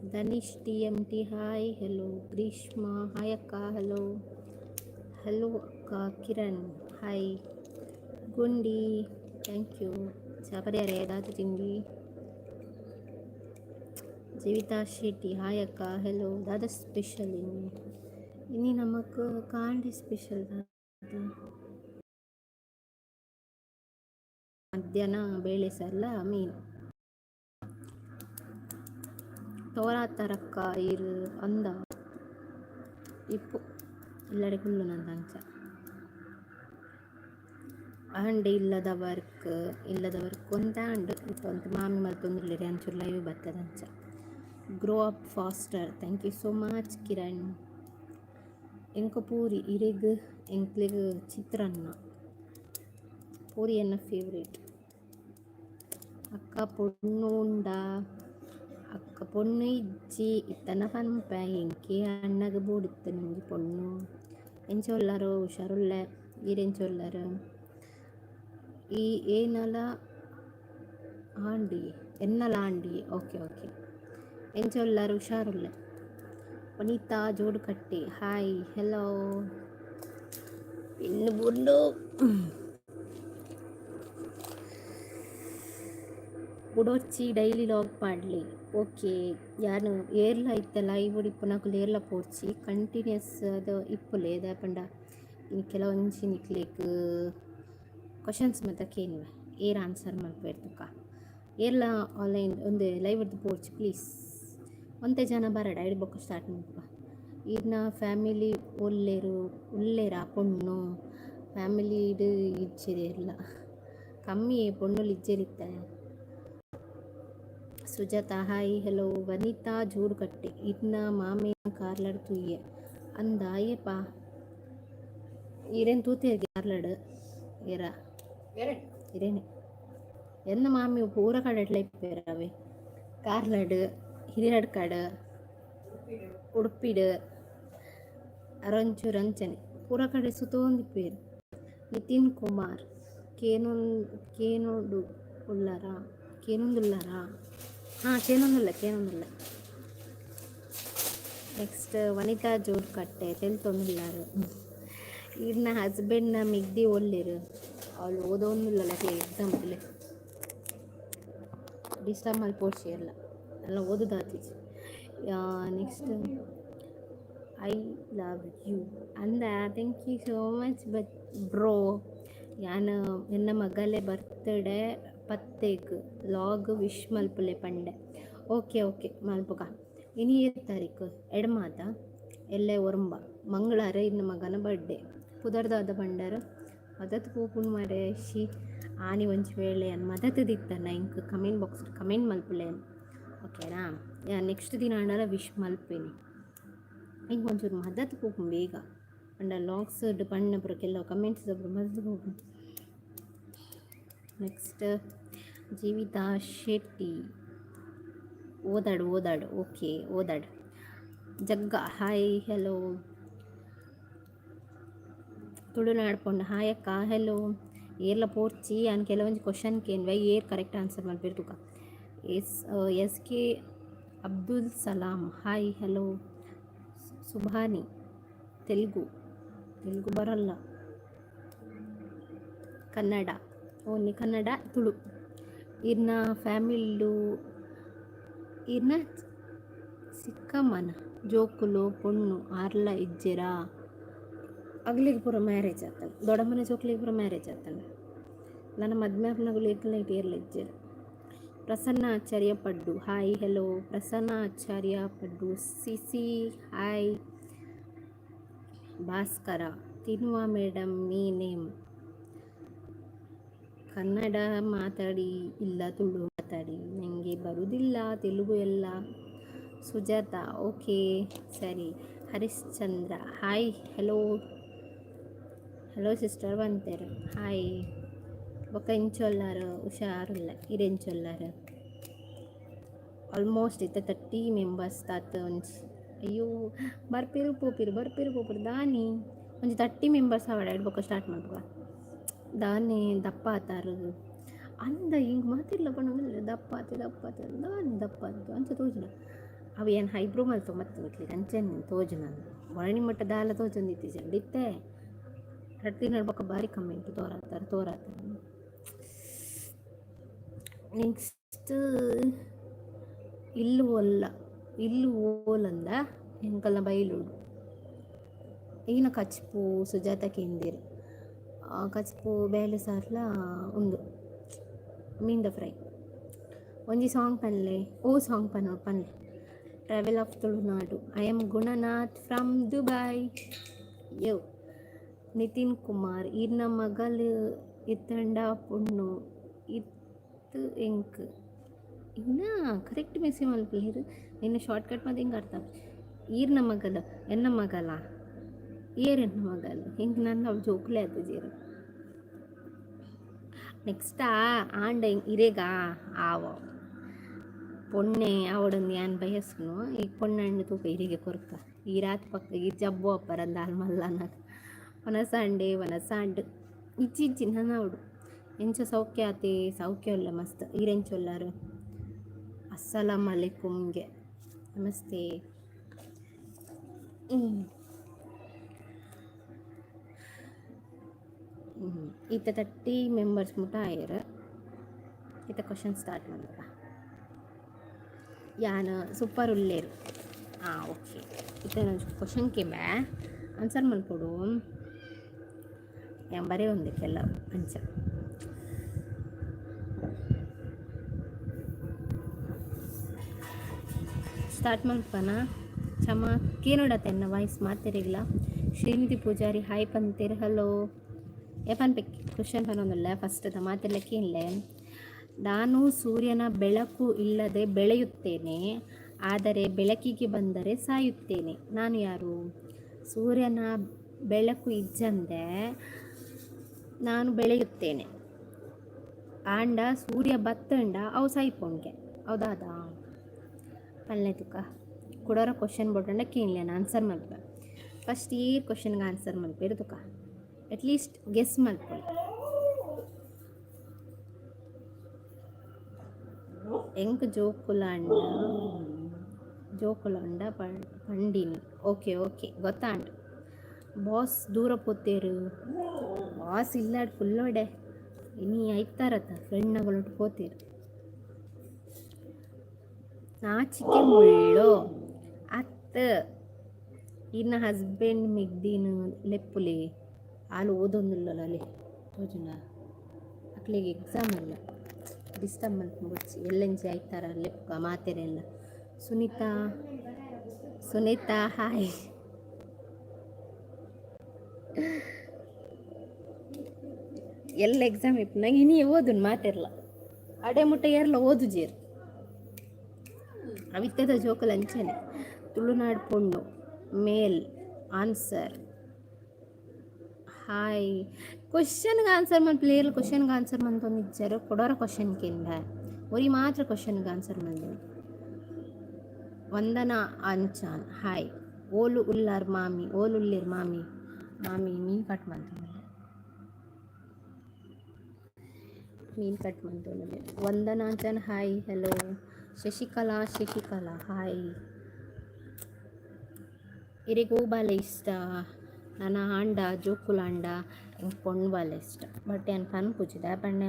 ಧನಿಷ್ TMT hi hello. Greeshma hi ಅಕ್ಕ hello. Hello ಅಕ್ಕ. Kiran hi. ಗುಂಡಿ ಥ್ಯಾಂಕ್ ಯು. ಸಾಪರ್ಯಾರೆ ದಾತು ತಿಂಡಿ. ಜೀವಿತಾ ಶೆಟ್ಟಿ ಹಾಯ್ ಅಕ್ಕ ಹೆಲೋ. ದಾದ ಸ್ಪೆಷಲ್ ಇನ್ನು ನಮಕ್ ಕಾಂಡಿ ಸ್ಪೆಷಲ್ ಮಧ್ಯಾಹ್ನ ಬೇಳೆ ಸಾರಲ್ಲ ಮೀನು ತೋರಾತರಕ್ಕ ಇರು ಅಂದ ಇಪ್ಪು ಇಲ್ಲಡೆ ಕುಲ್ಲು ನಂದಂಚ ಅಂಡೆ ಇಲ್ಲದವರ್ಕ್ ಒಂದ ಅಂಡ್ ಇಪ್ಪ ಅಂತ ಮಾಮಿ ಮಲ್ತೊಂದಿರ್ಲಿರಿ ಅಂಚೂರು ಲೈವ್ ಬರ್ತದಂಚ. Grow up faster thank you so much Kiran. ಎಂಕ ಪೂರಿ ಇರೆಗ್ ಎಂಕ್ಲೆಗ್ ಚಿತ್ರಾನ್ನ ಪೂರಿ ಎನ್ನ ಫೇವ್ರೇಟ್. ಅಕ್ಕ ಪೊಣ್ಣು ಉಂಡ ಅಕ್ಕ ಪೊಣ್ಣು ಇಜ್ಜಿ ಇತ್ತನ ಪನ್ಪ ಎಂಕೆ ಅಣ್ಣಗ ಬೋಡಿತ್ತು ನಿಂಗೆ ಪೊಣ್ಣು ಎಂಚೊಲ್ಲರು ಹುಷಾರುಳ್ಳೆ ಈರೆಂಚೊಲ್ಲರು ಈ ಏನಲ ಆಂಡಿ ಎನ್ನಲ ಆಂಡಿ ಓಕೆ ಓಕೆ ಎಂಚೊಲ್ಲರು ಹುಷಾರುಳ್ಳೆ. ವನಿತಾ ಜೋಡುಕಟ್ಟೆ ಹಾಯ್ ಹೆಲೋ. ಇನ್ನು ಬುಂಡು ಬುಡೋಚ್ಚಿ ಡೈಲಿ ಲಾಗ್ ಪಾಡ್ಲಿ ಓಕೆ. ಯಾನು ಏರ್ಲ ಇತ್ತಲ್ಲ ಇವುಡು ಇಪ್ಪು ನಾಕುಲು ಏರ್ಲ ಪೋಡ್ಚಿ ಕಂಟಿನ್ಯೂಸ್ ಅದು ಇಪ್ಪುಲೆ ದಾಪಂಡ ಇನ್ನು ಕೆಲವೊಂಜಿ ನಿಕ್ಲೇಕ್ ಕ್ವಶನ್ಸ್ ಮಾತ ಕೇನುವೆ ಏರ್ ಆನ್ಸರ್ ಮಲ್ಪೇರ್ತಕ್ಕ ಏರ್ಲ ಆನ್ಲೈನ್ ಒಂದು ಲೈವ್ ಇಡ್ದು ಪೋಡ್ಚಿ ಪ್ಲೀಸ್. ಒಂತೆ ಜನ ಬರಡ ಐದು ಬೊಕ್ಕ ಸ್ಟಾರ್ಟ್ ಮಾಡ್ಕ. ಇನ್ನ ಫ್ಯಾಮಿಲಿ ಉಲ್ಲೇರ ಪೊಣ್ಣು ಫ್ಯಾಮಿಲಿ ಇಡು ಇಜ್ಜೆರಿಲ್ಲ ಕಮ್ಮಿ ಪೊಣ್ಣುಲು ಇಜ್ಜೆರಿತ್ತ. Sujata hi hello. ವನಿತಾ ಜೋಡುಕಟ್ಟೆ ಇನ್ನ ಮಾಮೇನ ಕಾರ್ಲಡ್ ತೂಯೆ ಅಂದ ಅಯ್ಯಪ್ಪ ಇರೇನು ತೂತಿಯಾಗಿ ಕಾರ್ಲಡ್ ಏರ ಇರೇನೆ ಎನ್ನ ಮಾಮಿ ಪೂರ ಕಡೆಟ್ಲ ಇಪ್ಪೇರವೆ ಕಾರ್ಲಡ್ ಹಿರಿಯಡ್ಕಡ್ ಉಡುಪಿಡ್ ಅರಂಚೂರು ಅಂಚನೆ ಪೂರ ಕಡೆ ಸುತ್ತೋಂದಿಪ್ಪೇರು. ನಿತಿನ್ ಕುಮಾರ್ ಕೇನೊಂದುಲ್ಲರ ಹಾಂ ಕೇನೊಂದುಲ್ಲ. ನೆಕ್ಸ್ಟ್ ವನಿತಾ ಜೋಡುಕಟ್ಟೆ ತೆಲ್ತೊಂದುಲ್ಲಾರು ಇನ್ನ ಹಸ್ಬೆಂಡ್ನ ಮಿಗ್ದಿ ಒಳ್ಳೆರು ಅವಳು ಓದೋಂದಿಲ್ಲ ಎಕ್ಸಾಂಪಲ್ ಡಿಸ್ಟರ್ಬ್ ಮಾಡಿ ಪೋಡ್ಸಿ ಎಲ್ಲ ಓದೋದಾತೀಚೆ. ನೆಕ್ಸ್ಟ್ ಐ ಲವ್ ಯು ಅಂದ thank you so much but bro. ಯಾನು ಎನ್ನ ಮಗಲೇ ಬರ್ತ್ಡೇ ಪತ್ತೇಗ್ ಲಾಗ್ ವಿಶ್ ಮಲ್ಪುಲೆ ಪಂಡೆ ಓಕೆ ಓಕೆ ಮಲ್ಪುಗ. ಇನ್ನು 7 ತಾರೀಕು ಎಡಮಾತ ಎಲ್ಲೇ ಒರಂಬ ಮಂಗಳಾರ ಇನ್ನು ಮಗನ ಬರ್ಡೇ ಪುದರ್ದಾದ ಬಂಡಾರ ಮದತ್ ಪೂಪುಣ್ ಮಾರೆ ಶಿ ಆನಿ ಒಂಚು ವೇಳೆ ಅನ್ನು ಮದತ್ ದಿತ್ತನ ಇಂಕ್ ಕಮೆಂಟ್ ಬಾಕ್ಸ್ ಕಮೆಂಟ್ ಮಲ್ಪುಲೆ ಓಕೆನಾ. ನೆಕ್ಸ್ಟ್ ದಿನ ಅಣ್ಣರ ವಿಶ್ ಮಲ್ಪೇನಿ ಹಿಂಗೆ ಒಂಚೂರು ಮದತ್ ಪೂಪು ಬೇಗ ಅಂಡ ಲಾಗ್ಸ್ ಪಣ್ಣ ಪುರ ಕೆಲವು ಕಮೆಂಟ್ಸ್ ಮದತ್ ಪೂಪು. ನೆಕ್ಸ್ಟ್ ಜೀವಿತಾ ಶೆಟ್ಟಿ ಓದಾಡು ಓಕೆ ಓದಾಡು. ಜಗ್ಗ ಹಾಯ್ ಹೆಲೋ. ತುಳುನಾಡ್ಪೊಂಡು ಹಾಯ್ ಅಕ್ಕ ಹೆಲೋ. ಏರ್ಲ ಪೋರ್ಚಿ ಅನ್ ಕೆಲವೊಂದು ಕ್ವಶನ್ ಕೇನ್ವೆ ಏರ್ ಕರೆಕ್ಟ್ ಆನ್ಸರ್ ಮಾಡ್ಬಿಡ್ತುಕ. SK Abdul Salam hi hello. Subhani Telugu ಬರಲ್ಲ ಕನ್ನಡ ಓನ್ಲಿ ಕನ್ನಡ ತುಳು. ಇರ್ನ ಫ್ಯಾಮಿಲು ಇರ್ನ ಸಿಕ್ಕಮ್ಮನ ಜೋಕುಲು ಪೊಣ್ಣು ಆರ್ಲ ಇಜ್ಜೆರ ಅಗ್ಲಿಗೆ ಪೂರ ಮ್ಯಾರೇಜ್ ಆಗ್ತಾನೆ ದೊಡ್ಡಮ್ಮನ ಜೋಕ್ಲಿಗೆ ಪೂರ ಮ್ಯಾರೇಜ್ ಆಗ್ತಾನೆ ನನ್ನ ಮದ್ಮೆನಗಳು ಏಕಲೈಟ್ ಏರ್ಲ ಇಜ್ಜೆರು. ಪ್ರಸನ್ನ ಆಚಾರ್ಯ ಪಡ್ಡು ಹಾಯ್ ಹೆಲೋ. ಪ್ರಸನ್ನ ಆಚಾರ್ಯ ಪಡ್ಡು ಸಿಸಿ ಹಾಯ್. ಭಾಸ್ಕರ ತಿನ್ನುವ ಮೇಡಮ್ ಮೀ ನೇಮ್ ಕನ್ನಡ ಮಾತಾಡಿ ಇಲ್ಲ ತುಳು ಮಾತಾಡಿ ನನಗೆ ಬರುವುದಿಲ್ಲ ತೆಲುಗು ಎಲ್ಲ. ಸುಜಾತ ಓಕೆ ಸರಿ. ಹರಿಶ್ಚಂದ್ರ ಹಾಯ್ ಹೆಲೋ ಸಿಸ್ಟರ್ ಬಂತೇರು ಹಾಯ್. ಬೊಕ್ಕ ಇಂಚೊಲ್ಲಾರು ಹುಷಾರುಲ್ಲ ಇರೆಂಚೊಲ್ಲಾರು ಆಲ್ಮೋಸ್ಟ್ ಇತ್ತ 30 ಮೆಂಬರ್ಸ್ ತಾತ ಒಂಜಿ ಅಯ್ಯೋ ಬರ್ಪೇರು ಪೋಪಿರು ದಾನಿ ಒಂಜಿ 30 ಮೆಂಬರ್ಸ್ ಆವಡ ಬೊಕ್ಕ ಸ್ಟಾರ್ಟ್ ಮಾಡ್ಬ ದಾನೆ ದಪ್ಪ ಆತಾರು ಅಂದ ಹಿಂಗೆ ಮಾತಿರ್ಲ ಪಣ ದಪ್ಪ ಆತ ದಾನಿ ದಪ್ಪ ಆತು ಅಂಚ ತೋಜುನ ಅವು ಏನು ಹೈಬ್ರೋ ಮಲ್ ತೊಂಬತ್ತು ಅಂಚೆನ್ ತೋಜು ನಾನು ವರ್ಣಿ ಮಟ್ಟ ದಾಲ ತೋಜೊಂದಿತ್ತು ಜಲ್ದಿತ್ತೆ ರಟ್ಟಿ ನಡ್ಬೇಕ ಭಾರಿ ಕಮೆಂಟ್ ತೋರಾತಾರೆ ನೆಕ್ಸ್ಟ್ ಇಲ್ಲು ಓಲಂದ ಎಂಕಲ್ನ ಬೈಲುಡು ಈನ ಕಚ್ಪು ಸುಜಾತ ಕೇಂದಿರ್ ಕಚ್ಪು ಬೇಳೆ ಸಾರ್ಲ ಉಂದು ಮೀನ್ದ ಫ್ರೈ ಒಂಜಿ ಸಾಂಗ್ ಪನ್ಲೆ ಸಾಂಗ್ ಪನ್ಲೆ travel of Tulunadu I am Gunanath from Dubai yo Nithin Kumar ಈರ್ನ ಮಗಲ್ ಇತ್ತಂಡ ಪುಣ್ಣು ಇತ್ತು ಎಂಕ್ ಇನ್ನ ಕರೆಕ್ಟ್ ಮೆಸೇಜ್ ಮಲ್ಪೇರು ನಿನ್ನ ಶಾರ್ಟ್ಕಟ್ ಮತ್ತೆ ಹಿಂಗೆ ಅರ್ಥ ಈರ್ನ ಮಗಲ ಎನ್ನ ಮಗಲ ಏರೆನ್ನ ಮಗಲು ಹಿಂಗೆ ನನ್ನ ಅವ್ಳು ಜೋಕ್ಲೆ ಅದು ಜೀರು ನೆಕ್ಸ್ಟಾ ಆಂಡ ಇರೇಗ ಆವ ಪೊಣ್ಣೆ ಅವಡೊಂದು ಯಾನ್ ಬಯಸ್ನು ಈಗ ಪೊಣ್ಣಣ್ಣು ತೂಕ ಇರಿಗೆ ಕೊರ್ಕ ಈ ರಾತ್ ಪಕ್ಕ ಈ ಜಬ್ಬು ಅಪ್ಪರಂದ ಮಲ್ಲನ ವನಸಾಂಡ್ ಇಚ್ಚಿ ನನ್ನ ಅವಡು ಎಂಚ ಸೌಖ್ಯ ಆತಿ ಸೌಖ್ಯ ಇಲ್ಲ ಮಸ್ತ್ ಈರೆಂಚೊಲ್ಲಾರು ಅಸ್ಸಲಾಮ್ ಅಲೈಕುಮ್ಗೆ ನಮಸ್ತೆ ಈತ 30 ಮೆಂಬರ್ಸ್ ಮುಟ ಆಯ್ರ ಈತ ಕ್ವಶನ್ ಸ್ಟಾರ್ಟ್ ಮಾಡ್ದ ಯಾನು ಸೂಪರ್ ಉಲ್ಲೇರು ಓಕೆ ಈತ ಕ್ವಶನ್ ಕೇಂಬೆ ಆನ್ಸರ್ ಮಲ್ಕೊಡು ಯಾನ್ ಬರೇ ಒಂದಕ್ಕೆಲ್ಲ ಅಂಚ ಸ್ಟಾರ್ಟ್ ಮಲ್ಪನ ಚಮ ಕೇನೋಡತ್ತೆ ವಾಯ್ಸ್ ಮಾಡ್ತಿರಿಲ್ಲ ಶ್ರೀನಿಧಿ ಪೂಜಾರಿ ಹಾಯ್ ಪಂತೀರಿ ಹಲೋ ಏಪನ್ ಪೆಕ್ಕಿ ಕ್ವಶನ್ ಪನ್ನೊಂದಿಲ್ಲ ಫಸ್ಟ್ ಮಾತೆಲ್ಲಕ್ಕೆ ಇಲ್ಲೇ ನಾನು ಸೂರ್ಯನ ಬೆಳಕು ಇಲ್ಲದೆ ಬೆಳೆಯುತ್ತೇನೆ ಆದರೆ ಬೆಳಕಿಗೆ ಬಂದರೆ ಸಾಯುತ್ತೇನೆ ನಾನು ಯಾರು ಸೂರ್ಯನ ಬೆಳಕು ಇಜ್ಜಂದೆ ನಾನು ಬೆಳೆಯುತ್ತೇನೆ ಆಂಡ ಸೂರ್ಯ ಬತ್ತಂಡ ಅವು ಸಾಯ್ಪೊಂಡ್ಗೆ ಹೌದಾದ ಪಲ್ಲೆ ತುಕ ಕೊಡೋರ ಕ್ವಶನ್ ಬೋಟಂಡ ಕೇಳಲೇನು ಆನ್ಸರ್ ಮಲ್ಪೆ ಫಸ್ಟ್ ಈ ಕ್ವಶನ್ಗೆ ಆನ್ಸರ್ ಮಲ್ಪೇರು ತುಕ ಅಟ್ಲೀಸ್ಟ್ ಗೆಸ್ ಮಲ್ಪೊಳ್ಳಿ ಎಂಕ್ ಜೋಕುಲಾಂಡ ಪಂಡಿನಿ ಓಕೆ ಗೊತ್ತಾಂಡ್ ಬಾಸ್ ದೂರ ಪೋತೇರು ಬಾಸ್ ಇಲ್ಲಾಡ್ ಫುಲ್ಲೋಡೆ ಇನಿ ಐತಾರತ್ತ ಫ್ರೆಂಡ್ನಗಳೊಟ್ಟು ಪೋತೇರು ನಾಚಿಕೆ ಮುಳ್ಳು ಅತ್ತ ಇನ್ನ ಹಸ್ಬೆಂಡ್ ಮಿಗ್ದೀನು ಲೆಪ್ಪುಲಿ ಆಲು ಓದೊಂದಿಲ್ಲಲ್ಲ ಅಲ್ಲಿ ತೋಜುನ ಅಕ್ಲಿಗೆ ಎಕ್ಸಾಮ್ ಅಲ್ಲ ಡಿಸ್ಟರ್ಬ್ ಮಲ್ಕೊಂಡ್ಬಿಡ್ಸಿ ಎಲ್ಲೆಂಜಿ ಆಯ್ತಾರ ಲೆಪ್ಪ ಮಾತೆರೆಲ್ಲ ಸುನೀತಾ ಹಾಯ್ ಎಲ್ಲ ಎಕ್ಸಾಮ್ ಇಪ್ಪು ನಂಗೆ ಇನಿ ಓದುನ್ ಮಾತೆರ್ಲ ಅಡೆ ಮುಟ್ಟ ಏರ್ಲ ಓದು ಜೇರು ಅವಿತ್ತದ ಜೋಕಲ್ ಅಂಚನೆ ತುಳುನಾಡು ಪೊಣ್ಣು ಮೇಲ್ ಆನ್ಸರ್ ಹಾಯ್ ಕ್ವಶನ್ಗೆ ಆನ್ಸರ್ ಮಾಡಿ ಪ್ಲೇಯರ್ ಕ್ವಶನ್ಗೆ ಆನ್ಸರ್ ಮಂತೊಂದು ಇಚ್ಚಾರು ಕೊಡೋರ ಕ್ವಶನ್ ಕೇಂದ ಒರಿ ಮಾತ್ರ ಕ್ವಶನ್ಗೆ ಆನ್ಸರ್ ಮಂದಿ ವಂದನಾ ಅಂಚಾನ್ ಹಾಯ್ ಉಲ್ಲಿರ್ ಮಾಮಿ ಮೀನು ಕಟ್ ಮಾಡ್ತೊಂದು ವಂದನಾ ಅಂಚಾನ್ ಹಾಯ್ ಹಲೋ ಶಶಿಕಲಾ ಹಾಯ್ ಇರಿಗೆ ಬಾಲೆ ಇಷ್ಟ ನನ್ನ ಆಂಡ ಜೋಕುಲಾಂಡ ಇಂಕ ಪೊಣ್ಣು ಬಾಲೆ ಇಷ್ಟ ಬಟ್ ಏನು ಪನ್ ಪೂಜಿದ ಪಂಡ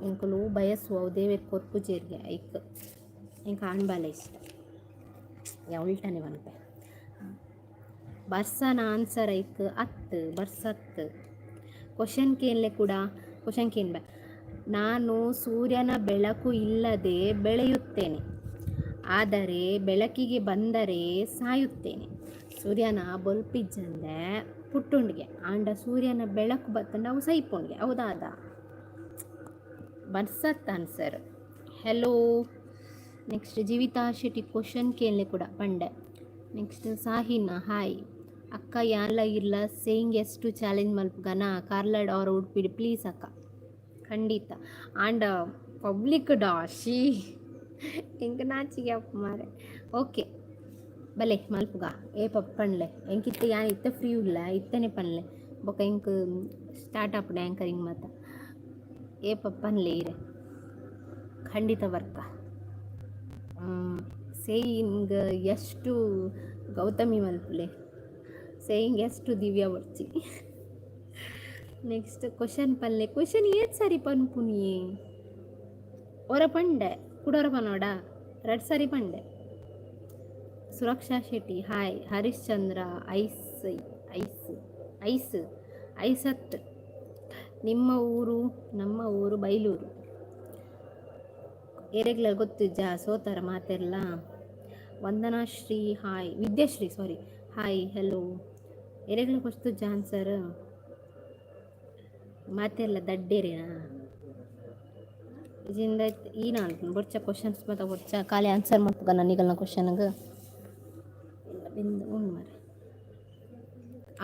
ಇಂಕಲು ಬಯಸ್ಸು ಅವು ದೇವೇರ್ ಕೊರ್ಪುಜೇರಿಗೆ ಇಂಕ ಆಣ್ ಬಾಲೆ ಇಷ್ಟ ಉಲ್ಟನೆ ಬನ್ಪೆ ಬರ್ಸನ ಆನ್ಸರ್ ಐಕ್ ಬರ್ಸತ್ತು ಕ್ವಶನ್ ಕೇನ್ಬೆ ನಾನು ಸೂರ್ಯನ ಬೆಳಕು ಇಲ್ಲದೆ ಬೆಳೆಯುತ್ತೇನೆ ಆದರೆ ಬೆಳಕಿಗೆ ಬಂದರೆ ಸಾಯುತ್ತೇನೆ ಸೂರ್ಯನ ಬೊಲ್ಪಿಜ್ಜಂದೆ ಪುಟ್ಟುಂಡಿಗೆ ಆಂಡ ಸೂರ್ಯನ ಬೆಳಕು ಬತ್ತಂಡ ಅವು ಸೈಪುಂಡಿಗೆ ಹೌದಾದ ಬರ್ಸತ್ answer hello next Jeevitha Shetty question ಕೇಳಲೆ ಕೂಡ ಪಂಡೆ ನೆಕ್ಸ್ಟ್ ಸಾಹಿನಾ ಹಾಯ್ ಅಕ್ಕ ಯಾನ್ಲ ಇರ್ಲ ಸೇಯಿಂಗ್ ಎಷ್ಟು ಚಾಲೆಂಜ್ ಮಲ್ಪಗನ ಕಾರ್ಲಾಡ್ ಅವ್ರ ಉಡ್ಪಿಡಿ ಪ್ಲೀಸ್ ಅಕ್ಕ ಖಂಡಿತ ಆಂಡ ಪಬ್ಲಿಕ್ ಡಾಶಿ ಎಂಕ ನಾಚಿಗೆ ಅಪ್ಪ ಮಾರೆ ಓಕೆ ಬಲೆ ಮಲ್ಪುಗ ಪನ್ಲೆ ಎಂಕಿತ್ತ ಯಾನ್ ಇತ್ತ ಫ್ರೀ ಇಲ್ಲ ಇತ್ತನೆ ಪನ್ಲೆ ಬೊಕ ಎಂಕ್ ಸ್ಟಾರ್ಟ್ ಆಪುಡೆ ಆ್ಯಂಕರಿಂಗ್ ಮಾತ ಪನ್ಲೆ ಇರೆ ಖಂಡಿತ ಬರ್ಕ ಸೇಯಿಂಗ್ ಎಷ್ಟು ಗೌತಮಿ ಮಲ್ಪುಲೆ, ಸೇಯಿಂಗ್ ಎಷ್ಟು ದಿವ್ಯಾ ಬರ್ಚಿ. ನೆಕ್ಸ್ಟ್ ಕ್ವಶನ್ ಪಲ್ಲೆ ಕ್ವಶನ್ ಏತ್ ಸರಿ ಪನ್ಪುನಿಯೇ ಒರ ಪಂಡೆ ಕುಡೋರ ಪನೋಡ 2 ಸರಿ ಪಂಡೆ. ಸುರಕ್ಷಾ ಶೆಟ್ಟಿ ಹಾಯ್. ಹರಿಶ್ಚಂದ್ರ ಐಸ್ ಐಸ್ ಐಸ್ ಐಸತ್. ನಿಮ್ಮ ಊರು? ನಮ್ಮ ಊರು ಬೈಲೂರು. ಏರೆಗ್ಲ ಗೊತ್ತಿಜ್ಜ ಸೋತಾರ ಮಾತೆಲ್ಲ. Vandana Shri hi. Vidyashree sorry hi hello. ಏರೆಗ್ಲ ಗೊತ್ತಿಜ್ಜ ಆನ್ಸರ್ ಮಾತೆಲ್ಲ ದಡ್ಡೇರಿನಾ ಇಜಿಂದ ಈನ ಅಂತ ಬೊಡ್ಚ ಕ್ವಶನ್ಸ್ ಮತ್ತು ಬೊಡ್ಚ ಖಾಲಿ ಆನ್ಸರ್ ಮಾಡ್ತದ ನನಗಲ್ಲ ಕ್ವಶನ್ಗೆ ಮಾರೆ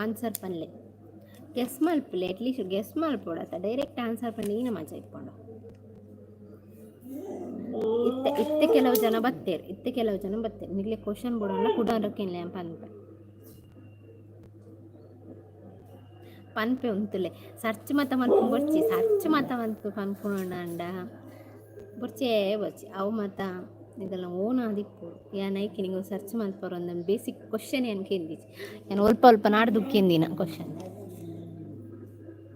ಆನ್ಸರ್ ಪನ್ಲೆ ಗೆಸ್ ಮಲ್ಪಲೆ ಅಟ್ಲೀಸ್ಟ್ ಗೆಸ್ ಮಲ್ಪೊಡತ್ತ ಡೈರೆಕ್ಟ್ ಆನ್ಸರ್ ಪಂಡೆ ಈನ ಮಜಾ ಇಟ್ಕೊಂಡು ಇತ್ತೆ ಕೆಲವು ಜನ ಬತ್ತೇರು ನಿಗ್ಲೆ ಕ್ವಶನ್ ಬಿಡೋಣ ಕುಡೋರಕ್ಕಿಲ್ಲ ಪನ್ಪೆ ಪನ್ಪೆ ಉಂತುಲೆ ಸರ್ಚ್ ಮತ ಮನ್ಪು ಬರ್ಚಿ ಸರ್ಚ್ ಮತ ಮನ್ಪು ಪನ್ಪುಂಡ ಬರ್ಚೇ ಬರ್ಚಿ ಅವು ಮತ ಇದೆಲ್ಲ ಓನ್ ಆದಿಪ್ಪು ಏನೈಕಿ ನೀವು ಸರ್ಚ್ ಮಲ್ಪರು ಒಂದೊಂದು ಬೇಸಿಕ್ ಕ್ವಶನ್ ಏನು ಕೇಂದಿಚ್ಚಿ ನಾನು ಅಲ್ಪ ನಾಡ್ದು ಕೇಂದಿನ question.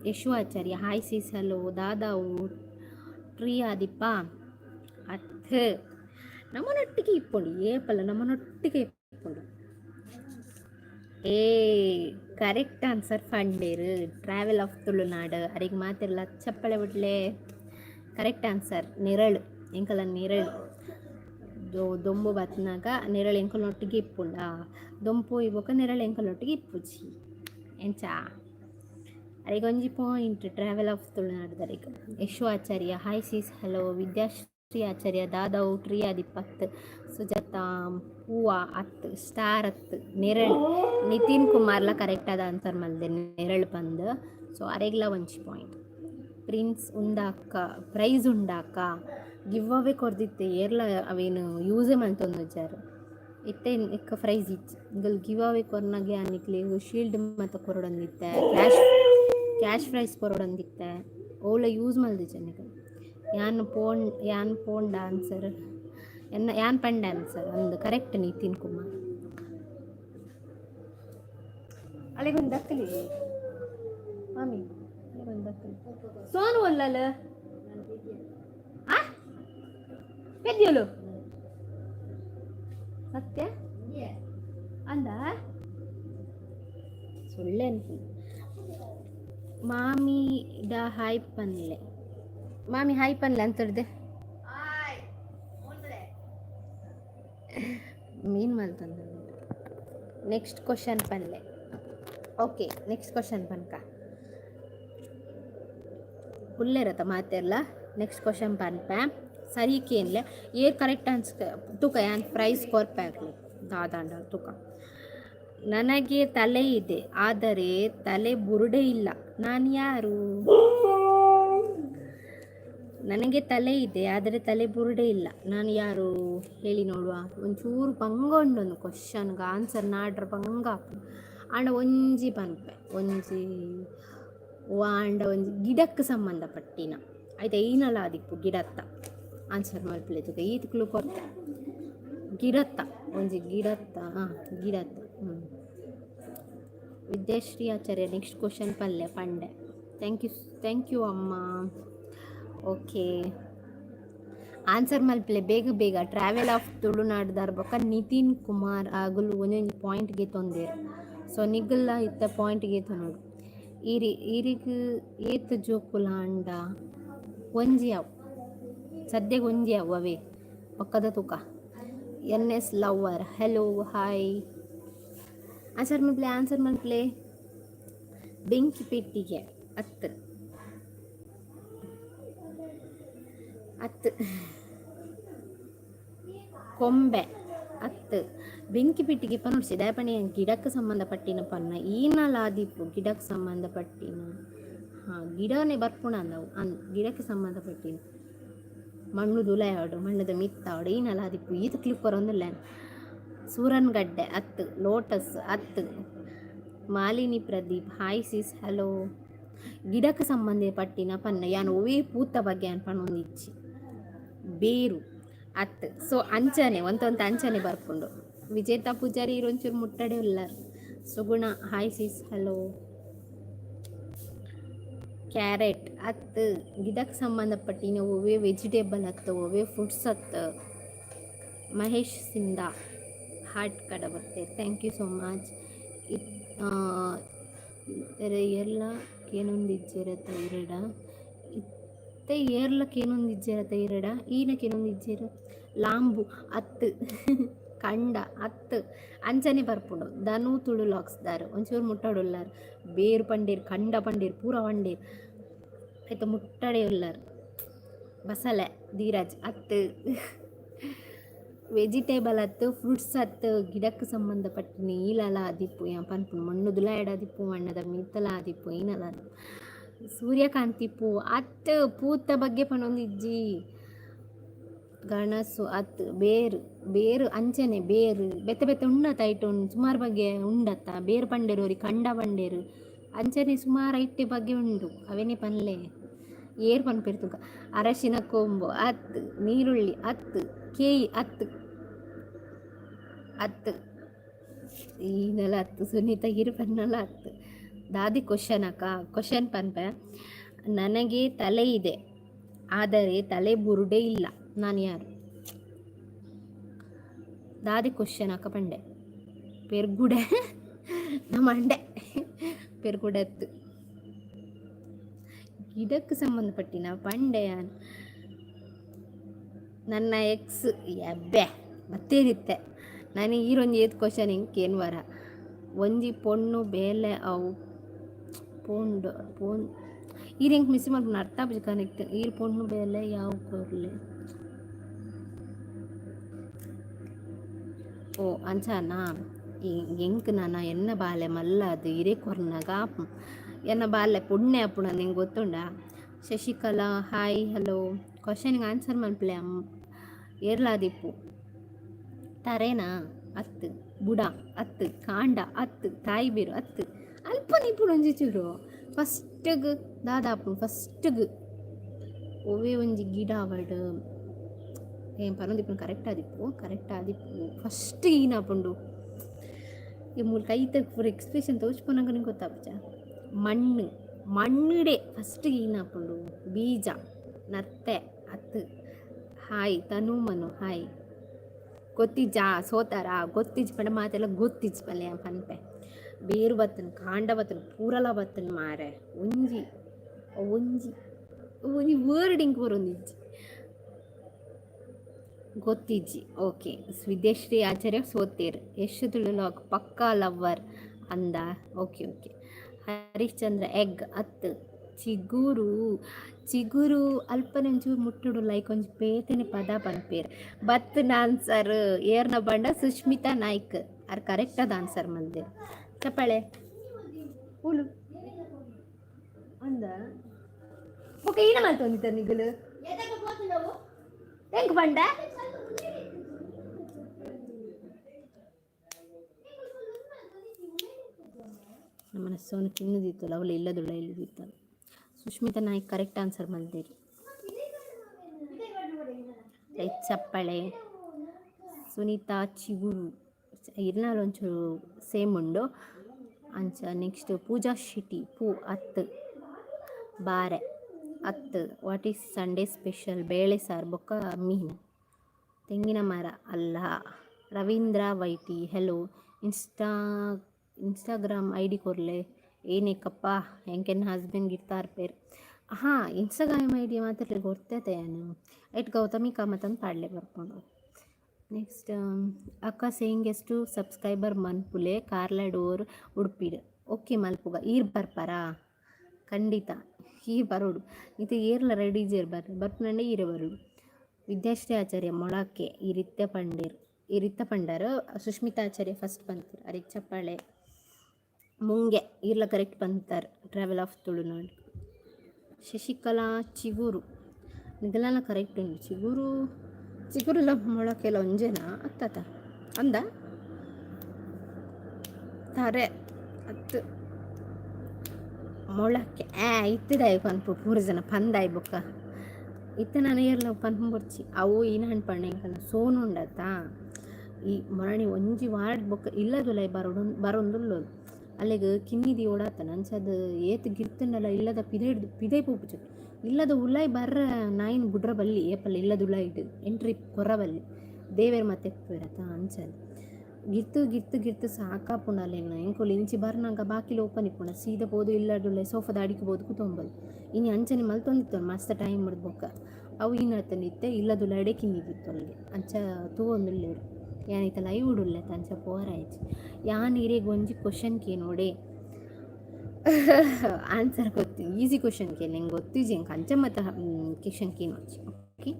Yashu Acharya hi seize hello. ದಾದಾವು ಟ್ರೀ ಆದಿಪ್ಪ ಅತ್ ನಮ್ಮನೊಟ್ಟಿಗೆ ಇಪ್ಪುಂಡು ಏಪಲ್ಲ ನಮ್ಮನೊಟ್ಟಿಗೆ ಇಪ್ಪುಂಡು. ಏ ಕರೆಕ್ಟ್ ಆನ್ಸರ್ ಫಂಡೇರು ಟ್ರಾವೆಲ್ ಆಫ್ ತುಳುನಾಡು ಅರಿಗೆ ಮಾತೆಲ್ಲ ಚಪ್ಪಳೆ ಬಿಡ್ಲೆ. ಕರೆಕ್ಟ್ ಆನ್ಸರ್ ನೆರಳು ಎಂಕಲ ನೆರಳು ದೊಂಬು ಬತ್ನಾಗ ನೆರಳು ಎಂಕಲೊಟ್ಟಿಗೆ ಇಪ್ಪುಂಡ ದೊಂಪು ಇವಾಗ ನೆರಳು ಎಂಕಲೊಟ್ಟಿಗೆ ಇಪ್ಪುಜಿ ಎಂಚಾ ಅರಿಗೆ ಒಂಜಿ ಪಾಯಿಂಟ್ ಟ್ರಾವೆಲ್ ಆಫ್ ತುಳುನಾಡ್ದರಿಗೆ. Yashu Acharya hi seize hello. Vidyashree Acharya ದಾದಾವು ಟ್ರೀ ಆದಿಪ್ಪತ್ತು. ಸುಜಾತಾ ಹೂವ ಅತ್ತು ಸ್ಟಾರ್ ಅತ್ತು ನೆರಳು. ನಿತಿನ್ ಕುಮಾರ್ಲ ಕರೆಕ್ಟ್ ಆದ ಆನ್ಸರ್ ಮಲ್ದೆ ನೆರಳು ಬಂದು ಸೊ ಅರೆಗ್ಲ ಒಂಜಿ ಪಾಯಿಂಟ್. ಪ್ರಿನ್ಸ್ ಉಂಡಾಕ ಪ್ರೈಸ್ ಉಂಡಾಕ ಗಿವ್ ಅವೇ ಕೊರ್ದಿತ್ತೆ ಏರ್ಲ ಅವೇನು ಯೂಸೇ ಮಂತೊಂದುಜಾರು ಇತ್ತೆ ಇಕ್ಕ ಪ್ರೈಸ್ ಇಚ್ಚಿ ಇಂಗಲ್ ಗಿವ್ ಅವೇ ಕೊರ್ನಾಗೆ ಅನ್ನಿಕ್ಲಿ ಶೀಲ್ಡ್ ಮತ್ತು ಕೊರಡೊಂದಿತ್ತೆ ಕ್ಯಾಶ್ ಪ್ರೈಸ್ ಕೊರಡೊಂದಿತ್ತೆ ಓಲ ಯೂಸ್ ಮಲ್ದಿಚ್ಚ ನಿಗಲ್ ಯಾನ್ ಪೋಂಡ ಆನ್ಸರ್ ಯಾನ್ ಪಂಡ ಆನ್ಸರ್ ಅಂದು ಕರೆಕ್ಟ್ ನಿತಿನ್ ಕುಮಾರ್ ಅಲ್ಲಿಗೊಂದು ದಕ್ಕಲಿ ಮಾಮಿ ಅಲ್ಲಿಗೊಂದು ದಕ್ಕಲಿ ಸೋನು ಒಲ್ಲಲ್ಲ ಪೆದ್ಯೋಲು ಸತ್ಯ ಅಂದ ಸುಳ್ಳೆ ಅನ್ಕಿ ಮಾಮಿ ಹಾಯ್ ಪನ್ಲೆ ಮಾಮಿ ಹಾಯ್ ಪನ್ಲೆ ಅಂತಡ್ದೆ ಮೀನು ಮಲ್ತಂದ. ನೆಕ್ಸ್ಟ್ ಕ್ವಶನ್ ಪನ್ಲೆ ಓಕೆ ನೆಕ್ಸ್ಟ್ ಕ್ವಶನ್ ಪನ್ಕ ಉಲ್ಲೇರತ ಮಾತೆಲ್ಲ. ನೆಕ್ಸ್ಟ್ ಕ್ವಶನ್ ಪನ್ಪೆ ಸರಿ ಕೇನ್ಲೆ ಏರ್ ಕರೆಕ್ಟ್ ಆನ್ಸರ್ ತುಕ ಯಾನ್ ಪ್ರೈಸ್ ಕೊರ್ಪಾಗ್ಲಿ ದಾದಾಂಡ ತುಕ. ನನಗೆ ತಲೆ ಇದೆ ಆದರೆ ತಲೆ ಬುರುಡೆ ಇಲ್ಲ, ನಾನು ಯಾರು? ನನಗೆ ತಲೆ ಇದೆ ಆದರೆ ತಲೆ ಬುರುಡೆ ಇಲ್ಲ, ನಾನು ಯಾರು ಹೇಳಿ ನೋಡುವ. ಒಂಚೂರು ಪಂಗೊಂಡೊಂದು ಕ್ವಶನ್ಗೆ ಆನ್ಸರ್ ನಾಡ್ರ ಪಂಗ ಆಂಡ ಒಂಜಿ ಪನ್ಪೆ ಒಂಜಿ ಆಂಡ ಒಂಜಿ ಗಿಡಕ್ಕೆ ಸಂಬಂಧಪಟ್ಟಿನ ಆಯ್ತಾ ಏನಲ್ಲ ಅದಿಪ್ಪು ಗಿಡತ್ತ ಆನ್ಸರ್ ಮಲ್ಪಲೆತುಕ ಈತ್ಕ್ಲು ಕೊಡ್ತೆ ಗಿಡತ್ತ ಒಂಜಿ ಗಿಡತ್ತ ಗಿಡತ್ತ ವಿದ್ಯಾಶ್ರೀ ಆಚಾರ್ಯ ನೆಕ್ಸ್ಟ್ ಕ್ವಶನ್ ಪಲ್ಲೆ ಪಂಡೆ. ಥ್ಯಾಂಕ್ ಯು ಅಮ್ಮ. ಓಕೆ ಆನ್ಸರ್ ಮಲ್ಪಲೆ ಬೇಗ ಟ್ರಾವೆಲ್ ಆಫ್ ತುಳುನಾಡ್ದಾರ್ ಬೊಕ್ಕ ನಿತಿನ್ ಕುಮಾರ್ ಆಗಲು ಒಂದೊಂದು ಪಾಯಿಂಟ್ಗೆ ತೊಂದೇರು ಸೊ ನಿಗಲ್ಲ ಇತ್ತ ಪಾಯಿಂಟ್ಗೆ ತೊನೋಡು ಈರಿಗೆ ಏತ್ ಜೋಕುಲ ಅಂಡ ಒಂಜಿ ಅವು ಸದ್ಯಕ್ಕೆ ಒಂಜಿ ಅವು ಅವೇ ಪಕ್ಕದ ತೂಕ. NS lover hello hi. Answer ಮಲ್ಪಲೆ ಬೆಂಕಿ ಪೆಟ್ಟಿಗೆ ಅತ್ತು ಕೊಂಬೆ ಅತ್ತು ಬೆಂಕಿ ಪೆಟ್ಟಿಗೆ ಪನೋಡ್ಸಿ ದಯಪಣಿ ಗಿಡಕ್ಕೆ ಸಂಬಂಧಪಟ್ಟಿನ ಪನ್ನ ಏನಲ್ಲ ಆದಿಪ್ಪು ಗಿಡಕ್ಕೆ ಸಂಬಂಧಪಟ್ಟಿನ ಗಿಡನೇ ಬರ್ಪುಣ ಅಂದವು ಗಿಡಕ್ಕೆ ಸಂಬಂಧಪಟ್ಟಿನ ಮಣ್ಣು ದುಲಾಯಾಡು ಮಣ್ಣದ ಮಿತ್ತಾಡು ಏನಲ್ಲ ಆದಿಪ್ಪು ಈತ ಕ್ಲಿಪ್ಪರ್ ಒಂದಿಲ್ಲ. ಸೂರನ್ ಗಡ್ಡೆ ಅತ್ತು ಲೋಟಸ್ ಅತ್ತು. Malini Pradeep hi seize hello. ಗಿಡಕ್ಕೆ ಸಂಬಂಧಪಟ್ಟಿನ ಪನ್ನ ಯಾನು ಒವೇ ಪೂತ ಬಗ್ಗೆ ಅನ್ಪಣೊಂದಿಚ್ಚಿ ಬೇರು ಅತ್ತು ಸೊ ಅಂಚನೆ ಒಂತೊಂದು ಅಂಚನೆ ಬರ್ಕೊಂಡು ವಿಜೇತಾ ಪೂಜಾರಿ ಇರೊಂಚೂರು ಮುಟ್ಟಡೆ ಉಲ್ಲಾರ್ ಸುಗುಣ ಹಾಯ್ ಸಿಸ್ ಹಲೋ ಕ್ಯಾರೆಟ್ ಅತ್ತು ಗಿಡಕ್ಕೆ ಸಂಬಂಧಪಟ್ಟಿನ ಒವೇ ವೆಜಿಟೇಬಲ್ ಅತ್ತು ಒವೇ ಫ್ರೂಟ್ಸ್ ಅತ್ತು ಮಹೇಶ್ ಸಿಂಧ ಹಾರ್ಟ್ ಕಡೆ ಬರ್ತೆ ಥ್ಯಾಂಕ್ ಯು ಸೋ ಮಚ್ ಏರ್ಲ ಏನೊಂದು ಇಜ್ಜಿರತ್ತ ಇರಡ ಇತ್ತೆ ಏರ್ಲಕ್ಕೆ ಏನೊಂದು ಇಜ್ಜಿರತ್ತ ಇರಡ ಈನಕ್ಕೆ ಏನೊಂದು ಇಜ್ಜಿರ ಲಾಂಬು ಅತ್ತು ಕಂಡ ಅತ್ತು ಅಂಚನೆ ಬರ್ಪುಂಡು ಧನು ತುಳು ಲಾಕ್ಸ್ದಾರು ಒಂಚೂರು ಮುಟ್ಟಾಡುಲ್ಲಾರು ಬೇರು ಪಂಡೀರ್ ಕಂಡ ಪಂಡೀರ್ ಪೂರ ಪಂಡೀರ್ ಆಯ್ತು ಮುಟ್ಟಡೆ ಉಲ್ಲಾರು ಬಸಳೆ ಧೀರಾಜ್ ಅತ್ತು ವೆಜಿಟೇಬಲ್ ಅತ್ತು ಫ್ರೂಟ್ಸ್ ಅತ್ತು ಗಿಡಕ್ಕೆ ಸಂಬಂಧಪಟ್ಟಿನ ಈಲಲ ಆದಿಪ್ಪು ಪನ್ಪುನು ಮಣ್ಣುದುಲ ಎಡದಿಪ್ಪು ಮಣ್ಣದ ಮಿತ್ತಲ ಆದಿಪ್ಪು ಏನಲ್ಲ ಸೂರ್ಯಕಾಂತಿ ಪೂ ಅತ್ತು ಪೂತ ಬಗ್ಗೆ ಪಣೊಂದಿಜ್ಜಿ ಗಣಸು ಅತ್ತು ಬೇರು ಅಂಚನೆ ಬೇರು ಬೆತ್ತ ಬೆತ್ತ ಉಣ್ಣತ್ತ ಐಟು ಸುಮಾರು ಬಗ್ಗೆ ಉಂಡತ್ತ ಬೇರು ಪಂಡೇರು ಅವ್ರಿಗೆ ಕಂಡ ಪಂಡೇರು ಅಂಚನೆ ಸುಮಾರು ಐಟೆ ಬಗ್ಗೆ ಉಂಡು ಅವೇನೇ ಪನ್ಲೆ ಏರು ಪನ್ಪಿರ್ತುಕ ಅರಶಿನ ಕೊಂಬು ಅತ್ತು ನೀರುಳ್ಳಿ ಅತ್ತು ಕೇಯಿ ಅತ್ತು ಅತ್ತು ಈನೆಲ್ಲ ಅತ್ತು ಸುನೀತ ಗಿರು ಪನ್ನಲ್ಲ ಅತ್ತು ದಾದಿ ಕ್ವಶನ್ ಪನ್ಪೆ ನನಗೆ ತಲೆ ಇದೆ ಆದರೆ ತಲೆ ಬುರುಡೆ ಇಲ್ಲ ನಾನು ಯಾರು ದಾದಿ ಕ್ವಶನ್ ಅಕ್ಕ ಪಂಡೆ ಪೆರ್ಗುಡೆ ನಮ್ಮ ಅಂಡೆ ಪೆರ್ಗುಡೆ ಅತ್ತು ಗಿಡಕ್ಕೆ ಸಂಬಂಧಪಟ್ಟಿನ ಪಂಡೆ ನನ್ನ ಎಕ್ಸ್ ಎಬ್ಬೆ ಮತ್ತೇನಿತ್ತೆ ನನಗೆ ಈರೊಂದು ಏತ್ ಕ್ವಶನ್ ಹಿಂಗೇನು ವರ ಒಂಜಿ ಪೊಣ್ಣು ಬೇಲೆ ಅವು ಪೋನ್ ಈರು ಹೆಂಗೆ ಮಿಸ್ ಮಾಡ್ಕೊಂಡು ಅರ್ಥ ಆಗಿ ಕನೆಕ್ಟ್ ಈರು ಪೊಣ್ಣು ಬೇಲೆ ಯಾವ ಕೊರ್ಲೆ ಓ ಅಂಚಾನಾ ಹೆಂಕ್ ನಾನ ಎನ್ನ ಬಾಲೆ ಮಲ್ಲ ಅದು ಇರೇ ಕೊರ್ನಾಗ ಎನ್ನ ಬಾಲೆ ಪುಣ್ಯ ಅಪ್ಪು ನಾನು ಹೆಂಗೆ ಗೊತ್ತುಂಡ ಶಶಿಕಲಾ ಹಾಯ್ ಹಲೋ ಕ್ವಶನ್ಗೆ ಆನ್ಸರ್ ಮನ್ಪ್ಲೆ ಏರ್ಲಾದಿಪ್ಪು ತರೇನಾ ಅತ್ತು ಬುಡ ಅತ್ತು ಕಾಂಡ ಅತ್ತು ತಾಯಿ ಬೇರು ಅತ್ತು ಅಲ್ಪ ನಿಪುಣ ಒಂಜಿ ಚೂರು ಫಸ್ಟ್ಗೆ ದಾದಾಪು ಫಸ್ಟ್ಗೆ ಒವೇ ಒಂಜಿ ಗಿಡ ಅವಡು ಏನು ಪರೊಂದಿಪ್ಪು ಕರೆಕ್ಟ್ ಆದಿಪ್ಪು ಫಸ್ಟ್ ಈನಾಪುಂಡು ಈ ಮೂಲ ಕೈ ಪೂರ ಎಕ್ಸ್ಪ್ರೆಷನ್ ತೋಚ್ಕೊಂಡಾಗ ನಿಂಗೆ ಗೊತ್ತಾಗ್ಚ ಮಣ್ಣುಡೆ ಫಸ್ಟ್ ಈನಾಪುಂಡು ಬೀಜ ನತ್ತೆ ಅತ್ತು ಹಾಯ್ ತನುಮನು ಹಾಯ್ ಗೊತ್ತಿಜ್ಜ ಸೋತಾರ ಗೊತ್ತಿಜ್ಜ ಪಂಡ ಮಾತೆಲ್ಲ ಗೊತ್ತಿಜ್ಜ ಪಲ್ಯ ಪನ್ಪೆ ಬೇರು ಬತ್ತನು ಕಾಂಡ ಬತ್ತನು ಪೂರಲ ಬತ್ತನು ಮಾರೆ ಒಂಜಿ ವರ್ಡಿಂಗ್ ಬರೊಂದಿಜ್ಜಿ ಗೊತ್ತಿಜ್ಜಿ ಓಕೆ ವಿದ್ಯಾಶ್ರೀ ಆಚಾರ್ಯ ಸೋತೇರು ಎಷ್ಟು ತುಳುಲಾಕ್ ಪಕ್ಕಾ ಲವ್ವರ್ ಅಂದ ಓಕೆ ಹರಿಶ್ಚಂದ್ರ ಎಗ್ ಅತ್ತು ಚಿಗುರು ಅಲ್ಪನಂಚೂರು ಮುಟ್ಟುಡು ಲೈಕ್ ಒಂಜಿ ಪೇತನೆ ಪದ ಪನ್ಪೇರು ಬತ್ತನ ಆನ್ಸರ್ ಏರ್ನ ಬಂಡ ಸುಷ್ಮಿತಾ ನಾಯ್ಕ್ ಅರ್ ಕರೆಕ್ಟಾದ ಆನ್ಸರ್ ಮಂದೆ ಚಪ್ಪಾಳೆ ಹುಳು ಅಂದ ಓಕೆ ಏನ ಮಾಡ್ತೊಂದಿತ್ತ ನಿಗಲು ಹೆಂಗ್ ಬಂಡ ನಮ್ಮನ ಸೋನು ತಿನ್ನದಿತ್ತಲ್ಲ ಅವಳು ಇಲ್ಲದುಳ್ಳ ಇಲ್ಲದಿತ್ತಲ್ಲ ಸುಷ್ಮಿತಾ ನಾಯ್ಕ್ ಕರೆಕ್ಟ್ ಆನ್ಸರ್ ಮಲ್ದೇರಿ ಚಪ್ಪಳೆ ಸುನೀತಾ ಚಿಗುರು ಇರ್ನಾಲೊಂಚೂರು ಸೇಮ್ ಉಂಡು ಅಂಚ ನೆಕ್ಸ್ಟ್ ಪೂಜಾ ಶೆಟ್ಟಿ ಪೂ ಅತ್ತು ಬಾರೆ ಅತ್ತು ವಾಟ್ ಈಸ್ ಸಂಡೇ ಸ್ಪೆಷಲ್ ಬೇಳೆ ಸಾರು ಬೊಕ್ಕ ಮೀನು ತೆಂಗಿನ ಮರ ಅಲ್ಲ ರವೀಂದ್ರ ವೈಟಿ ಹೆಲೋ ಇನ್ಸ್ಟಾಗ್ರಾಮ್ ಐ ಡಿ ಕೊರ್ಲೆ ಏನೇಕಪ್ಪ ಹೆಂಕೆನ್ನ ಹಸ್ಬೆಂಡ್ ಇರ್ತಾರ ಪೇರ್ ಹಾಂ ಇನ್ಸ್ಟಾಗ್ರಾಮ್ ಐ ಡಿ ಮಾತ್ರ ಗೊತ್ತೈತೆ ನಾನು ಐಟ್ ಗೌತಮಿ ಕಾಮತ್ ಪಾಡ್ಲೆ ಬರ್ಕೊಂಡು ನೆಕ್ಸ್ಟ್ ಅಕ್ಕ ಸೇಯಿಂಗ್ ಎಷ್ಟು ಸಬ್ಸ್ಕ್ರೈಬರ್ ಮನ್ಪುಲೆ ಕಾರ್ಲಾಡೋರ್ ಉಡುಪಿಡ್ ಓಕೆ ಮಲ್ಪುಗ ಈರ್ ಬರ್ಪಾರಾ ಖಂಡಿತ ಈರ್ ಬರೋಡು ಇದು ಏರ್ಲ ರೆಡಿ ಜೇರ್ ಬರ್ಪನಂಡೆ ಈರೆ ಬರೋಡು ವಿದ್ಯಾಶ್ರೀ ಆಚಾರ್ಯ ಮೊಳಕೆ ಇರಿತ್ತ ಪಂಡರು ಸುಷ್ಮಿತಾ ಆಚಾರ್ಯ ಫಸ್ಟ್ ಬಂತಾರೆ ಅರಿಗೆ ಚಪ್ಪಾಳೆ ಮುಂಗೆ ಈರ್ಲ ಕರೆಕ್ಟ್ ಬಂತಾರೆ ಟ್ರಾವೆಲ್ ಆಫ್ ತುಳುನಾಡು ಶಶಿಕಲಾ ಚಿಗುರು ಇದೆಲ್ಲ ಕರೆಕ್ಟ್ ಉಂಟು ಚಿಗುರುಲ್ಲ ಮೊಳಕೆಲ್ಲ ಒಂಜೇನಾ ಅತ್ತ ಅಂದ ತಾರೆ ಅತ್ತು ಮೊಳಕೆ ಇತ್ತದಾಯ್ಕು ಅನ್ಪು 3 ಜನ ಪಂದಾಯ್ ಬೊಕ್ಕ ಇತ್ತ ನಾನು ಏರ್ಲ ಪನ್ಪೊರ್ಚಿ ಅವು ಈನ ಹಣ್ಪಣ್ಣೆಂಕಲ್ಲ ಸೋನು ಉಂಡತ್ತಾ ಈ ಮರಣಿ ಒಂಜಿ ವಾರ್ಡ್ ಬೊಕ್ಕ ಇಲ್ಲದುಲೈ ಬರೊಂದುಲ್ಲೋದು ಅಲ್ಲಿಗೆ ಕಿನ್ನಿದಿ ಓಡಾತನ ಅಂಚದು ಏತ್ ಗಿರ್ತಂಡಲ್ಲ ಇಲ್ಲದ ಪಿದೆ ಪೂಪುಜು ಇಲ್ಲದ ಉಲಾಯಿ ಬರ್ರ ನಾಯಿನ ಬುಡ್ರ ಬಲ್ಲಿ ಏಪಲ್ಲ ಇಲ್ಲದ ಉಲಾಯಿಡ್ ಎಂಟ್ರಿ ಕೊರ ಬಲ್ಲಿ ದೇವೇರ್ ಮತ್ತೆ ಪೇರತ ಅಂಚದು ಗಿರ್ತು ಗಿರ್ತು ಗಿರ್ತು ಸಾಕಾಪುಂಡಲ್ಲೇನು ಎಂಕೊಲು ಇಂಚಿ ಬರ್ನಾಗ ಬಾಕಿಲು ಓಪನ್ ಇಪ್ಪುಂಡ ಸೀದಾ ಪೋದು ಇಲ್ಲಡುಲ್ಲೆ ಸೋಫಾದ ಅಡಿಕ್ಬೋದು ಕುತೊಂಬದು ಇನ್ನು ಅಂಚನೆ ಮಲ್ತೊಂದಿತ್ತು ಮಸ್ತ್ ಟೈಮ್ ಹಿಡ್ದು ಬೊಕ್ಕ ಅವು ಇನ್ನತ್ತಂದಿತ್ತೆ ಇಲ್ಲದುಲ್ಲ ಎಡೆ ಕಿನ್ನಿದಿತ್ತು ಅಲ್ಲಿಗೆ ಅಂಚ ತೂವೊಂದುಲ್ಲೇರು ಯಾನೈತ ಲೈವ್ ಉಡುಲ್ಲೆ ಅಂಚ ಪೋರಾಯ್ತು ಯಾನ್ ಇರೇಗ ಒಂಜಿ ಕ್ವಶನ್ ನೋಡೆ ಆನ್ಸರ್ ಗೊತ್ತು ಈಸಿ ಕ್ವಶನ್ ನಂಗೆ ಗೊತ್ತಿಜಿ ಎಂಗೆ ಅಂಚ ಮತ್ತು ಕ್ವಶನ್ ಕೇನೊಚ್ಚಿ okay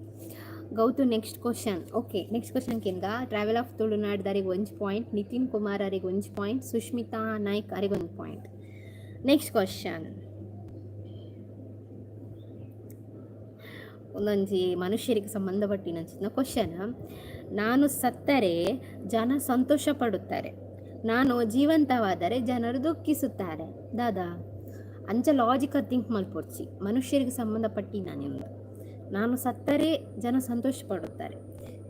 go to next question okay next question ಕೇನ್ಗ ಟ್ರಾವೆಲ್ ಆಫ್ ತುಳುನಾಡ್ ದಾರಿಗೆ 1 ಪಾಯಿಂಟ್, ನಿತಿನ್ ಕುಮಾರ್ ಅವರಿಗೆ 1 ಪಾಯಿಂಟ್, ಸುಷ್ಮಿತಾ ನಾಯ್ಕ್ ಅವರಿಗೆ 1 ಪಾಯಿಂಟ್. ನೆಕ್ಸ್ಟ್ ಕ್ವಶನ್ ಒಂದೊಂಜಿ ಮನುಷ್ಯರಿಗೆ ಸಂಬಂಧಪಟ್ಟಿನ ಕ್ವಶನ್. ನಾನು ಸತ್ತರೆ ಜನ ಸಂತೋಷ ಪಡುತ್ತಾರೆ, ನಾನು ಜೀವಂತವಾದರೆ ಜನರು ದುಃಖಿಸುತ್ತಾರೆ. ದಾದಾ ಅಂಚ ಲಾಜಿಕಲ್ ಥಿಂಕ್ ಮಲ್ಪೊರ್ಚಿ ಮನುಷ್ಯರಿಗೆ ಸಂಬಂಧಪಟ್ಟಿನ ನಿಮ್ದು. ನಾನು ಸತ್ತರೆ ಜನ ಸಂತೋಷ ಪಡುತ್ತಾರೆ,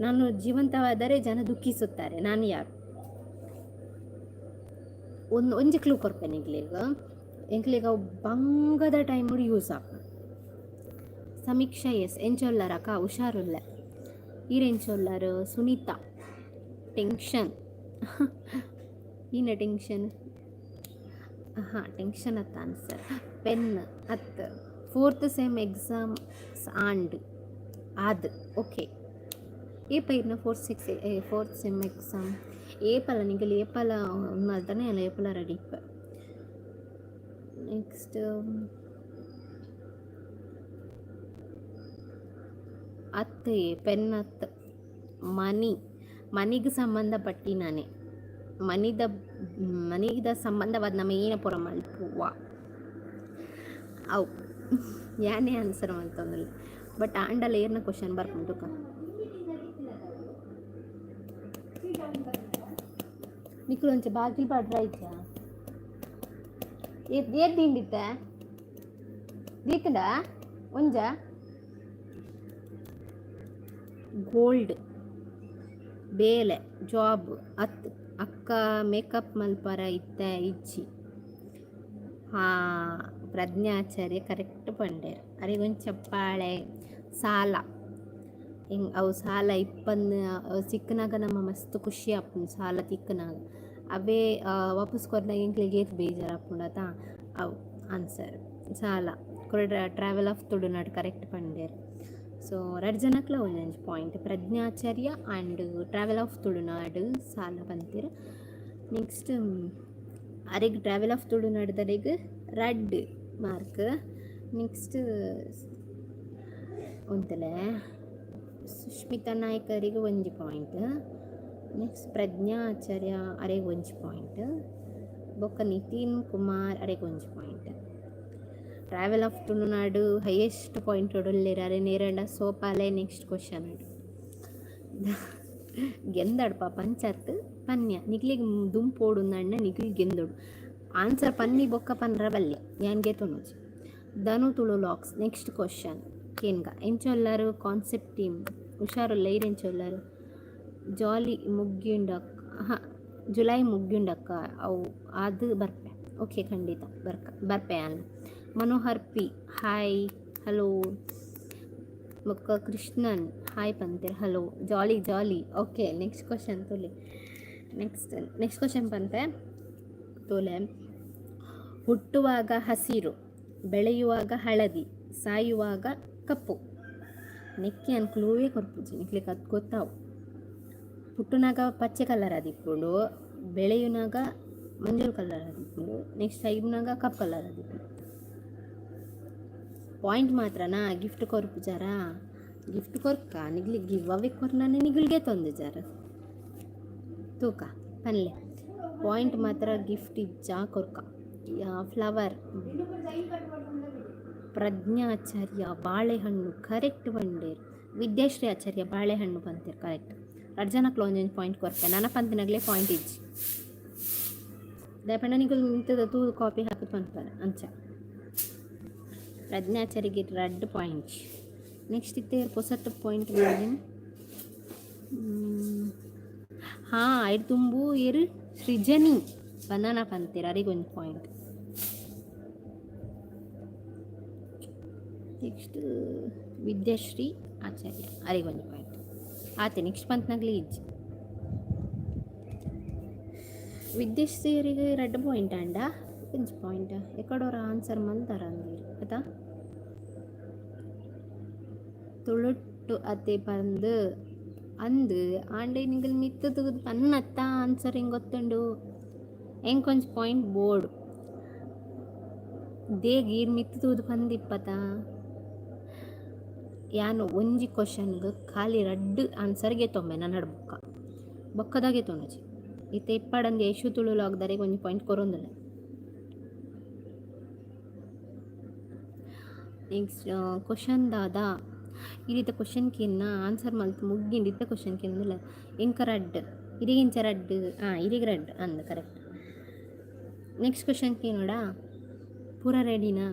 ನಾನು ಜೀವಂತವಾದರೆ ಜನ ದುಃಖಿಸುತ್ತಾರೆ. ನಾನು ಯಾರು? ಒಂಜಿ ಕ್ಲೂ ಕೊಡ್ಪೇನೆ ಎಂಕ್ಲೆಗ ಬಂಗದ ಟೈಮ್ ಯೂಸ್ ಆಪ. ಸಮೀಕ್ಷಾ ಎಸ್ ಎಂಚೊಲ್ಲರಕ ಹುಷಾರುಲ್ಲ ಈರೆಂಚೊಲ್ಲರು ಸುನೀತಾ ಟೆನ್ಷನ್ ಈನ ಟೆನ್ಷನ್ ಟೆನ್ಷನ್ ಅತ್ತ ಆನ್ಸರ್. ಪೆನ್ ಅತ್ತ 4th ಸೆಮ್ ಎಕ್ಸಾಮ್ಸ್ ಆಂಡ್ ಅದು ಓಕೆ ಏಪ ಇರ್ನ 4th ಸೆಮ್ ಎಕ್ಸಾಮ್ ಏಪಲ ನಿಗಲಿ ಏಪಲ ಮಲ್ತಾನೆ ಅಲ್ಲ ಏಪಲ ರೆಡಿ ಇಪ್ಪ. ನೆಕ್ಸ್ಟ್ ಅತ್ತೆ ಪೆನ್ ಅತ್ತ ಮನಿಗೆ ಸಂಬಂಧಪಟ್ಟಿನಾನೆ ಮನಿದ ಸಂಬಂಧವಾದ ನಮ್ಮ ಏನ ಪುರ ಮಲ್ಪುವ ಅವು ಯಾನೇ ಆನ್ಸರ್ ಅಂತಂದಿಲ್ಲ ಬಟ್ ಆಂಡಲ್ಲ ಏರ್ನ ಕ್ವಶನ್ ಬರ್ಕೊಂಡು ನಿಕ್ಳು ಒಂಚ ಬಾಗಿಲು ಪಾಡ್ರ ಆಯ್ತಾ ಏತ್ ತಿಂಡಿತ್ತ ದೀತಡ ಒಂಜ ಗೋಲ್ಡ್ ಬೇಲೆ ಜಾಬ್ ಅತ್ ಅಕ್ಕ ಮೇಕಪ್ ಮಲ್ಪರ ಇತ್ತ ಇಜ್ಜಿ ಪ್ರಜ್ಞಾಚಾರ್ಯ ಕರೆಕ್ಟ್ ಪಂಡೇರು ಅರಿಗೊಂದು ಚಪ್ಪಾಳೆ ಸಾಲ ಹಿಂಗೆ ಅವು ಸಾಲ ಸಿಕ್ಕನಾಗ ನಮ್ಮ ಮಸ್ತ್ ಖುಷಿ ಆಪುಂಡು ಸಾಲ ತಿಕ್ಕನಾಗ ಅವೇ ವಾಪಸ್ ಕೊರ್ನಾಗ ಎಂಕ್ಲಿಗೆ ಏತ್ ಬೇಜಾರು ಆಪುಂಡತ ಅವು ಆನ್ಸರ್ ಸಾಲ ಕೊರ ಟ್ರಾವೆಲ್ ಆಫ್ ತುಳುನಾಡು ಕರೆಕ್ಟ್ ಪಂಡೇರು. ಸೊ 2 ಜನಕ್ಲ ಒಂದೊಂದು point Pragnya Acharya and travel of Tulunadu ಸಾಲ ಬಂತೀರ. ನೆಕ್ಸ್ಟ್ ಅರೆಗ್ ಟ್ರಾವೆಲ್ ಆಫ್ ತುಳುನಾಡ್ದರೆಗ್ 2 ಮಾರ್ಕ್. ನೆಕ್ಸ್ಟ್ ಒಂತಲೇ ಸುಷ್ಮಿತಾ ನಾಯ್ಕ ಅವರಿಗೆ 1 ಪಾಯಿಂಟ್. ನೆಕ್ಸ್ಟ್ ಪ್ರಜ್ಞಾಚಾರ್ಯ ಅರೆಗ್ 1 ಪಾಯಿಂಟ್. ಬೊಕ್ಕ ನಿತಿನ್ ಕುಮಾರ್ ಅರೆಗ್ 1 point. Travel of Tulunadu highest point ಒಡಲ್ಲೇರಾರೆ ನೇರಂಡ ಸೋಪಾಲೆ. ನೆಕ್ಸ್ಟ್ ಕ್ವಶನ್ ಗೆಂದಡ್ಪ ಪಂಚಾಯತ್ ಪನ್ಯ ನಿಕ್ಲಿಗೆ ದುಂಪೋಡುಂದಣ್ಣ ನಿಕ್ಲಿಗೆ ಗೆಂದೋಡು ಆನ್ಸರ್ ಪನ್ನಿ ಬೊಕ್ಕ ಪನ್ರ ಬಲ್ಯ ಯಾನ್ಗೆ ತೊನೋಜಿ ಧನು ತುಳು ಲಾಕ್ಸ್. ನೆಕ್ಸ್ಟ್ ಕ್ವಶನ್ ಕೇನ್ಗ ಎಂಚೊಲ್ಲರು ಕಾನ್ಸೆಪ್ಟ್ ಟೀಮ್ ಹುಷಾರುಲ್ಲ ಈರೆಂಚೊಲ್ಲರು ಜಾಲಿ ಮುಗ್ಗಿಂಡಕ್ಕ ಜುಲೈ ಮುಗ್ಗಿಂಡಕ್ಕ ಅವು ಅದು ಬರ್ಪೆ ಓಕೆ ಖಂಡಿತ ಬರ್ಪೆ ಅಲ್ಲ. Manohar P hi hello. ಬೊಕ್ಕ ಕೃಷ್ಣನ್ ಹಾಯ್ ಪಂತೀರ ಹಲೋ ಜಾಲಿ ಓಕೆ. ನೆಕ್ಸ್ಟ್ ಕ್ವಶನ್ ತೊಲೆ ನೆಕ್ಸ್ಟ್ ಕ್ವಶನ್ ಪಂತೆ ತೋಲೆ. ಹುಟ್ಟುವಾಗ ಹಸಿರು, ಬೆಳೆಯುವಾಗ ಹಳದಿ, ಸಾಯುವಾಗ ಕಪ್ಪು. ನೆಕ್ಕಿ ಅನ್ ಕ್ಲೂವೇ ಕೊರ್ಪುಜಿ ನಿಕ್ಲಿಕ್ಕೆ ಅದು ಗೊತ್ತಾವು. ಹುಟ್ಟುನಾಗ ಪಚ್ಚೆ ಕಲರ್ ಆದಿಪ್ಪುಂಡು, ಬೆಳೆಯುನಾಗ ಮಂಜೂರು ಕಲರ್ ಆದಿಪ್ಪುಂಡು, ನೆಕ್ಸ್ಟ್ ಸಾಯುನಾಗ ಕಪ್ಪು ಕಲರ್ ಆದಿಪ್ಪುಂಡು. ಪಾಯಿಂಟ್ ಮಾತ್ರನಾ ಗಿಫ್ಟ್ ಕೊರ್ಪು ಜಾರ ಗಿಫ್ಟ್ ಕೊರ್ಕ ನಿಗ್ಲಿ ಗಿವ್ ಅವೇ ಕೊರ್ನಾನೆ ನಿಗಲ್ಗೆ ತೊಂದು ಜಾರ ತೂಕ ಪನ್ಲೆ ಪಾಯಿಂಟ್ ಮಾತ್ರ ಗಿಫ್ಟ್ ಇಜ್ಜಾ ಕೊರ್ಕ. ಫ್ಲವರ್ ಪ್ರಜ್ಞಾಚಾರ್ಯ ಬಾಳೆಹಣ್ಣು ಕರೆಕ್ಟ್ ಬಂಡೇರು. ವಿದ್ಯಾಶ್ರೀ ಆಚಾರ್ಯ ಬಾಳೆಹಣ್ಣು ಪಂತೀರು ಕರೆಕ್ಟ್. 2 ಜನಕ್ಲ 1 ಪಾಯಿಂಟ್ ಕೊರ್ಪೆ ನನ್ನ ಪಂತಿನಾಗಲೇ ಪಾಯಿಂಟ್ ಇಜ್ಜಿ ದಯಪಂಡ ನಿಗಲ್ ಇಂಥದ್ದು ತೂ ಕಾಪಿ ಹಾಕಿ ಪಂತಾರೆ ಅಂಚ. ಪ್ರಜ್ಞಾಚಾರಿಗೆ 2 ಪಾಯಿಂಟ್. ನೆಕ್ಸ್ಟ್ ಇತ್ತೆ ಹೊಸತ್ತು ಪಾಯಿಂಟ್ ಮಾಡಿ ಹಾಂ ಐದು ತುಂಬು ಏರು Srujani banana ಪಂತೀರ ಅರಿಗೊಂದು point. Next Vidyashree ಆಚಾರ್ಯ ಅರಿಗೊಂದು ಪಾಯಿಂಟ್ ಆತೆ. ನೆಕ್ಸ್ಟ್ ಪಂತ್ನಾಗ್ಲಿ ಇಜ್ಜಿ ವಿದ್ಯಾಶ್ರೀಯರಿಗೆ 2 ಪಾಯಿಂಟ್ ಅಂಡ ಇಂಚ್ ಪಾಯಿಂಟ್ ಎಕಡೋರ ಆನ್ಸರ್ ಮಲ್ತಾರ ಅಂದಿರು ಆಯ್ತಾ. ತುಳುಟ್ಟು ಅತ್ತೆ ಪಂದು ಅಂದು ಆಂಡೆ ನಿಂಗಲ್ ಮಿತ್ತು ತೆಗೆದು ಪನ್ನತ್ತ ಆನ್ಸರ್ ಹೆಂಗೆ ಗೊತ್ತುಂಡು ಹೆಂಗೆ ಕೊಂಚ ಪಾಯಿಂಟ್ ಬೋರ್ಡ್ ದೇಗೀರ್ ಮಿತ್ತು ತೆಗೆದು ಪಂದಿಪ್ಪತ್ತ ಯಾನು ಒಂಜಿ ಕ್ವಶನ್ಗೆ ಖಾಲಿ 2 ಆನ್ಸರ್ಗೆ ತೊಂಬೆ ನಾನು ಬೊಕ್ಕ ಬೊಕ್ಕದಾಗೆ ತೊಂಡಚಿ ಇತ್ತೆ ಇಪ್ಪಡಂದು ಯಶು ತುಳುಲಾಗ್ದರೆ ಒಂಜಿ ಪಾಯಿಂಟ್ ಕೊರೊಂದಿಲ್ಲ. ನೆಕ್ಸ್ಟ್ ಕ್ವಶನ್ ದಾದ ಈ ರೀತಿ ಕ್ವಶನ್ಕಿನ್ನ ಆನ್ಸರ್ ಮಲ್ತು ಮುಗ್ಗಿಂಡು ಇತ್ತ ಕ್ವಶನ್ಕಿಂದಿಲ್ಲ ಎಂಕ ರಡ್ ಇರಿಗಿಂಚ ರಡ್ ಇರಿಗೆ ರಡ್ ಅಂದ ಕರೆಕ್ಟ್. ನೆಕ್ಸ್ಟ್ ಕ್ವಶನ್ಗೆ ನೋಡ ಪೂರ ರೆಡಿನಾ?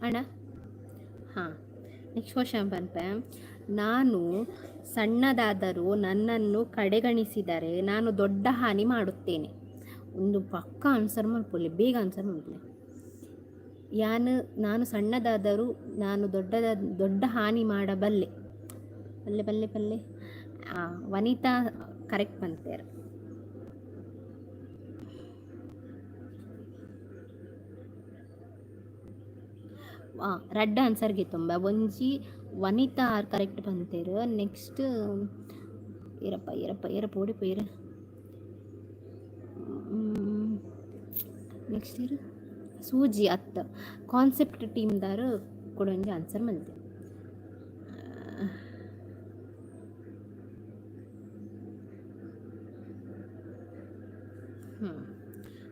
ಅಣ್ಣ ಹಾಂ ನೆಕ್ಸ್ಟ್ ಕ್ವಶನ್ ಬಂತೆ. ನಾನು ಸಣ್ಣದಾದರೂ ನನ್ನನ್ನು ಕಡೆಗಣಿಸಿದರೆ ನಾನು ದೊಡ್ಡ ಹಾನಿ ಮಾಡುತ್ತೇನೆ. ಒಂದು ಪಕ್ಕ ಆನ್ಸರ್ ಮಾಡ್ಕೊಳ್ಳಿ, ಬೇಗ ಆನ್ಸರ್ ಮಾಡ್ಕೊಳ್ಳಿ. ನಾನು ಸಣ್ಣದಾದರೂ ನಾನು ದೊಡ್ಡ ಹಾನಿ ಮಾಡಬಲ್ಲೆ. ಬಲ್ಲೆ ಬಲ್ಲೆ ಬಲ್ಲೆ ವನಿತಾ ಕರೆಕ್ಟ್ ಬಂತೇರು. ರಡ್ಡ ಆನ್ಸರ್ಗೆ ತುಂಬ ಒಂಜಿ ವನಿತಾ ಕರೆಕ್ಟ್ ಬಂತೇರು. ನೆಕ್ಸ್ಟ್ ಏರಪ್ಪ ಓಡಿಪೋಯಿರ. ನೆಕ್ಸ್ಟ್ ಇರು ಸೂಜಿ ಅತ್ತ ಕಾನ್ಸೆಪ್ಟ್ ಟೀಮ್ದಾರು ಕೊಡೊಂಜಿ ಆನ್ಸರ್ ಮಲ್ತೆ.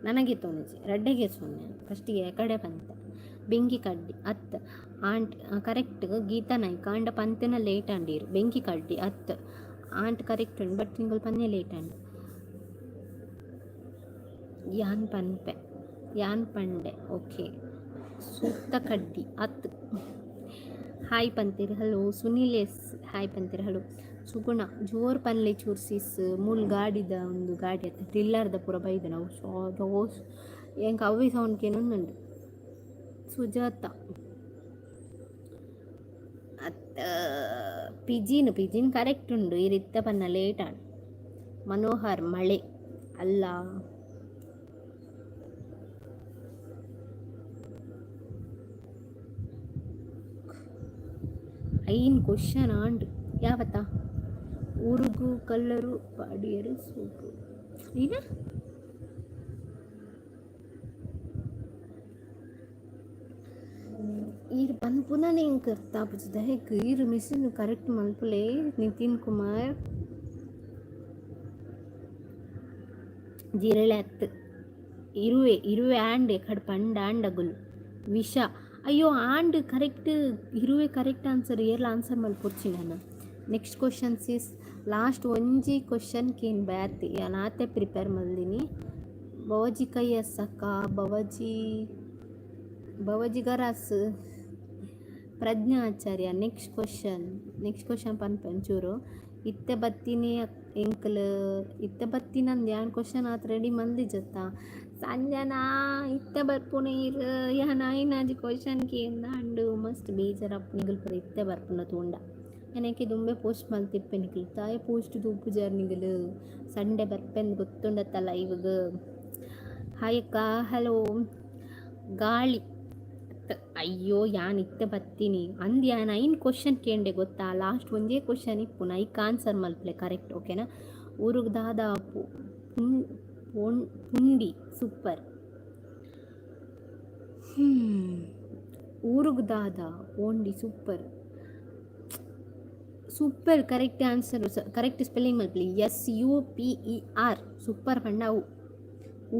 ನನಗೆ ತೊಂದಿಸಿ ರಡ್ಡೆಗೆ ಸೊನ್ನೆ ಫಸ್ಟಿಗೆ ಕಡೆ ಬಂತ ಬೆಂಕಿ ಕಡ್ಡಿ ಅತ್ತ ಆಂಟ್ ಕರೆಕ್ಟ್ ಗೀತಾ ನಾಯ್ಕ ಅಂಡ ಪಂತೆನ ಲೇಟ್ ಅಂಡೀರು ಬೆಂಕಿ ಕಡ್ಡಿ ಅತ್ತ ಆಂಟ್ ಕರೆಕ್ಟ್ ಉಂಡು ಬಟ್ ನಿಂಗಲ್ ಪನ್ನೆ ಲೇಟ್ ಅಂಡು ಯಾನ್ ಪನ್ಪೆ ಯಾನ್ ಪಂಡೆ ಓಕೆ ಸುತ್ತ ಕಡ್ಡಿ ಅತ್ ಹಾಯ್ ಪಂತೀರಿ ಹಲೋ ಸುನೀಲ್ ಎಸ್ ಹಾಯ್ ಪಂತೀರಿ ಹಲೋ ಸುಗುಣ ಜೋರ್ ಪನ್ಲೆ ಚೂರ್ಸಿಸ್ ಮೂಲ್ ಗಾಡಿದ ಒಂದು ಗಾಡಿ ಅತ್ತ ಟ್ರಿಲ್ಲರ್ದ ಪೂರ ಬೈದ ನಾವು ಎಂಕ ಅವೇ ಸೌಂಡ್ ಕೇನೊಂದುಂಡು. ಸುಜಾತ ಅತ್ತ ಪಿಜಿನ್ ಕರೆಕ್ಟ್ ಉಂಡು ಈ ರೀತ ಪನ್ನ ಲೇಟ್ ಆಡು. ಮನೋಹರ್ ಮಳೆ ಅಲ್ಲ. ಐನ್ ಕ್ವಶನ್ ಆಂಡ್ ಯಾವತ್ತ ಊರುಗು ಕಲ್ಲರು ಪಾಡಿಯರು ಸೂಪು ಈಗ ಈರು ಪನ್ಪುನನೇ ಹಿಂಗೆ ಕರ್ತಾ ಪುಚ್ಚದ ಹೇಗೆ ಈರು ಮಿಷನ್ ಕರೆಕ್ಟ್ ಮಲ್ಪುಲೆ. ನಿತಿನ್ ಕುಮಾರ್ ಜಿರಳೆ ಅತ್ತು ಇರುವೆ ಆಂಡ್ ಕಡ್ ಪಂಡ ಆಂಡಗುಲು ವಿಷ ಅಯ್ಯೋ ಆಂಡ್ ಕರೆಕ್ಟ್ ಇರುವೆ ಕರೆಕ್ಟ್ ಆನ್ಸರ್ ಏರ್ಲ ಆನ್ಸರ್ ಮಲ್ಪೊರ್ಚಿ ನಾನು. ನೆಕ್ಸ್ಟ್ ಕ್ವಶನ್ಸ್ ಇಸ್ ಲಾಸ್ಟ್ ಒಂಜಿ ಕ್ವಶನ್ ಕೇನ್ ಬ್ಯಾತಿ ನಾತೆ ಪ್ರಿಪೇರ್ ಮಲ್ದಿನಿ. ಬವಜಿ ಕೈ ಅಸಕ್ಕ ಬವಜಿ ಗರಾಸ್ ಪ್ರಜ್ಞಾ ಆಚಾರ್ಯ. ನೆಕ್ಸ್ಟ್ ಕ್ವಶನ್ ಪಂಚೂರು ಇತ್ತೆ ಬತ್ತಿನಿ ಎಂಕಲ್ ಇತ್ತೆ ಬತ್ತಿನಂದು ಯಾನ್ ಕ್ವಶನ್ ಆತ ರೆಡಿ ಮಂದಿ ಜತ್ತ ಸಂಜನಾ ಇತ್ತೆ ಬರ್ಪುನ ಇರು ಯಾನ ಐನಾಜಿ ಕ್ವಶನ್ ಕೇಂದ ಅಂಡು ಮಸ್ತ್ ಬೇಜಾರಪ್ಪ ನಿಗಲ್ಪುರ ಇತ್ತೆ ಬರ್ಪುನ ತೂಂಡ ನನಗೆ ದುಂಬೆ ಪೋಸ್ಟ್ ಮಲ್ತಿಪ್ಪೆ ನಿಕಲ್ ತಾಯ ಪೋಸ್ಟ್ ತೂಪು ಜರ್ನಿಗಲು ಸಂಡೆ ಬರ್ಪೆಂದು ಗೊತ್ತುಂಡತ್ತಲ್ಲ ಇವಾಗ. ಹಾಯಕ್ಕ ಹಲೋ ಗಾಳಿ ಅಯ್ಯೋ ಯಾನ್ ಇತ್ತೆ ಬತ್ತೀನಿ ಅಂದ್ ಯಾನ್ ಐನ್ ಕ್ವಶನ್ ಕೇಂಡೆ ಗೊತ್ತಾ ಲಾಸ್ಟ್ ಒಂದೇ ಕ್ವಶನ್ ಇಪ್ಪುನ ಐಕ್ ಆನ್ಸರ್ ಮಲ್ಪಲೆ ಕರೆಕ್ಟ್ ಓಕೆನಾ. ಊರುಗ್ ದಾದ ಪುಂಡಿ ಸೂಪರ್. ಊರುಗ್ ದಾದ ಪೋಂಡಿ super correct answer correct spelling ಮಲ್ಪಲಿ SUPER ಸೂಪರ್ ಪಂಡ ಅವು.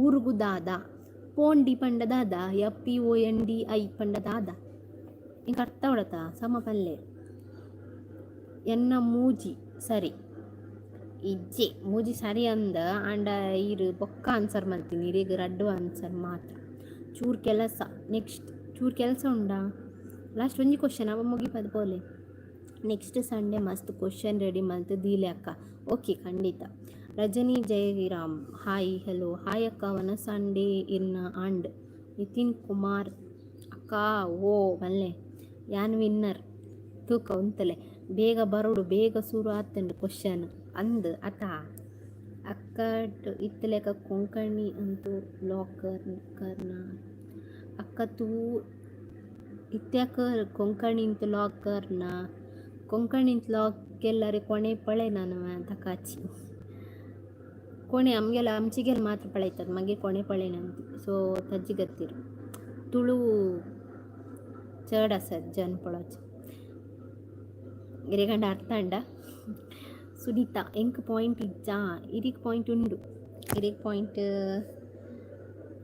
ಊರುಗು ದಾದ ಪೋಂಡಿ ಪಂಡ ದಾದ FPONDI ಪಂಡ ದಾದ ಇಂಕ ಅರ್ಥ ಹೊಡತ ಸಮ ಪಲ್ಲೆ ಎನ್ನ ಮೂಜಿ ಸರಿ ಇಜ್ಜೆ ಮೂಜಿ ಸರಿ ಅಂದ ಆಂಡ ಇರು ಬೊಕ್ಕ ಆನ್ಸರ್ ಮಾಡ್ತೀನಿ ಇರಿಗೆ ರಡ್ಡು ಆನ್ಸರ್ ಮಾತ್ರ ಚೂರು ಕೆಲಸ ನೆಕ್ಸ್ಟ್ ಚೂರು ಕೆಲಸ ಉಂಡಾ ಲಾಸ್ಟ್ ಒಂಜಿ ಕ್ವಶನ್ ಅವ ಮುಗಿಪದ ಪೋಲೆ ನೆಕ್ಸ್ಟ್ ಸಂಡೇ ಮಸ್ತ್ ಕ್ವಶನ್ ರೆಡಿ ಮಲ್ತು ದೀಲೆ ಅಕ್ಕ ಓಕೆ ಖಂಡಿತ ರಜನಿ ಜಯವಿರಾಮ್ ಹಾಯ್ ಹಲೋ ಹಾಯ್ ಅಕ್ಕ ವನ ಸಂಡೇ ಇರ್ನ ಆಂಡ್ ನಿತಿನ್ ಕುಮಾರ್ ಅಕ್ಕ ಓ ಮಲ್ಲೆ ಯಾನ್ ವಿನ್ನರ್ ತೂಕ ಉಂತಲೆ ಬೇಗ ಬರೋಡು ಬೇಗ ಶುರು ಆತಂಡು ಕ್ವಶನ್ ಅಂದ್ ಅತ ಅಕ್ಕ ಇತ್ತಲೆಕ ಕೊಂಕಣಿ ಅಂತೂ ಲಾಕರ್ ಕರ್ನ ಅಕ್ಕ ತೂ ಇತ್ಯಾಕ ಕೊಂಕಣಿ ಇಂತ ಲಾಕರ್ನ ಕೊಂಕಣಿ ಇಂತ ಲಾಕೆಲ್ಲರೆ ಕೊನೆ ಪಳೆ ನಾನು ತಕಾಚಿ ಕೊನೆ ಅಮ್ಗೆಲ್ಲ ಅಂಚಿಗೆಲ್ಲ ಮಾತ್ರ ಪಳೆಯ್ತದ ಮಗೆ ಕೊನೆ ಪಳೆನಂತ ಸೊ ತಜ್ಜಿಗತ್ತಿರು ತುಳು ಚಡ ಸರ್ ಜನ್ ಪಳೋಚ್ ಇರೇಗಂಡ ಅರ್ಥ ಅಂಡ ಸುನೀತಾ ಎಂಕ್ ಪಾಯಿಂಟ್ ಇಜ್ಜಾ ಇರಿಗೆ ಪಾಯಿಂಟ್ ಉಂಡು ಇರಿಗೆ ಪಾಯಿಂಟ್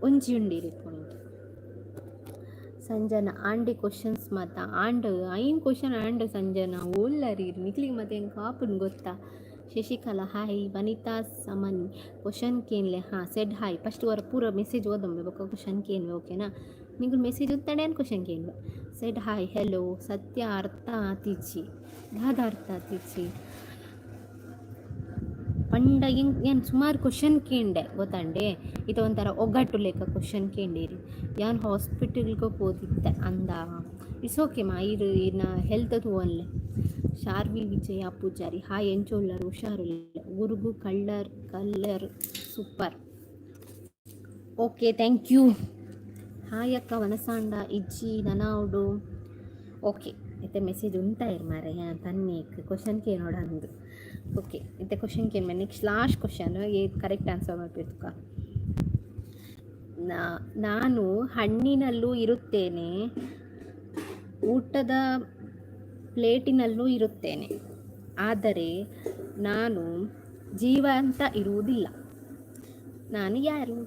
ಒಂಜಿ ಉಂಡು ಇರಿಗೆ ಪಾಯಿಂಟ್ ಸಂಜನಾ ಆಂಡೆ ಕ್ವಶನ್ಸ್ ಮಾತ ಆಂಡ್ ಐನ್ ಕ್ವಶನ್ ಆಂಡ್ ಸಂಜನಾ ಓಲ್ಲರಿ ನಿಕ್ಲಿಗೆ ಮತ್ತೆ ಹೆಂಗೆ ಕಾಪನ್ ಗೊತ್ತಾ ಶಶಿಕಲಾ ಹಾಯ್ ವನಿತಾ ಸಮನಿ ಕ್ವಶನ್ ಕೇನ್ಲೆ ಹಾಂ ಸೆಡ್ ಹಾಯ್ ಫಸ್ಟ್ ವರ ಪೂರ ಮೆಸೇಜ್ ಓದೊಮ್ಮೆ ಬೊಕ್ಕ ಕ್ವಶನ್ ಕೇನ್ವೆ ಓಕೆನಾ ನಿಂಗೆ ಮೆಸೇಜ್ ಉತ್ತಾಡೆ ಅನ್ ಕ್ವಶನ್ ಕೇನ್ವೆ ಸೆಡ್ ಹಾಯ್ ಹೆಲೋ ಸತ್ಯ ಅರ್ಥ ಆತಿಚ್ಚಿ ದಾದ ಅರ್ಥ ಆತಿಚ್ಚಿ ಪಂಡ ಏನು ಸುಮಾರು ಕ್ವಶನ್ ಕೇಂಡೆ ಗೊತ್ತಂಡೆ ಇದು ಒಂಥರ ಒಗ್ಗಟ್ಟು ಲೆಕ್ಕ ಕ್ವಶನ್ ಕೇಂಡೇರಿ ಯಾನ್ ಹಾಸ್ಪಿಟಲ್ಗೆ ಹೋದಿತ್ತೆ ಅಂದ ಇಟ್ಸ್ ಓಕೆ ಮಾ ಇದು ಇನ್ನು ಹೆಲ್ತ್ ತೂವನ್ಲೆ ಶಾರ್ವಿ ವಿಜಯ ಪೂಜಾರಿ ಹಾಯ್ ಎಂಚೋಳ್ಳರು ಹುಷಾರಿಲ್ಲ ಗುರುಗು colour super okay thank you hi ಅಕ್ಕ ವನಸಾಂಡ ಇಜ್ಜಿ ನನೌಡು ಓಕೆ ಇತ್ತೆ ಮೆಸೇಜ್ ಉಂಟಾ ಇರ್ ಮಾರೆ ತನ್ನೇಕ್ ಕ್ವಶನ್ ಕೇ ನೋಡ ಅಂದು ಓಕೆ ಇತ್ತೆ ಕ್ವಶನ್ ಕೇನ್ next last question correct answer ಮಾಡಬೇಕು ನಾನು ಹಣ್ಣಿನಲ್ಲೂ ಇರುತ್ತೇನೆ ಊಟದ ಪ್ಲೇಟಿನಲ್ಲೂ ಇರುತ್ತೇನೆ ಆದರೆ ನಾನು ಜೀವಂತ ಇರುವುದಿಲ್ಲ ನಾನು ಯಾರು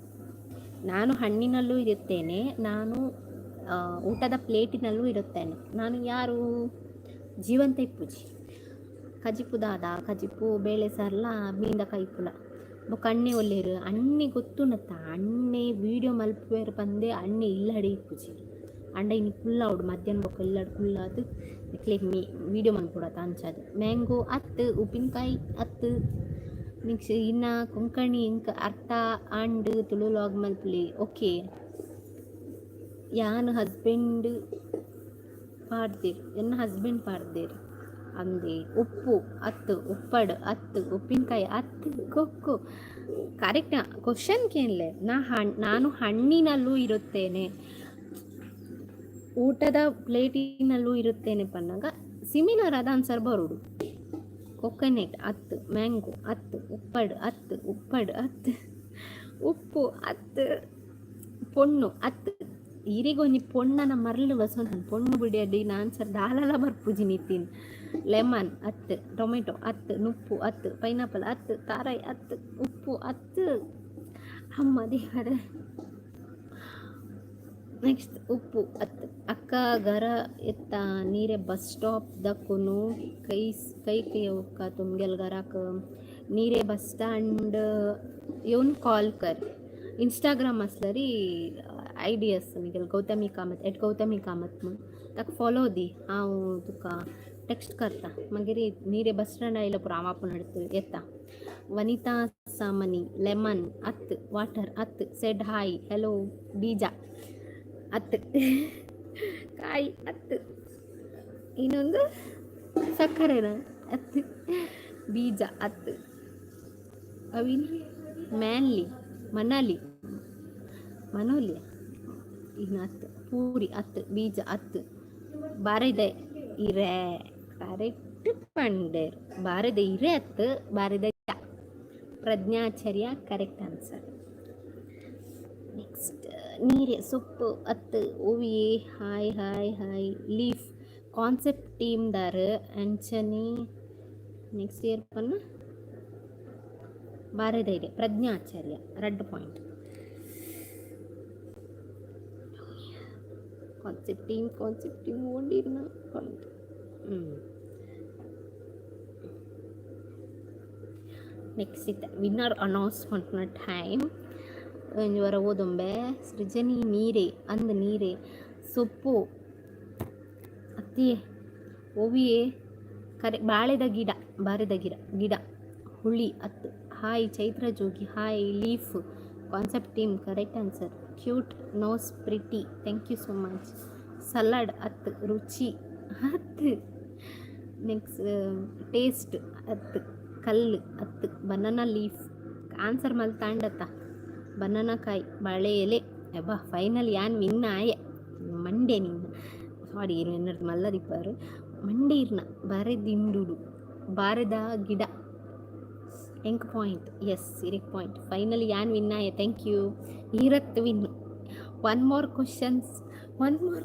ನಾನು ಹಣ್ಣಿನಲ್ಲೂ ಇರುತ್ತೇನೆ ನಾನು ಊಟದ ಪ್ಲೇಟಿನಲ್ಲೂ ಇರುತ್ತೇನೆ ನಾನು ಯಾರು ಜೀವಂತ ಇಪ್ಪುಜಿ ಕಜಿಪು ದಾದ ಕಜಿಪು ಬೇಳೆ ಸಾರ್ಲ ಮೀಂದ ಕೈಪುಲ ಬೊಕ್ಕ ಅಣ್ಣೆ ಒಲ್ಲೇರು ಅಣ್ಣೆ ಗೊತ್ತುನತ್ತ ಅಣ್ಣೆ ವೀಡಿಯೋ ಮಲ್ಪುವೇರು ಬಂದೆ ಅಣ್ಣೆ ಇಲ್ಲಡಿ ಇಪ್ಪುಜಿ ಅಂಡ ಇನ್ನು ಕುಲ್ಲ ಅವಡು ಮಧ್ಯಾಹ್ನ ಬೊಕ್ಕ ಇಲ್ಲಡು ಕುಲ್ಲ ಅದು ಕ್ಲೇಕ್ ವೀಡಿಯೋ ಮಲ್ಪುಡತ್ತ ಅಂಚದು ಮ್ಯಾಂಗೋ ಅತ್ತು ಉಪ್ಪಿನಕಾಯಿ ಅತ್ತು ನೆಕ್ಸ್ಟ್ ಇನ್ನು ಕೊಂಕಣಿ ಇಂಕ ಅರ್ಥ ಅಂಡ್ ತುಳು ಲಾಗ್ ಮಲ್ಪುಲಿ ಓಕೆ ಯಾನ್ ಹಸ್ಬೆಂಡ್ ಪಾಡ್ದೇರು ಎನ್ನ ಹಸ್ಬೆಂಡ್ ಪಾಡ್ದೇರು ಅಂದೆ ಉಪ್ಪು ಅತ್ತು ಉಪ್ಪಡು ಅತ್ತು ಉಪ್ಪಿನಕಾಯಿ ಅತ್ತು ಕೊಕ್ಕು ಕರೆಕ್ಟ್ ಕ್ವಶನ್ ಕೇಳಲೆ ನಾನು ಹಣ್ಣಿನಲ್ಲೂ ಇರುತ್ತೇನೆ ಊಟದ ಪ್ಲೇಟಿನಲ್ಲೂ ಇರುತ್ತೇನೆ ಪನ್ನಾಗ ಸಿಮಿಲರ್ ಆದ ಆನ್ಸರ್ ಬರೋಡು ಕೊಕೊನೆಟ್ ಅತ್ತು ಮ್ಯಾಂಗೋ ಅತ್ತು ಉಪ್ಪಡು ಅತ್ತು ಉಪ್ಪಡು ಅತ್ತು ಉಪ್ಪು ಅತ್ತು ಪೊಣ್ಣು ಅತ್ತು ಈರಿಗೊಂಜಿ ಪೊಣ್ಣನ ಮರಳು ಬಸೋ ನಾನು ಪೊಣ್ಣು ಬಿಡಿಯಡಿ ಆನ್ಸರ್ ದಾಲಲ ಬರ್ಪುಜಿ ನಿತಿನ್ ಲೆಮನ್ ಅತ್ತು ಟೊಮೆಟೊ ಅತ್ತು ನುಪ್ಪು ಅತ್ತು ಪೈನಾಪಲ್ ಅತ್ತು ತಾರಾಯಿ ಅತ್ತು ಉಪ್ಪು ಅತ್ತು ಅಮ್ಮ ದೇವರ ನೆಕ್ಸ್ಟ್ ಉಪ್ಪು ಅತ್ತು ಅಕ್ಕ ಗರ ಎತ್ತ ನೀರೆ ಬಸ್ ಸ್ಟಾಪ್ ದಕ್ಕುನು ಕೈ ಕೈ ಒಕ್ಕ ತುಂಗೆಲ್ ಗರಾಕ ನೀರೆ ಬಸ್ ಸ್ಟ್ಯಾಂಡ್ येऊन कॉल कर इंस्टाग्राम असलरी ID आसा निगेल गौतमी कामत @गौतमी कामत म्हूण ताका फॉलो दी हांव तुका टेक्स्ट करता मागीर नीरे बस स्टँड आयलो पुरो हांव आपूण येता वनिता सामनी ಲೆಮನ್ ಅತ್ ವಾಟರ್ ಅತ್ ಸೆಡ್ ಹಾಯ್ ಹೆಲೋ ಬೀಜ ಅತ್ ಕಾಯಿ ಅತ್ ಇನ್ನೊಂದು ಸಕ್ಕರೆನ ಅತ್ ಬೀಜ ಅತ್ ಅವಿಲ್ರಿ ಮ್ಯಾನ್ಲಿ ಮನೋಲಿ ಇನ್ನು ಅತ್ತು ಪೂರಿ ಅತ್ತು ಬೀಜ ಅತ್ತು ಬಾರದೆ ಇರೆ ಕರೆಕ್ಟ್ ಪಂಡೇರ್ ಬಾರದೆ ಇರೆ ಅತ್ತು ಬಾರದೆ ಪ್ರಜ್ಞಾಚರ್ಯ ಕರೆಕ್ಟ್ ಆನ್ಸರ್ ನೆಕ್ಸ್ಟ್ ನೀರೆ ಸೊಪ್ಪು ಅತ್ತು ಓವಿಯೇ hi hi hi leaf concept ಟೀಮ್ದಾರ್ ಅಂಚನಿ ನೆಕ್ಸ್ಟ್ ಇಯರ್ ಪನ್ನ ಬಾರದೆ ಇದೆ ಪ್ರಜ್ಞಾಚರ್ಯ 2 ಪಾಯಿಂಟ್ ಕಾನ್ಸೆಪ್ಟ್ ಟೀಮ್ ಓಡಿರ್ನ ಪಾಯಿಂಟ್ ನೆಕ್ಸ್ಟ್ ಇತ್ತ ವಿನ್ನರ್ ಅನೌನ್ಸ್ಮೆಂಟ್ನ ಟೈಮ್ ಒಂಜಿ ವರ ಓದೊಂಬೆ ಸೃಜನಿ ನೀರೆ ಅಂದ್ ನೀರೆ ಸೊಪ್ಪು ಅತ್ತಿಯೇ ಓವಿಯೇ ಕರೆ ಬಾಳೆದ ಗಿಡ ಗಿಡ ಹುಳಿ ಅತ್ತು hi Chaitra Jogi hi leaf concept team correct answer cute nose pretty thank you so much salad ಅತ್ತು ರುಚಿ ಹತ್ತು ನೆಕ್ಸ್ಟ್ ಟೇಸ್ಟ್ ಅತ್ತು ಕಲ್ಲು ಅತ್ತು ಬನಾನಾ ಲೀಫ್ ಆನ್ಸರ್ ಮಲ್ತಾಂಡತ್ತ ಬನಾನಕಾಯಿ ಬಾಳೆ ಎಲೆ ಅಬ್ಬಾ ಫೈನಲ್ ಯಾನ್ ವಿನ್ ಆಯೆ ಮಂಡೆ ನಿನ್ನ ಸಾರಿ ಏನದು ಮಲ್ಲದಿಪ್ಪಾರು ಮಂಡೆ ಇರ್ನ ಬರೆದಿಂಡುಡು ಬಾರೆದ ಗಿಡ ಎಂಕ್ ಪಾಯಿಂಟ್ ಎಸ್ ಇರಿಕ್ ಪಾಯಿಂಟ್ ಫೈನಲಿ ಯಾನ್ ವಿನ್ ಆಯೆ ಥ್ಯಾಂಕ್ ಯು ಈರತ್ತು ವಿನ್ ಒನ್ ಮೋರ್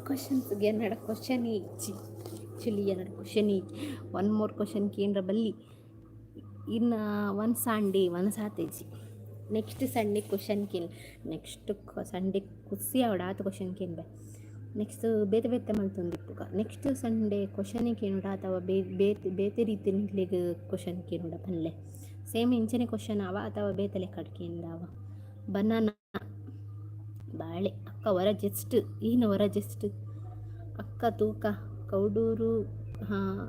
ಕ್ವಶನ್ಸ್ಗೆ ಏನಡ ಕ್ವಶನ್ ಇಚ್ಚಿ ಆ್ಯಕ್ಚುಲಿ ಏನಡ ಕ್ವಶನ್ ಒನ್ ಮೋರ್ ಕ್ವಶನ್ ಕೇಂದ್ರ ಬಲ್ಲಿ ಇನ್ನು ಒಂದು ಸಂಡೇ ಒಂದು ಸಾತೇಜಿ ನೆಕ್ಸ್ಟ್ ಸಂಡೇ ಕ್ವಶನ್ ಕೇಳಿ ನೆಕ್ಸ್ಟ್ ಸಂಡೇ ಕುಸಿ ಅವಡ ಆತ ಕ್ವಶನ್ ಕೇಳ್ಬೆ ನೆಕ್ಸ್ಟ್ ಬೇತೆ ಬೇತೆ ಮಲ್ತೊಂದಿಪ್ಪುಗ ನೆಕ್ಸ್ಟ್ ಸಂಡೇ ಕ್ವಶನ್ ಕೇಳೋಡ ಅಥವಾ ಬೇತೆ ರೀತಿ ನಿಕ್ಲಿಗೆ ಕ್ವಶನ್ ಕೇಳೋಡ ಪಲ್ಲೆ ಸೇಮ್ ಇಂಚನೆ ಕ್ವಶನ್ ಅವ ಅಥವಾ ಬೇತೆ ಲೆಕ್ಕ ಕೇಂದ್ರವ ಬನಾನಾ ಬಾಳೆ ಅಕ್ಕ ವರ ಜಸ್ಟ್ ಏನು ವರ ಜಸ್ಟ್ ಅಕ್ಕ ತೂಕ ಕೌಡೂರು ಹಾಂ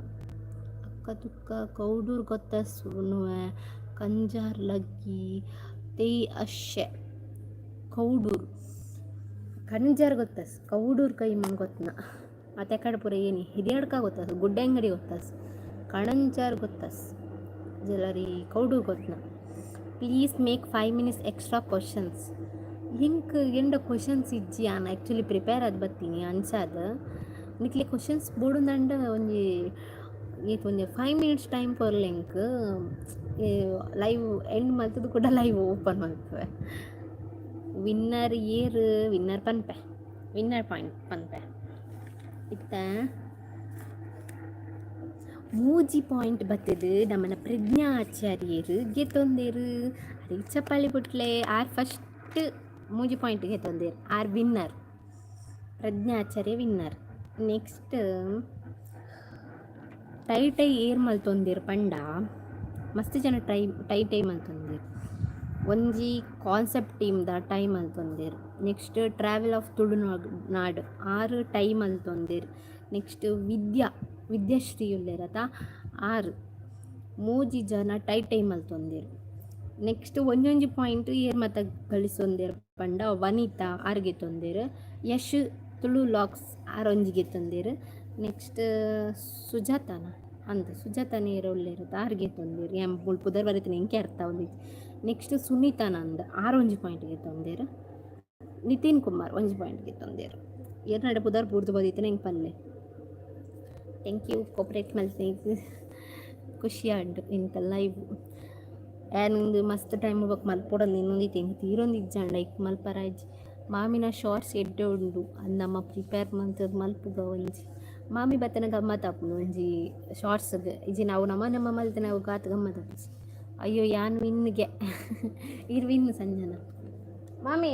ಅಕ್ಕ ತೂಕ ಕೌಡೂರು ಗೊತ್ತಸುವೆ ಕಂಜಾರ್ ಲಗ್ಗಿ ತೇಯ್ ಅಶ್ಶೆ ಕೌಡೂರು ಕಂಜಾರ್ ಗೊತ್ತಸ್ ಕೌಡೂರು ಕೈ ಮಂಗೆ ಗೊತ್ತನ ಮತ್ತೆ ಕಡೆ ಪುರ ಏನಿ ಹಿರಿಯಡ್ಕ ಗೊತ್ತಸ್ ಗುಡ್ಡೆ ಅಂಗಡಿ ಗೊತ್ತಸ್ ಕಣಂಜಾರ್ ಗೊತ್ತಸ್ ಜಲರಿ ಕೌಡೂರು ಗೊತ್ತನ please make 5 minutes extra questions ಹಿಂಗೆ ಎಂಡ ಕ್ವಶನ್ಸ್ ಇಜ್ಜಿ ನಾನು ಆ್ಯಕ್ಚುಲಿ ಪ್ರಿಪೇರ್ ಆದ್ ಬರ್ತೀನಿ ಅನ್ಸದ ನಿಕ್ಲಿ ಕ್ವಶನ್ಸ್ ಬೋಡುಂದಂಡ ಒಂಜಿ ಒಂಜಿ 5 minutes ಟೈಮ್ ಕೊರ್ಲೆಂಕ್ ಲೈವ್ ಎಂಡ್ ಮಲ್ತದು ಕೂಡ ಲೈವ್ ಓಪನ್ ಮಾಡ್ತೇವೆ ವಿನ್ನರ್ ವಿನ್ನರ್ ಪನ್ಪೆ ವಿನ್ನರ್ ಪಾಯಿಂಟ್ ಪನ್ಪೆ ಇತ್ತ ಮೂಜಿ ಪಾಯಿಂಟ್ ಬತ್ತದು ನಮ್ಮನ ಪ್ರಜ್ಞಾ ಆಚಾರ್ಯರು ಗೆತ್ತೊಂದೇರು ಅದು ಚಪ್ಪಾಳಿ ಬಿಟ್ಲೆ ಆರ್ ಫಸ್ಟ್ ಮೂಜಿ ಪಾಯಿಂಟ್ ಗೆತ್ತೊಂದೇರು ಆರ್ ವಿನ್ನರ್ ಪ್ರಜ್ಞಾ ಆಚಾರ್ಯ ವಿನ್ನರ್ ನೆಕ್ಸ್ಟ್ ಟೈ ಏರ್ ಮಲ್ತೊಂದೇರು ಪಂಡ ಮಸ್ತ್ ಜನ ಟೈ ಮಲ್ತೊಂದೇರು ಒಂಜಿ ಕಾನ್ಸೆಪ್ಟ್ ಟೀಮ್ದ ಟೈಮ್ ಮಲ್ತೊಂದೇರು next travel of Tulunadu 6 time ಮಲ್ತೊಂದೇರು ನೆಕ್ಸ್ಟ್ ವಿದ್ಯಾಶ್ರೀ ಉಲ್ಲೇರತ 6 ಮೂಜಿ ಜನ ಟೈ ಮಲ್ತೊಂದೇರು ನೆಕ್ಸ್ಟ್ ಒಂಜೊಂಜಿ ಪಾಯಿಂಟ್ ಏರ್ ಮತ ಗಳಿಸೊಂದೇರು ಪಂಡ ವನಿತಾ 6 ಗೆತ್ತೊಂದೇರು ಯಶ್ ತುಳು ಲಾಕ್ಸ್ 6 ಒಂಜಿಗೆ ತೊಂದೇರು ನೆಕ್ಸ್ಟ್ ಸುಜಾತನ ಏರ ಉಲ್ಲೇರತ 6 ಗೆತ್ತೊಂದೇರು ಎಂ ಪುದರ್ ಬರೀತೀನಿ ಎಂಕೆ ಅರ್ಥ ಒಂದಿತ್ತು ನೆಕ್ಸ್ಟ್ ಸುನೀತಾನಂದ್ 6 ಒಂಜಿ ಪಾಯಿಂಟ್ಗೆ ತೊಂದೇರು ನಿತಿನ್ ಕುಮಾರ್ ಒಂಜಿ ಪಾಯಿಂಟ್ಗೆ ತೊಂದೇರು ಏರ್ನಡೆ ಪುದರ್ ಪೂರ್ತಿ ಬೋದಿತ್ತೇನೆ ಹೆಂಗೆ ಪಲ್ಲೆ ಥ್ಯಾಂಕ್ ಯು ಕೋಪ್ರೇಟ್ ಮಲ್ತಿ ಖುಷಿ ಆಡು ಇಂಥ ಲೈವ್ ನಿಂದು ಮಸ್ತ್ ಟೈಮ್ ಹೋಗ್ಬೇಕು ಮಲ್ಪೊಡೋದು ಇನ್ನೊಂದಿತ್ತು ಹೆಂಗೆ ತೀರೊಂದು ಇಜ್ಜಂಡ ಈಗ ಮಲ್ಪರಾಜ್ ಮಾಮಿನ ಶಾರ್ಟ್ಸ್ ಎಡ್ಡೆ ಉಂಡು ಅದು ನಮ್ಮ ಪ್ರಿಪೇರ್ ಮಂತದ್ದು ಮಲ್ಪುಗ ಒಂಜಿ ಮಾಮಿ ಬತ್ತನ ಗಮ್ಮತ್ತಾಪುಂಡು ಒಂಜಿ ಶಾರ್ಟ್ಸ್ಗೆ ಇಜಿ ನಾವು ನಮ್ಮ ಮಲ್ತೆ ನಾವು ಗಾತ್ ಗಮ್ಮತ್ತಾಪುಜಿ ಅಯ್ಯೋ ಯಾನ್ ವಿನ್ಗೆ ಇರ್ ವಿನ್ ಸಂಜನ ಮಾಮಿ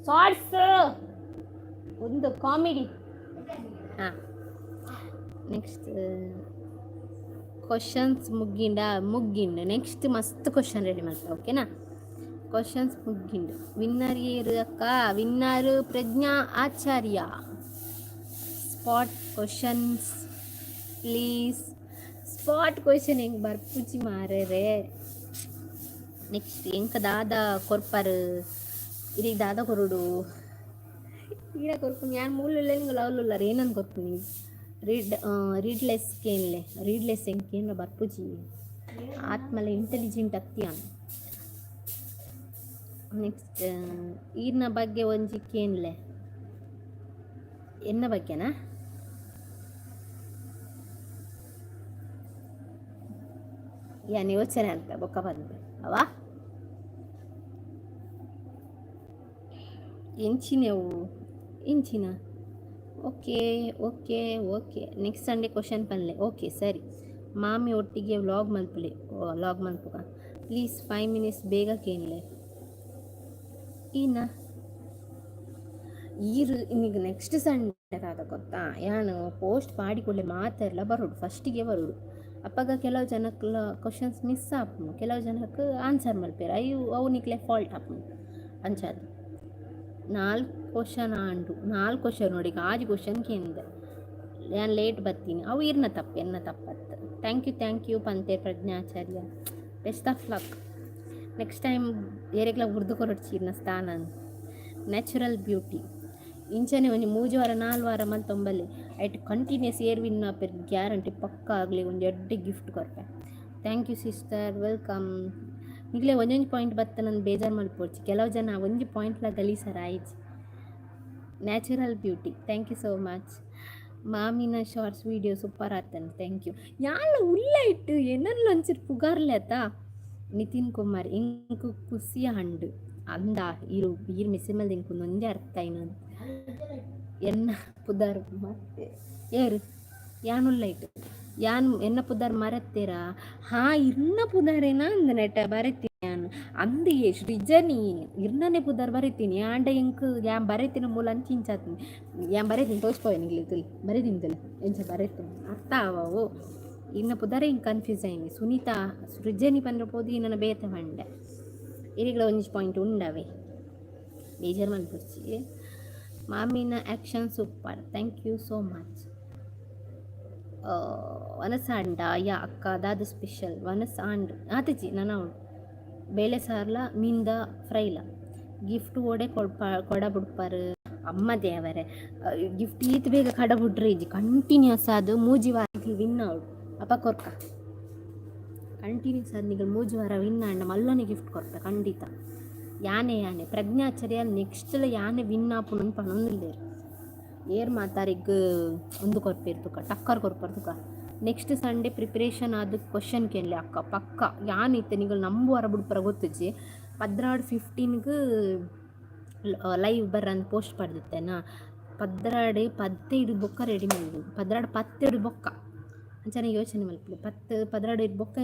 ಶಾರ್ಟ್ಸ್ ಒಂದು ಕಾಮಿಡಿ ಹಾಂ ನೆಕ್ಸ್ಟ್ ಕ್ವಶನ್ಸ್ ಮುಗ್ಗಿಂಡು ನೆಕ್ಸ್ಟ್ ಮಸ್ತ್ ಕ್ವಶನ್ ರೆಡಿ ಮಾಡ್ತಾ ಓಕೆನಾ ಕ್ವಶನ್ಸ್ ಮುಗ್ಗಿಂಡು ವಿನ್ನರ್ ಏರು ಅಕ್ಕ winner Prajna Acharya spot questions please spot question ಹೆಂಗೆ ಬರ್ಪುಜಿ ಮಾರೇ ನೆಕ್ಸ್ಟ್ ಎಂಕ ದಾದ ಕೊರ್ಪರ್ ಇದೀಗ ದಾದ ಕೊರುಡು ಈಡ ಕೊರ್ಪುನಿ ಯಾರು ಮೂಲುಲ್ಲ ನಿಂಗೆ ಲವ್ಲುಲ್ಲಾರ ಏನಂದು ಕೊರ್ಪುನಿ ರೀಡ್ಲೆಸ್ ಎಂಕೇನ ಬರ್ಪುಜಿ ಆತ್ಮಲೆ ಇಂಟೆಲಿಜೆಂಟ್ ಅತ್ತಿಯಾನ ನೆಕ್ಸ್ಟ್ ಈರ್ನ ಬಗ್ಗೆ ಒಂಜಿ ಕೇನ್ಲೆ ಎನ್ನ ಬಗ್ಗೆನಾ ಯಾನ್ ಯೋಚನೆ ಅಂತ ಬೊಕ್ಕ ಬಂದೆ ಅವಾ ಇಂಚಿನ ಓಕೆ ನೆಕ್ಸ್ಟ್ ಸಂಡೇ ಕ್ವಶನ್ ಪನ್ಲೆ ಓಕೆ ಸರಿ ಮಾಮಿ ಒಟ್ಟಿಗೆ ವ್ಲಾಗ್ ಮಲ್ಪುಗ ಪ್ಲೀಸ್ 5 minutes ಬೇಗ ಕೇಳಲೆ ಈಗ ನೆಕ್ಸ್ಟ್ ಸಂಡೇ ಆದ ಗೊತ್ತಾ ಯಾನು ಪೋಸ್ಟ್ ಮಾಡಿಕೊಳ್ಳೆ ಮಾತೆಲ್ಲ ಬರೋಡು ಫಸ್ಟಿಗೆ ಬರೋಡು ಅಪ್ಪಾಗ ಕೆಲವು ಜನಕ್ಕೆ ಕ್ವಶನ್ಸ್ ಮಿಸ್ ಆಪುನು ಕೆಲವು ಜನಕ್ಕೆ ಆನ್ಸರ್ ಮಲ್ಪೇರು ಅವು ನಿಕ್ಲೆ ಫಾಲ್ಟ್ ಆಪುನು ಅಂಚದು 4 ಕ್ವಶನ್ ಆಂಡು 4 ಕ್ವಶನ್ ನೋಡಿ ಆಜು ಕ್ವಶನ್ ಕೇಂದ್ರ ನಾನು ಲೇಟ್ ಬರ್ತೀನಿ ಅವು ಎನ್ನ ತಪ್ಪತ್ತು ಥ್ಯಾಂಕ್ ಯು ಪಂತೆ Pragnyacharya best of luck next time ಏರೆಗ್ಲ ಉರ್ದು ಕೊರಡ್ಚೀರ್ನ ಸ್ಥಾನ ನ್ಯಾಚುರಲ್ ಬ್ಯೂಟಿ ಇಂಚನೆ ಒಂಜಿ 3 ವಾರ 4 ವಾರ ಮಲ್ತೊಂಬಲ್ಲಿ ಐಟ್ ಕಂಟಿನ್ಯೂಸ್ ಏರ್ ವಿನ್ ಆಪೆರ್ ಗ್ಯಾರಂಟಿ ಪಕ್ಕ ಆಗಲಿ ಒಂದು ಎಡ್ಡೆ ಗಿಫ್ಟ್ ಕೊರ್ಪೆ ಥ್ಯಾಂಕ್ ಯು ಸಿಸ್ಟರ್ ವೆಲ್ಕಮ್ ಈಗಲೇ ಒಂದೊಂದು ಪಾಯಿಂಟ್ ಬತ್ತ ನಾನು ಬೇಜಾರು ಮಲ್ಪೋಡ್ಚಿ ಕೆಲವು ಜನ ಒಂದು ಪಾಯಿಂಟ್ಲ ಗಲೀಸರ ಆಯ್ತು natural beauty thank you so much ಮಾಮಿನ ಶಾರ್ಟ್ಸ್ ವೀಡಿಯೋ ಸೂಪರ್ ಆತನ ಥ್ಯಾಂಕ್ ಯು ಯಾಲ ಉಲ್ಲ ಇಟ್ಟು ಏನಲ್ಲ ಒಂಚೂರು ಪುಗಾರ್ಲೆತ ನಿತಿನ್ ಕುಮಾರ್ ಇಂಕು ಕುಸಿಯ ಹಂಡು ಅಂದ ಈರು ಮಿಸಿಮಲ್ ಇಂಕು ನೊಂದೇ ಅರ್ಥ ಇನ್ನೊಂದು ಎನ್ನ ಪುದಾರ್ ಮತ್ತೆ ಏರು ಯಾನುಲ್ಲ ಇಟ್ಟು ಯಾನ್ ಎನ್ನ ಪುದಾರ್ ಮರತ್ತೇರ ಇರ್ನ ಪುದಾರೇನಾ ಅಂದ ನೆಟ ಬರೀತೀನಿ ನಾನು ಅಂದ ಸೃಜನಿ ಇರ್ನೇ ಪುದಾರ್ ಬರೀತೀನಿ ಆಂಡ ಇಂಕ್ ಯಾನ್ ಬರೀತೀನಿ ಮೂಲ ಅಂಚಿಂಚಾತೀನಿ ಯಾನ್ ಬರೀತೀನಿ ತೋರಿಸ್ಕೋವೆ ನಿಗ್ಲಿ ಬರೀತೀನಿ ಎಂಚ ಬರೀತೀನಿ ಅರ್ಥ ಅವವು ಇನ್ನ ಪುದಾರೆ ಹಿಂಗೆ ಕನ್ಫ್ಯೂಸ್ ಆಯ್ನಿ ಸುನೀತಾ ಸೃಜನಿ ಪಂದ್ರಪೋದು ನನ್ನ ಬೇತ ಬಂಡೆ ಇರಿಗಳ ಒಂಜಿ ಪಾಯಿಂಟ್ ಉಂಡವೆ ಬೇಜಾರು ಮಲ್ಪುರ್ಚಿ ಮಾಮಿನ action super thank you so much ವನಸಾಂಡ ಯಾ ಅಕ್ಕ ದಾದ ಸ್ಪೆಷಲ್ ವನಸಾಂಡ್ ಆತಜಿ ನಾನು ಬೇಳೆ ಸಾರ್ಲ ಮೀನ್ದ ಫ್ರೈಲ ಗಿಫ್ಟ್ ಓಡೆ ಕೊಡ ಬಿಡ್ಪಾರು ಅಮ್ಮ ದೇವರೇ ಗಿಫ್ಟ್ ಈತ್ ಬೇಗ ಕಡ ಬಿಡ್ರಿ ಇಜ್ಜಿ ಕಂಟಿನ್ಯೂಸ್ ಅದು ಮೂಜಿ ವಾರ ವಿನ್ ಅವಳು ಅಪ್ಪ ಕೊರ್ಕ ಕಂಟಿನ್ಯೂಸ್ ಆದ ನಿಗಲ್ 3 ವಾರ ವಿನ್ ಆಂಡ ಮಲ್ಲನೆ ಗಿಫ್ಟ್ ಕೊರ್ಪ ಖಂಡಿತ ಯಾನೆ ಪ್ರಜ್ಞಾಚಾರ್ಯ ನೆಕ್ಸ್ಟ್ ಯಾನೆ ವಿನ್ ಆಪುನು ಪನೊಂದಿಲ್ಲೇರು ಏರ್ ಮಾತಾರಿಗ್ ಒಂದು ಕೊರ್ಪೇರು ತುಕ ಟಕ್ಕರ್ ಕೊರ್ಪರ್ ತುಕ ನೆಕ್ಸ್ಟ್ ಸಂಡೇ ಪ್ರಿಪರೇಷನ್ ಆದ ಕ್ವಶನ್ ಕೇಳಲಿ ಅಕ್ಕ ಪಕ್ಕ ಯಾನಿತ್ತೆ ನಿಗಲ್ ನಂಬು ವಾರ ಬಿಡ್ಪರ ಗೊತ್ತುಜಿ 15 ಲೈವ್ ಬರ್ರಂದು ಪೋಸ್ಟ್ ಪಡೆದಿತ್ತೇನಾ 15 ಬೊಕ್ಕ ರೆಡಿ ಮಾಡಿದ್ದು 12 ಬೊಕ್ಕ ಅಂಚನೆ ಯೋಚನೆ ಮಲ್ಪಲಿ 12 ಬೊಕ್ಕ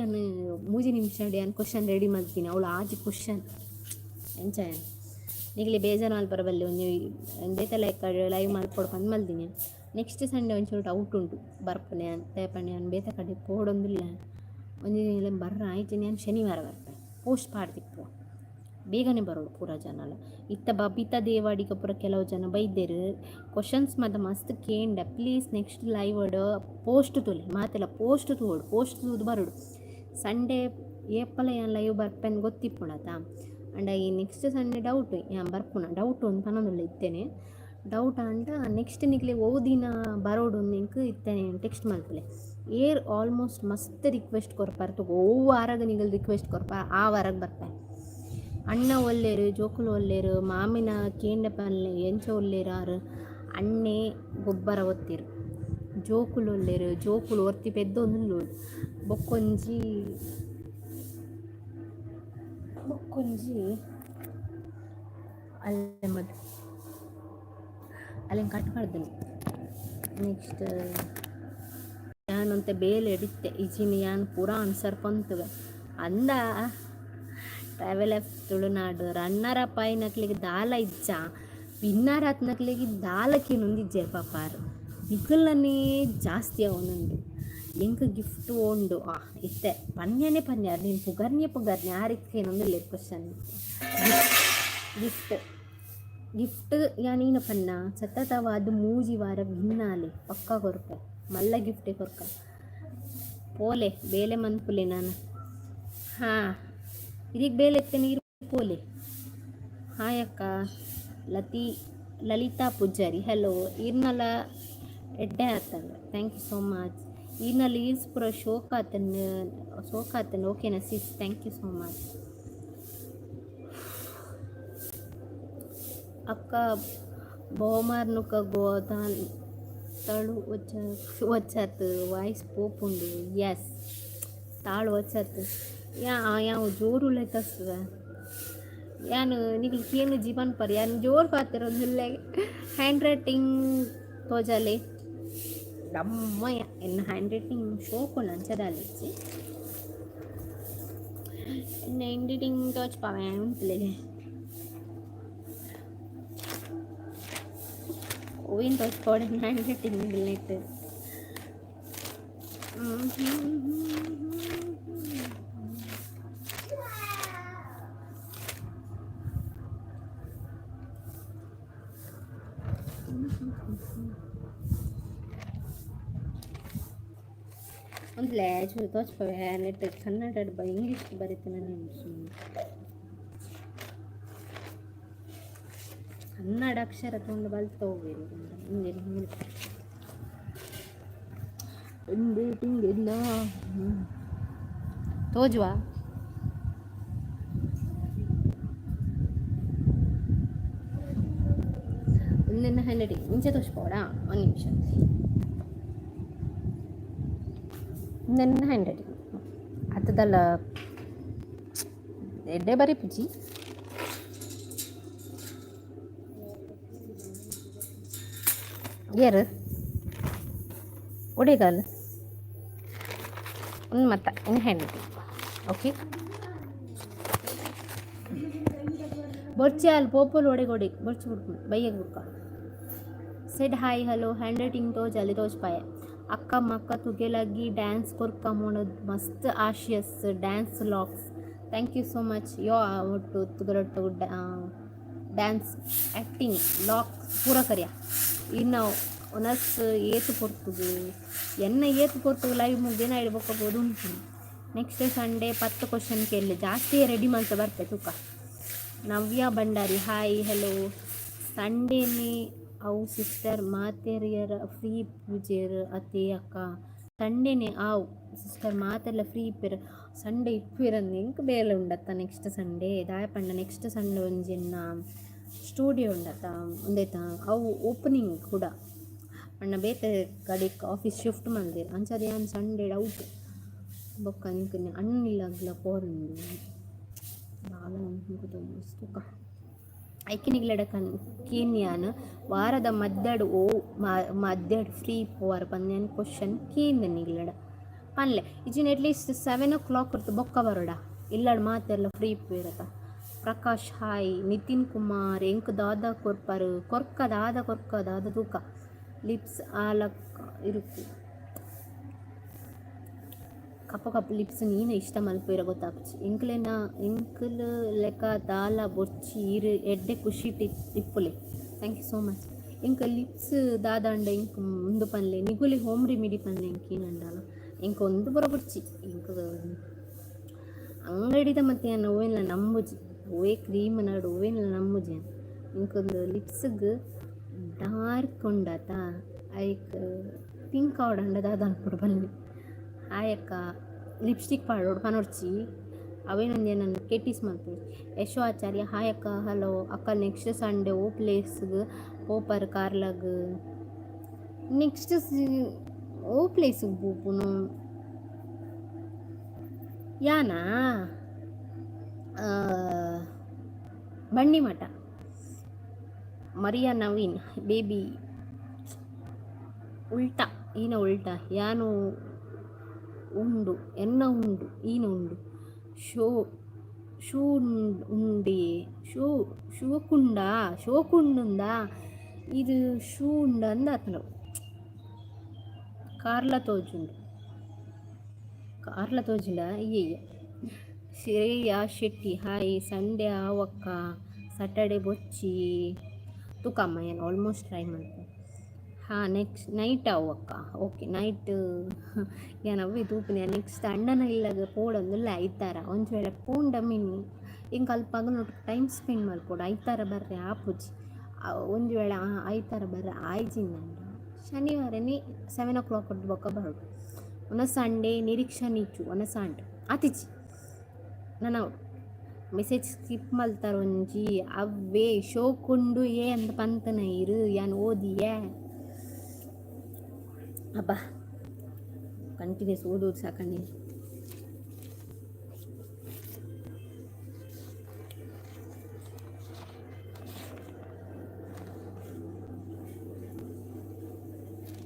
ಮೂಜಿ ನಿಮಿಷ ಕ್ವಶನ್ ರೆಡಿ ಮಾಡ್ತೀನಿ ಅವಳು ಆಜಿ ಕ್ವಶನ್ ಎಂಚ ಈಗಲೇ ಬೇಜಾರು ಮಲ್ಪರಬಲ್ಲಿ ಒಂದೇ ಲೈವ್ ಮಲ್ಪೊಡ್ಕೊಂಡು ಮಲ್ತೀನಿ ನೆಕ್ಸ್ಟ್ ಸಂಡೇ ಒಂಚೂರು ಡೌಟ್ ಉಂಟು ಬರ್ಪನೆ ಅಂತ ಪಣ್ಣೆ ನಾನು ಬೇತ ಕಡೆ ಪೋಡೊಂದಿಲ್ಲ ಒಂದು ಬರ್ರ ಆಯ್ತು ನಾನು ಶನಿವಾರ ಬರ್ತೆ ಪೋಸ್ಟ್ ಪಾಡ್ತಿಪ್ಪು ಬೇಗನೆ ಬರೋಡು ಪೂರ ಜನ ಇತ್ತ ಬಬಿತಾ ದೇವಾಡಿಗೆ ಪೂರ ಕೆಲವು ಜನ ಬೈದೇರು ಕ್ವಶನ್ಸ್ ಮತ್ತು ಮಸ್ತ್ ಕೇಂಡ ಪ್ಲೀಸ್ ನೆಕ್ಸ್ಟ್ ಲೈವ್ ಪೋಸ್ಟ್ ತೊಲೆ ಮಾತೆಲ್ಲ ಪೋಸ್ಟ್ ತೂದು ಬರೋಡು ಸಂಡೇ ಏಪಲ ಏನು ಲೈವ್ ಬರ್ಪೆನ್ ಗೊತ್ತಿಪ್ಪುಣತ ಅಂಡ ಈ ನೆಕ್ಸ್ಟ್ ಸಂಡೇ ಡೌಟ್ ಏನು ಬರ್ಪುಣ ಡೌಟ್ ಒಂದು ಪನೊಂದುಲ್ಲ ಇತ್ತೇನೆ ಡೌಟ್ ಅಂಡ ನೆಕ್ಸ್ಟ್ ನಿಗ್ಲೆ ಓದಿನ ಬರೋಡು ನಿಂಕು ಇತ್ತೇನೆ ಟೆಕ್ಸ್ಟ್ ಮಲ್ಪಲೆ ಏರ್ ಆಲ್ಮೋಸ್ಟ್ ಮಸ್ತ್ ರಿಕ್ವೆಸ್ಟ್ ಕೊರ್ಪಾರ್ತು ವಾರಾಗ ನಿಗಲ್ ರಿಕ್ವೆಸ್ಟ್ ಕೊರ್ಪ ಆ ವಾರಾಗ ಬರ್ಪೆ ಅಣ್ಣ ಒಲ್ಲೇರು ಜೋಕುಲು ಒಲ್ಲೇರು ಮಾಮಿನ ಕೇಂಡ ಪಲ್ಲೆ ಎಂಚ ಒಲ್ಲೇರಾರು ಅಣ್ಣೆ ಗೊಬ್ಬರ ಒತ್ತಿರು ಜೋಕುಲು ಒಲ್ಲೇರು ಜೋಕುಲು ಒತ್ತಿ ಪೆದ್ದೊಂದು ಬೊಕ್ಕೊಂಜಿ ಅಲ್ಲೇ ಮದ್ದು ಅಲ್ಲೇ ಕಟ್ ಮಾಡ್ದೇನೆ ನೆಕ್ಸ್ಟ್ ಯಾನಂತೆ ಬೇಲೆ ಎಡಿತ್ತೆ ಈಚಿನ ಯಾನ್ ಪೂರ ಆನ್ಸರ್ ಪಂತವೆ ಅಂದ travel of Tulunadu runner up ಆಯ್ನಕ್ಲಿಗೆ ದಾಲ ಇಜ್ಜ ವಿನ್ನರ್ ಆತ್ನಕ್ಲಿಗೆ ದಾಲಕ್ಕೆ ನೊಂದಿಜ್ಜೆ ಪಾಪಾರು ನಿಖಲನೇ ಜಾಸ್ತಿ ಅವನುಂಡು ಎಂಕ ಗಿಫ್ಟ್ ಉಂಡು ಇತ್ತೆ ಪನ್ಯನೇ ನೀನು ಪುಗರ್ನಿ ಯಾರಿಕ್ಕೆ ನೊಂದಿಲ್ಲ ಕ್ವಶನ್ ಗಿಫ್ಟ್ ಯಾನೀನ ಪನ್ನ ಸತತವಾದ 3 ವಾರ ವಿನ್ನಾಲೆ ಪಕ್ಕ ಕೊರ್ಪೆ ಮಲ್ಲ ಗಿಫ್ಟೇ ಕೊರ್ಕ ಪೋಲೆ ಬೇಲೆ ಮನ್ಪುಲೆ ನಾನು ಇದೀಗ ಬೇಲೆ ಎತ್ತೆ ನೀರು ಪೋಲೆ ಹಾಯ್ ಅಕ್ಕ ಲಲಿತಾ ಪೂಜಾರಿ ಹೆಲೋ ಇರ್ನಲ್ಲ ಎಡ್ಡೆ ಆತಂಗ ಥ್ಯಾಂಕ್ ಯು ಸೋ ಮಚ್ ಇರ್ನಲ್ಲಿ ಈಸ್ ಪುರ ಶೋಕಾತನ್ ಓಕೆನಾ sis thank you so much ಅಕ್ಕ ಬಹುಮಾರ್ನುಕ ತಳು వచ్చాత్ ವಾಯ್ಸ್ ಪೋಪುಂಡು ಎಸ್ ತಾಳು వచ్చాత్ ಯಾವ ಜೋರು ಲೆತ್ತಸ್ತದ ಯಾನು ನಿಗಲ್ ಕೇನು ಜೀವನ್ ಪರ್ ಯಾನು ಜೋರು ಪಾತಿರೋದಿಲ್ಲ ಹ್ಯಾಂಡ್ ರೈಟಿಂಗ್ ತೋಜಾಲೆ ದಮ್ಮಯ್ಯ ಎನ್ನ ಹ್ಯಾಂಡ್ ರೈಟಿಂಗ್ ಶೋಕು ನಂಚದಾಲಿಚ್ಚಿ ಎನ್ನ ಹ್ಯಾಂಡ್ ರೈಟಿಂಗ್ ತೋಚ್ ಪಾವೆ ಉಂಟ್ಲೆ ಓವಿನ ತೋರಿಸ್ಕೊಡೆ ಹ್ಯಾಂಡ್ ರೈಟಿಂಗ್ ನೆಟ್ಟು ಒಂದು ಲ್ಯಾಜ್ ತೋರಿಸ್ಕೊವೆ ನೆಟ್ಟು ಕನ್ನಡ ಇಂಗ್ಲೀಷ್ ಬರೀತೀನಿ ನಾನು ಕನ್ನಡ ಅಕ್ಷರ ತೊಗೊಂಡು ಬಲ್ತಾ ಹೋಗಿರು ಹಿಂಗೆ ಇಲ್ಲ ತೋಜುವ ಒಂದನ್ನ ಹನ್ನೆರಡು ಮುಂಚೆ ತೋರಿಸ್ಬೋಡಾ ಒಂದು ನಿಮಿಷ ಒಂದನ್ನ ಹನ್ನೆರಡು ಹತ್ತದಲ್ಲ ಎಡ್ಡೆ ಬರೀ ಪೂಜಿ ಏರು ಒಡೆಗಾಲ ಒಂದು ಮತ್ತ ಇನ್ನು ಹ್ಯಾಂಡ್ ಓಕೆ ಬೊರ್ಚಿ ಅಲ್ಲಿ ಪೋಪೋಲ್ ಒಡೆಗೊಡೆ ಬೊರ್ಚಿ ಬಿಡ್ಕೊಂಡು ಬೈಯಗೆ ಬಿಡ್ಕ said hi hello hand writing ತೋಜ್ ಅಲ್ಲಿ ತೋಜ್ಪಾಯ ಅಕ್ಕ ಮಕ್ಕ ತುಗೆಲಾಗಿ ಡ್ಯಾನ್ಸ್ ಕೊರ್ಕೊಂಬೋಣದು ಮಸ್ತ್ ಆಶಿಯಸ್ ಡ್ಯಾನ್ಸ್ ಲಾಕ್ಸ್ thank you so much yo ಒಟ್ಟು ತುಗರೊಟ್ಟು ಡ್ಯಾನ್ಸ್ ಆ್ಯಕ್ಟಿಂಗ್ ಲಾಕ್ ಪೂರ ಕರಿಯ ಇನ್ನು ಒನಸ್ ಏತು ಕೊಡ್ತದು ಎನ್ನ ಏತು ಕೊಡ್ತದೆ ಲೈವ್ ಮುಗ್ದೇನ ಇಡ್ಬೇಕಾಗ್ಬೋದು ಉಂಟು ನೆಕ್ಸ್ಟ್ ಸಂಡೇ 10 ಕ್ವಶನ್ ಕೇಳಲಿ ಜಾಸ್ತಿ ರೆಡಿ ಮಾಡ್ತಾ ಬರ್ತೆ ತೂಕ ನವ್ಯ ಭಂಡಾರಿ ಹಾಯ್ ಹಲೋ ಸಂಡೇನೇ ಅವು ಸಿಸ್ಟರ್ ಮಾತೆರಿಯರ ಫ್ರೀ ಪೂಜೆರ್ ಅತ್ತೆ ಅಕ್ಕ ಸಂಡೇನೇ ಆವು ಸಿಸ್ಟರ್ ಮಾತೆಲ್ಲ ಫ್ರೀ ಇಪ್ಪಿರ ಸಂಡೇ ಇಪ್ಪಿರಂದು ಇಂಕ ಬೇಲೆ ಉಂಡತ್ತ ನೆಕ್ಸ್ಟ್ ಸಂಡೇ ದಾಯ ಪಂಡ ನೆಕ್ಸ್ಟ್ ಸಂಡೇ ಒಂಜಿನ್ನ ಸ್ಟುಡಿಯೋ ಉಂಡತ್ತ ಒಂದೈತ ಅವು ಓಪನಿಂಗ್ ಕೂಡ ಅಣ್ಣ ಬೇತೆ ಕಡೆಗೆ ಆಫೀಸ್ ಶಿಫ್ಟ್ ಮಂದಿರ ಅಂಚದೆ ಏನು ಸಂಡೇ ಔಟ್ ಬೊಕ್ಕ ನಿಂಕನೆ ಅಣ್ಣಿಲ್ಲಾಗ್ಲ ಪೋರಂದು ಭಾಳ ಅನ್ಕೋತ ಐಕಿನಿಗ್ಲಡ ಕೀನ್ಯಾನ್ ವಾರದ ಮದ್ದಡು ಮದ್ದಡು ಫ್ರೀ ಪೋವಾರ ಪಂದ್ಯಾನ್ ಕ್ವಶನ್ ಕೀನ್ ನಿಗ್ಲಡ ಪನ್ಲೆ ಇಜಿನ ಅಟ್ಲೀಸ್ಟ್ 7 o'clock ಇರ್ತು ಬೊಕ್ಕ ಬರೋಡ ಇಲ್ಲಡ್ ಮಾತೆಲ್ಲ ಫ್ರೀ ಇರತ್ತ ಪ್ರಕಾಶ್ ಹಾಯ್ ನಿತಿನ್ ಕುಮಾರ್ ಎಂಕ್ ದಾದ ಕೊರ್ಪರು ಕೊರ್ಕ ತೂಕ ಲಿಪ್ಸ್ ಆಲಕ್ಕ ಇರುತ್ತೆ ಕಪ್ಪು ಲಿಪ್ಸ್ ನೀನು ಇಷ್ಟ ಮಲ್ಪಿರ ಗೊತ್ತಾಗ್ಚಿ ಎಂಕಲ್ ಲೆಕ್ಕ ದಾಲ ಬೊಚ್ಚಿ ಇರು ಎಡ್ಡೆ ಖುಷಿ ಇಪ್ಪುಲೆ ಥ್ಯಾಂಕ್ ಯು ಸೋ ಮಚ್ ಇಂಕ ಲಿಪ್ಸ್ ದಾದಾಂಡ ಇಂಕ ಮುಂದು ಪನ್ಲೆ ನಿಗುಲಿ ಹೋಮ್ ರೆಮಿಡಿ ಪನ್ಲೆ ಇಂಕೇನಂಡಾಲ ಇಂಕ ಒಂದು ಬರೋ ಬುಡ್ಚಿ ಇಂಕ ಅಂಗಡಿದ ಮತ್ತೆ ಏನು ಓವೆಲ್ಲ ನಂಬುಜಿ ಓವೇ ಕ್ರೀಮ್ ನಾಡು ಓವೆಲ್ಲ ನಂಬುಜಿ ಇಂಕೊಂದು ಲಿಪ್ಸ್ಗೆ ಡಾರ್ಕ್ ಉಂಡಾತ ಐಕ್ ಪಿಂಕ್ ಆವಡಂಡ ದಾದ ಅನ್ಕೊಡು ಬನ್ನಿ ಆಯಕ್ಕ ಲಿಪ್ಸ್ಟಿಕ್ ಪಾಡೋಡು ಪನೊಡ್ಚಿ ಅವೇನೊಂದು ನನ್ನ ಕೆಟ್ಟಿಸ್ ಮಾಡ್ತೀವಿ ಯಶೋ ಆಚಾರ್ಯ ಹಾಯಕ್ಕ ಹಲೋ ಅಕ್ಕ ನೆಕ್ಸ್ಟ್ ಸಂಡೇ ಓ ಪ್ಲೇಸ್ಗೆ ಪೋಪರ್ ಕಾರ್ಲಾಗ ನೆಕ್ಸ್ಟ್ ಓ ಪ್ಲೇಸಿಗೆ ಪೋಪುನು ಯಾನಾ ಬಂಡಿ ಮಠ ಮರಿಯಾ ನವೀನ್ ಬೇಬಿ ಉಲ್ಟಾ ಈನ ಉಲ್ಟಾ ಯಾನು ಉಂಡು ಎನ್ನ ಉಂಡು ಈನ ಉಂಡು ಶೂ ಉಂಡಿ ಶೋಕುಂಡುಂದ ಇದು ಶೂ ಉಂಡ ಅಂದ ಅತನವು ಕಾರ್ಲ ತೋಜುಂಡ ಅಯ್ಯಯ್ಯ ಶ್ರೇಯಾ ಶೆಟ್ಟಿ ಹಾಯ್ ಸಂಡೇ ಆವಕ್ಕ ಸ್ಯಾಟರ್ಡೆ ಬೊಚ್ಚಿ ತುಕಮ್ಮ ಏನು ಆಲ್ಮೋಸ್ಟ್ ಟ್ರೈ ಮಾಡ್ತೀನಿ ಹಾಂ ನೆಕ್ಸ್ಟ್ ನೈಟ್ ಅವಕ್ಕ ಓಕೆ ನೈಟ್ ಏನವ ತೂಪಿನ ನೆಕ್ಸ್ಟ್ ಅಣ್ಣನ ಇಲ್ಲಾಗ ಪೋಡೊಂದುಲ್ಲ ಐತಾರ ಒಂದು ವೇಳೆ ಪೋಂಡ ಮಿನ್ನಿ ಹಿಂಗೆ ಅಲ್ಪ ನೋಡಿ ಟೈಮ್ ಸ್ಪೆಂಡ್ ಮಾಡ್ಕೊಡು ಐತಾರ ಬರ್ರೆ ಆಪುಜಿ ಒಂದು ವೇಳೆ ಐತಾರ ಬರ್ರೆ ಆಯ್ಜಿಂದ ಶನಿವಾರನೇ 7 o'clock ಹೊಡೆದು ಬೊಕ್ಕ ಬರೋಡು ಒನ ಸಂಡೇ ನಿರೀಕ್ಷಾ ನೀಚು ಒನ ಸಂಡೆ ಆತಿಜಿ ನಾನು ಮೆಸೇಜ್ ಸ್ಕಿಪ್ ಮಲ್ತಾರ ಒಂಜಿ ಅವೇ ಶೋಕುಂಡು ಅಂತ ಪಂತನ ಇರು ಯಾನು ಓದಿಯೇ ಅಬ್ಬಾ ಕಂಟಿನ್ಯೂಸ್ ಓದೋದು ಸಾಕಂಡಿ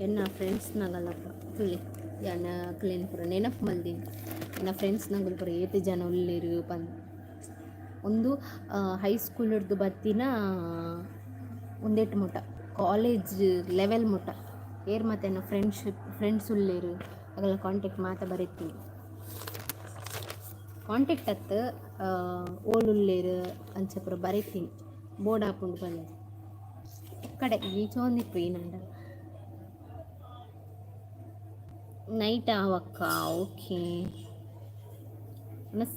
ಎನ್ನ ಫ್ರೆಂಡ್ಸ್ನಾಗಲ್ಲಪ್ಪ ತುಳಿ ಯಾನ ಕ್ಲೀನ್ ಪುರ ನೆನಪು ಮಲ್ದಿನಿ ನನ್ನ ಫ್ರೆಂಡ್ಸ್ನಾಗಲ್ ಪುರ ಏತು ಜನ ಉಳ್ಳೇರು ಒಂದು ಹೈಸ್ಕೂಲ್ ಹಿಡ್ದು ಬತ್ತಿನ ಒಂದೆಟ್ಟು ಮುಟ ಕಾಲೇಜ್ ಲೆವೆಲ್ ಮುಟ್ಟ ಏರ್ ಮತ್ತೆ ಫ್ರೆಂಡ್ಸ್ ಉಳ್ಳೇರು ಅವೆಲ್ಲ ಕಾಂಟ್ಯಾಕ್ಟ್ ಮಾತ ಬರೀತೀನಿ ಕಾಂಟ್ಯಾಕ್ಟ್ ಅತ್ತು ಓಲುಳ್ಳೇರು ಅಂಚಪುರ ಬರೀತೀನಿ ಬೋರ್ಡ್ ಹಾಕೊಂಡು ಬಂದು ಕಡೆ ಈಚೋಂದಿತ್ತು ಏನಂಡ ನೈಟ್ ಆವಕ್ಕ ಓಕೆ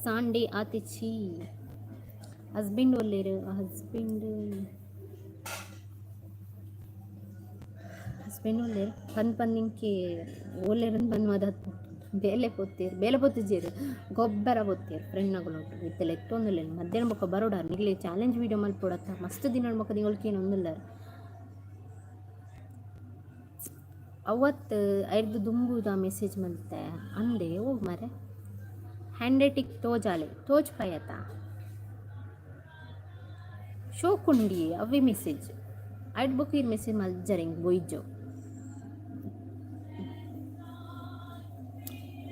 ಸಂಡೇ ಆತಿಚ್ಚಿ ಹಸ್ಬೆಂಡ್ ಒಲ್ಲೇರು ಹಸ್ಬೆಂಡ್ ಒಲ್ಲೇರು ಪಂದಿಂಕೆ ಒಲ್ಲೇರಂದು ಬಂದು ಮದ ಬೇಲೆ ಪೊತ್ತಿಜೇರು ಗೊಬ್ಬರ ಪೊತ್ತೇರು ಫ್ರೆಂಡ್ನಗಳು ಇತ್ತಲ್ಲ ಎತ್ತೊಂದಿಲ್ಲ ಮಧ್ಯಾಹ್ನ ಬೊಕ್ಕ ಬರೋಡಾರು ನಿಗಲಿ ಚಾಲೆಂಜ್ ವೀಡಿಯೋ ಮಲ್ಪೊಡತ್ತ ಮಸ್ತ್ ದಿನ ಬೊಕ್ಕ ನಿಗಳ್ಕೇನು ಒಂದಿಲ್ಲಾರು ಅವತ್ತು ಐದು ದುಂಬುದ ಮೆಸೇಜ್ ಮಲ್ತೆ ಅಂದೆ ಓ ಮರೆ ಹ್ಯಾಂಡೆಟಿಕ್ ತೋಜಾಲೆ ತೋಜ್ ಪಯತ ಶೋಕುಂಡಿ ಅವೇ ಮೆಸೇಜ್ ಐಡ್ ಬುಕ್ ಈ ಮೆಸೇಜ್ ಮಲ್ಜರಿಂಗ್ ಬೊಯ್ಜೋ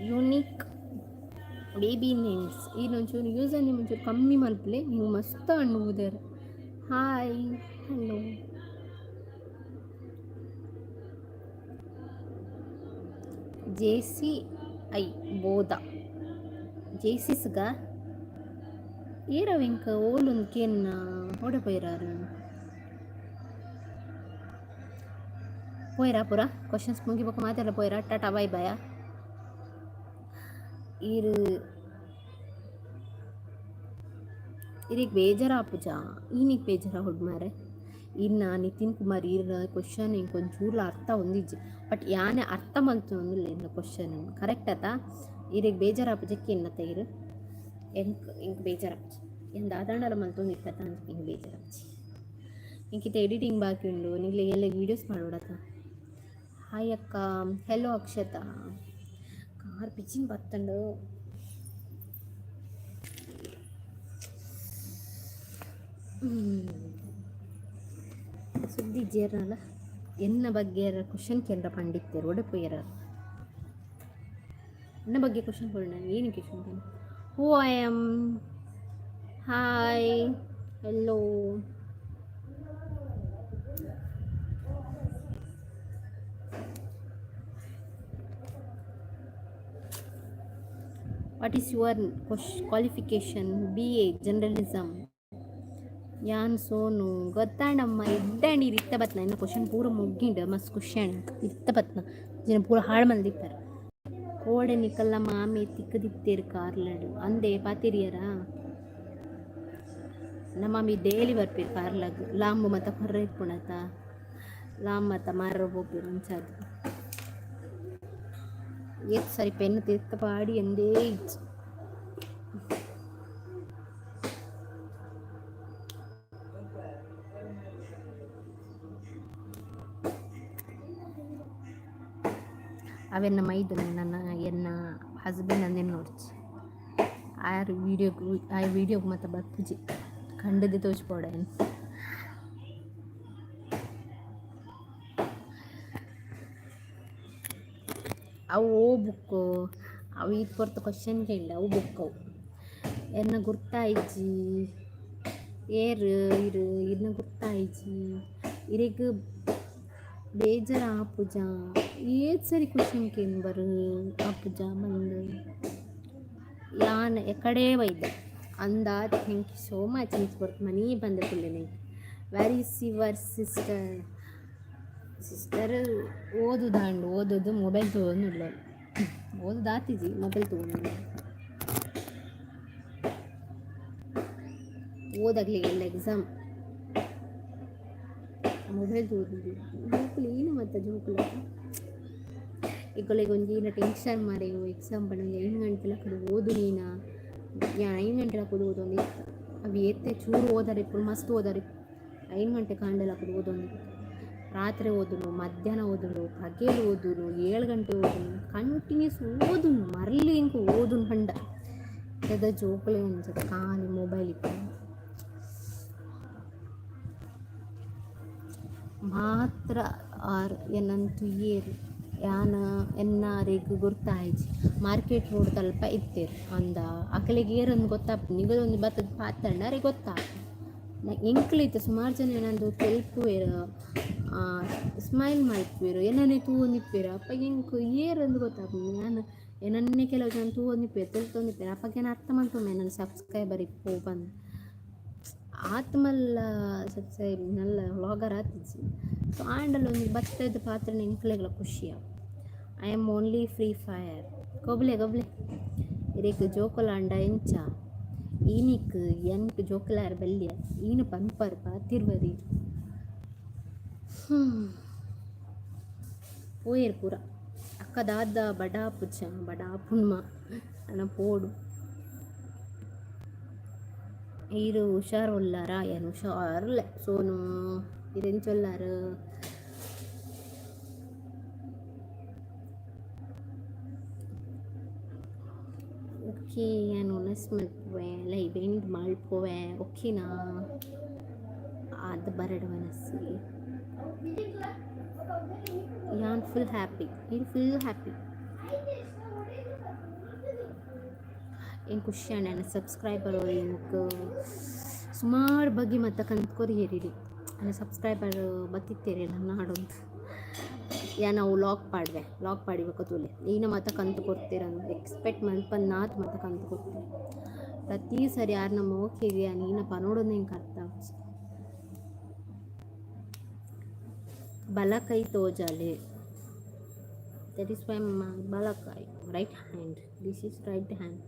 ಯೂನಿಕ್ ಬೇಬಿ ನೇಮ್ಸ್ ಈನೊಂಚೂರು ಯೂಸರ್ ನೇಮ್ ಒಂಚೂರು ಕಮ್ಮಿ ಮಲ್ಪಲೆ ನೀವು ಮಸ್ತ್ ಅಣ್ಣುವುದರ್ ಹಾಯ್ ಹಲೋ JCI ಬೋಧ ಜೇಸಿಸ್ಗ ಏರವೆಂಕ ಓಲೊಂದು ಕೇನ್ನ ಹೊಡೆಪೋಯ್ರಾರು ಪೋಯ್ರಾ ಪೂರ ಕ್ವಶನ್ಸ್ ಮುಗಿಬೇಕು ಮಾತೆಲ್ಲ ಪೋಯ್ರಾ ಟಾಟಾ ಬೈ ಬಾಯ ಇರಿಗೆ ಬೇಜಾರ ಆಪುಜ ಈನಿಗೆ ಬೇಜಾರ ಹೊಡ್ಮಾರೆ ಇನ್ನು ನಿತಿನ್ ಕುಮಾರ್ ಈರ ಕ್ವಶನ್ ಇಂಕೊಂಚೂರ್ಲ ಅರ್ಥ ಹೊಂದಿಜ್ಜಿ ಬಟ್ ಯಾನೆ ಅರ್ಥ ಮಲ್ತು ಒಂದಿಲ್ಲ ಇನ್ನು ಕ್ವಶನ್ ಕರೆಕ್ಟ್ ಆತ ಇರಿಗೆ ಬೇಜಾರ ಆಪುಜಕ್ಕೆ ಎನ್ನತ್ತ ಇರು ಇಂಕ್ ಬೇಜಾರ ಆಪುಜಿ ಎಂದ ಆದಾಂಡಲ ಮಲ್ತೊಂದು ಇಪ್ಪತ್ತ ಅಂತ ಹಿಂಗೆ ಬೇಜಾರ ಆಪುಜಿ ಇಂಕಿತ ಎಡಿಟಿಂಗ್ ಬಾಕಿ ಉಂಡು ನಿಗ್ಲೆ ಎಲ್ಲ ವೀಡಿಯೋಸ್ ಮಾಡೋಡತ್ತ ಹಾಯ್ ಅಕ್ಕ ಹೆಲೋ ಅಕ್ಷತಾ ಕಾರ್ ಪಿಚ್ಚಿನ ಬತ್ತಂಡು ಸುದ್ದಿ ಜೇರಲ್ಲ ಎನ್ನ ಬಗ್ಗೆ ಕ್ವಶನ್ ಕೇಂದ್ರ ಪಂಡಿತರು ಒಡಪೋಯ್ಯಾರ ಎನ್ನ ಬಗ್ಗೆ ಕ್ವಶನ್ ಕೊಡ ಏನು question who I am hi hello what is your qualification BA journalism ಯಾನ್ ಸೋನು ಗೊತ್ತಾಂಡಮ್ಮ ಇಡ್ಡಾಂಡಿ ಇತ್ತ ಬತ್ನ ಇನ್ನು ಕ್ವಶನ್ ಪೂರ ಮುಗ್ಗಿಂಡು ಮಸ್ತ್ ಖುಷಿಯಾಣ ಇತ್ತ ಬತ್ನ ಜನ ಪೂರ ಹಾಳು ಮಲ್ದಿಪ್ಪಾರ ಕೋಡೆ ನಿಕಲ್ಲ ಮಾಮಿ ತಿಕ್ಕದಿತ್ತೇರು ಕಾರ್ಲಾಡು ಅಂದೆ ಪಾತಿರಿಯರ ನಮ್ಮ ಮಾಮಿ ಡೈಲಿ ಬರ್ಪೀರು ಕಾರ್ಲಾಗ ಲಾಂಬು ಮತ್ತು ಹೊರ ಇಟ್ಕೊಳತ ಲಾಂಬ್ ಮತ್ತು ಮಾರ ಹೋಗ್ಬಿರು ಅಂಚಾದು ಏತ್ ಸರಿ ಪೆನ್ನು ತಿರ್ತ ಪಾಡಿ ಎಂದೇ ಇಚ್ಚು ಅವೆನ್ನ ಮೈದು ನನ್ನ ಎನ್ನ ಹಸ್ಬೆಂಡ್ ಅಂದೇನು ನೋಡ್ಚಿ ಆ ವಿಡಿಯೋಗೆ ಮತ್ತೆ ಬರ್ತುಜಿ ಕಂಡದ್ದು ತೋಚ್ಬೋಡ ಅವು ಓ ಬುಕ್ಕು ಅವು ಇದು ಕೊರ್ತ ಕ್ವಶನ್ ಕೇಳಿಲ್ಲ ಅವು ಬುಕ್ ಅವು ಎನ್ನ ಗುರ್ತಾಯಿಜಿ ಏರು ಇದನ್ನ ಗುರ್ತಾಯಿಜಿ ಇರಿಗೆ ಬೇಜಾರ ಆಪುಜ ಏತ್ ಸರಿ ಕ್ವಶನ್ ಕೇನ್ ಬರು ಆಪುಜ ಬಂದು ಯಾನ್ ಎಕಡೆ ಒಯ್ದೆ ಅಂದ thank you so much means ಬರ್ತು ಮನಿ ಬಂದ ಕುಲ್ಲೆ ವೆರಿ ಸಿವರ್ ಸಿಸ್ಟರ್ ಓದೋದು ಮೊಬೈಲ್ ತೊಗೊಂಡಿಲ್ಲ ಓದೋದಾತಿಜಿ ಮೊಬೈಲ್ ತೊಗೊಂಡಿಲ್ಲ ಓದಾಗ್ಲಿ ಎಲ್ಲ ಎಕ್ಸಾಮ್ ಮೊಬೈಲ್ ತೊಗೊಂಡಿದ್ವಿ ಜೋಕುಲು ಏನು ಮತ್ತು ಜೋಕುಲು ಈಗ ಒಂದಿನ ಟೆನ್ಷನ್ ಮಾರೆ ಎಕ್ಸಾಮ್ ಬಂದಂಗೆ 5 ಗಂಟೆಲ ಕಡೆ ಓದು ನೀನು 5 ಗಂಟೆಲ ಕೂಡ ಓದೊಂದು ಅವು ಎತ್ತೆ ಚೂರು ಓದಾರೆ ಫುಲ್ ಮಸ್ತ್ ಓದಾರೆ 5 ಗಂಟೆ ಕಾಂಡೆಲ್ಲ ಕೂಡ ಓದೊಂದು ರಾತ್ರಿ ಓದುನು ಮಧ್ಯಾಹ್ನ ಓದುನು ಹಗೇಲು ಓದುನು 7 ಗಂಟೆ ಓದುನು ಕಂಟಿನ್ಯೂಸ್ ಓದುನು ಮರಲಿ ಇಂಕ ಓದುನು ಪಂಡ ಎದ ಜೋಕುಲೆ ಅನ್ಸುತ್ತೆ ಖಾಲಿ ಮೊಬೈಲ್ ಇತ್ತು ಮಾತ್ರ ಆರ್ ಎನ್ನಂತೂ ಏರು ಯಾನ ಎನ್ನಾರಿಗೆ ಗುರ್ತಾಯ್ಜಿ ಮಾರ್ಕೆಟ್ ರೋಡ್ ತಲ್ಪ ಇತ್ತೇರು ಅಂದ ಅಕಲಿಗೆ ಏರೊಂದು ಗೊತ್ತಾಪ ನಿಗದೊಂದು ಬತ್ತದ ಪಾತಣ್ಣರಿಗೆ ಗೊತ್ತಾಪ ಎಂಕ್ಲಿತ್ತು ಸುಮಾರು ಜನ ಏನಂದು ಕೆಲ್ಪುವೇರು ಸ್ಮೈಲ್ ಮಲ್ಪೇರು ಏನನ್ನೇ ತೂ ಒಂದಿಪ್ಪೇರು ಅಪ್ಪಗೆ ಹೆಂಗೆ ಏರಂದು ಗೊತ್ತಾಗ್ಬೋದು ನಾನು ಏನನ್ನೇ ಕೆಲವು ಜನ ತೂ ಒಂದಿಪ್ಪೇರು ತಿಳ್ಕೊಂಡಿಪ್ಪೇರು ಅಪ್ಪಗೆ ಏನು ಅರ್ಥ ಮಾಡ್ಕೊಂಡೆ ನನ್ನ ಸಬ್ಸ್ಕ್ರೈಬರಿಗೆ ಪೋ ಬಂದು ಆತ್ಮಲ್ಲ ಸಬ್ಸ್ಕ್ರೈಬ್ ನಲ್ಲ ವ್ಲಾಗರ್ ಆತಿಸಿ ಸೊ ಆಂಡಲ್ಲಿ ಒಂದು ಬತ್ತದ ಪಾತ್ರ ನೆಂಕ್ಲೆಗಳ ಖುಷಿಯ I am only free fire ಗೊಬ್ಲೆ ಇದಕ್ಕೆ ಜೋಕೊಲಾಂಡ ಎಂಚ ಈನಿಕ್ ಎಂಟು ಜೋಕುಲಾರ ಬಲ್ಯ ಈನು ಪಂಪರ್ ತಿರುವರಿ ಪೋಯರ್ ಪೂರ ಅಕ್ಕ ದಾದ ಬಡಾ ಪುಚ್ಚ ಬಡಾ ಪುಣ್ಮ ಅನ್ನ ಪೋಡು ಈರು ಹುಷಾರು ಒಲ್ಲಾರ ಏನು ಹುಷಾರಲ್ಲ ಸೋನು ಇರೆಂಚೊಲ್ಲಾರು ಓಕೆ ನಾನು ಒನಸ್ ಮಲ್ಪುವೆ ಲೈವ್ ಎಂಡ್ ಮಲ್ಪುವೆ ಓಕೆನಾ ಅದು ಬರಡು ಮನಸ್ಸಿ ಯಾನ್ ಫುಲ್ ಹ್ಯಾಪಿ ಏನು ಖುಷಿ ನನ್ನ ಸಬ್ಸ್ಕ್ರೈಬರ್ ಏನಕ್ಕೆ ಸುಮಾರು ಬಗ್ಗೆ ಮತ್ತೆ ಕಂತ್ಕೋರಿ ಹೇರಿರಿ ನನ್ನ ಸಬ್ಸ್ಕ್ರೈಬರ್ ಬತ್ತಿತ್ತೇರಿ ನನ್ನ ಹಾಡೊಂದು ನಾವು ಲಾಕ್ ಪಾಡಿಬೇಕು ತೂಲೆ ಈಗ ಮತ್ತೆ ಕಂತು ಕೊಡ್ತೀರ ಎಕ್ಸ್ಪೆಕ್ಟ್ ಮಲ್ಪಂದು ಮತ್ತೆ ಕಂತು ಕೊಡ್ತೀರಿ ಪ್ರತಿ ಸರಿ ಯಾರು ನಮ್ಮ ಹೋಗಿದ್ಯಾ ನೀನಪ್ಪ ನೋಡೋದು ಹೆಂಗೆ ಅರ್ಥ ಬಲಕೈ ತೋಜಾಲೆ ದಟ್ ಈಸ್ ವೈ ಬಲಕೈ right hand this is right hand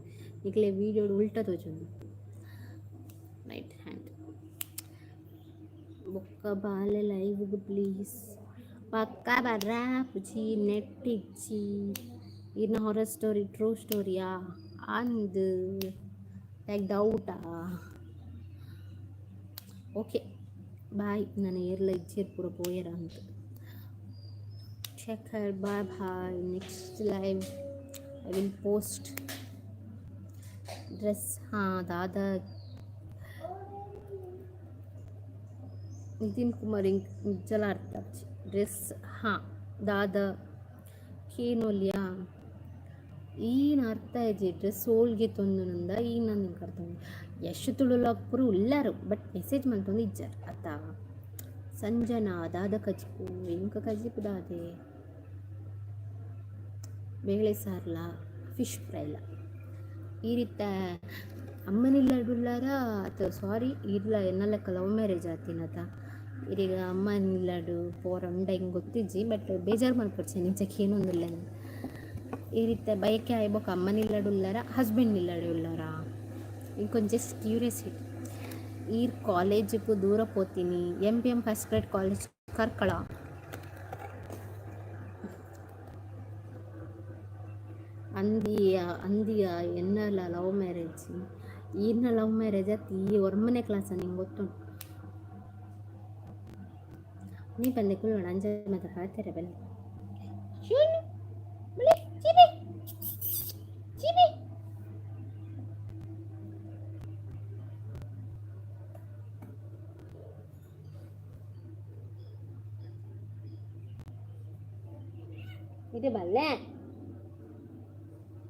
ಈಗಲೇ ವೀಡಿಯೋ ಉಲ್ಟಾ ತೋಜೊಂದು ರೈಟ್ ಹ್ಯಾಂಡ್ ಬೊಕ್ಕ ಬಾಲೆ ಲೈವ್ಗೆ ಪ್ಲೀಸ್ ಪಕ್ಕ ಬರ್ರಾ ಪುಚಿ ನೆಟ್ ಇಚ್ಚಿ ಇನ್ನ ಹಾರರ್ ಸ್ಟೋರಿ ಟ್ರೂ ಸ್ಟೋರಿಯಾ ಅಂದು ಲೈಕ್ ಡೌಟಾ ಓಕೆ ಬಾಯ್ ನಾನು ಏರ್ಲ ಇಜ್ಜಿರ್ ಪೂರ ಪೋಯರ ಅಂತ Shekhar bye next live I will post dress ದಾದ ನಿತಿನ್ ಕುಮಾರ್ ನಿಜ್ಜಲ ಅರ್ಥ ಡ್ರೆಸ್ ದಾದ ಕೇನೋಲ್ಯಾ ಈನ ಅರ್ಥ ಇದೆ ಡ್ರೆಸ್ ಹೋಲ್ಗೆ ತೊಂದುನಿಂದ ಈಗ ನಾನು ನಿಂಗೆ ಅರ್ಥ ಎಷ್ಟು ತುಳುಲಾಗ್ಪುರು ಉಳ್ಳಾರು ಬಟ್ ಮೆಸೇಜ್ ಮಾಡ್ತೊಂದು ಇಜ್ಜಾರು ಅತ್ತ ಸಂಜನಾ ದಾದ ಕಜಿಪು ಎಂಕ ಕಜಿಪು ದಾದೆ ಬೇಳೆ ಸಾರ್ಲ ಫಿಶ್ ಫ್ರೈಲ ಈ ರೀತ ಅಮ್ಮನಿಲ್ಲಡುಲ್ಲಾರ ಅಥವಾ ಸಾರಿ ಇಲ್ಲ ಎನ್ನಲೆಕ್ಕ ಲವ್ ಮ್ಯಾರೇಜ್ ಆತಿನತ ಈಗ ಅಮ್ಮನಿಲ್ಲಡು ಪೋರ ಉಂಡ ಹಿಂಗೆ ಗೊತ್ತಿಜ್ಜಿ ಬಟ್ ಬೇಜಾರು ಮಾಡ್ಕೊಡ್ಸೆ ನಿಂಚಕ್ಕೆ ಏನೊಂದಿಲ್ಲ ಈ ರೀತಿ ಬಯಕೆ ಆಯ್ಬೇಕು ಅಮ್ಮನಿಲ್ಲಡುಲ್ಲಾರ ಹಸ್ಬೆಂಡ್ ನಿಲ್ಲಡು ಉಲ್ಲಾರ ಇಂಕೊಂದು ಜಸ್ಟ್ ಕ್ಯೂರಿಯಾಸಿಟಿ ಈ ಕಾಲೇಜಿಗೂ ದೂರ ಹೋಗ್ತೀನಿ MPM first grade college Karkala ಅಂದಿಯ ಎನ್ನಲ್ಲ ಲವ್ ಮ್ಯಾರೇಜ್ ಈನ ಲವ್ ಮ್ಯಾರೇಜ್ ಅತಿ ಈ ಹೊರಮನೆ ಕ್ಲಾಸ ನಿಂಗೆ ಗೊತ್ತುಂಟು ನೀ ಬಂದೆ ಕುಳ್ಳೋಣ ಅಂಜ ಮತ್ತೆ ಕಾಯ್ತಾರೆ ಬನ್ನಿ ಇದು ಬಲ್ಲೆ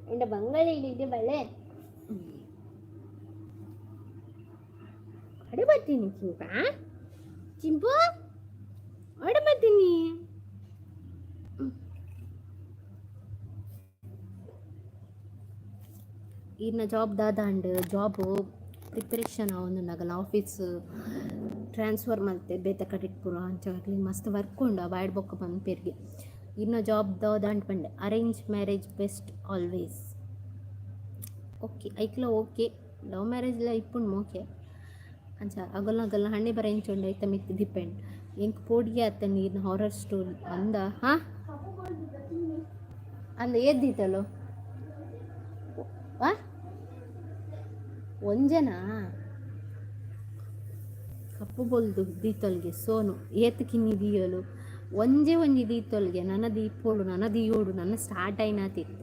എൻ്റെ ಬಂಗಾಳಿಲಿದೆ ಬಳೆ ಅಡಬತ್ತೀನಿ ಚಿಂಪು ಅಡಬತ್ತೀನಿ ಇನ್ನು ಜಾಬ್ ದಾದಾಂಡ್ ಜಾಬ್ ಪ್ರಿಪರೇಷನ್ ಒಂದು ನಗಲ ಆಫೀಸ್ ಟ್ರಾನ್ಸ್ಫರ್ ಮಲ್ತೆ ಬೇತ ಕಟ್ಟಿಟ್ಪುರ ಅಂಚಾಗಲಿ ಮಸ್ತ್ ವರ್ಕ್ ಉಂಡು ಬಾಯ್ಡ್ ಬೊಕ್ಕ ಬಂದು ಪೇರ್ಗೆ ಇನ್ನು ಜಾಬ್ ದಾಂಡ್ ಬಂಡೆ arrange marriage best always okay ಐಕ್ಲ ಓಕೆ ಲವ್ ಮ್ಯಾರೇಜ್ಲ ಇಪ್ಪುಂಡು ಓಕೆ ಅಂಚ ಅಗಲ್ಲ ಹಣ್ಣೆ ಬರ ಎಂಚುಂಡು ಐತ ಮಿತ್ ಡಿಪೆಂಡ್ ಎಂಕ್ ಪೋಡಿಗೆ ಆತ ನೀರಿನ ಹಾರರ್ ಸ್ಟೋರಿ ಅಂದ ಅಂದ ಏದ್ದಿತ್ತಲ್ಲೋ ಒಂಜನಾ ಕಪ್ಪು ಬೊಲ್ದು ದೀತಲ್ಗೆ ಸೋನು ಏತಕಿನ್ನಿ ದೀಯಲು ಒಂಜೇ ದೀತೊಲ್ಗೆ ನನ್ನ ದೀಪೋಡು ನನ್ನ ದೀಯೋಡು ನನ್ನ ಸ್ಟಾರ್ಟ್ ಆಯ್ನಾತಿತ್ತು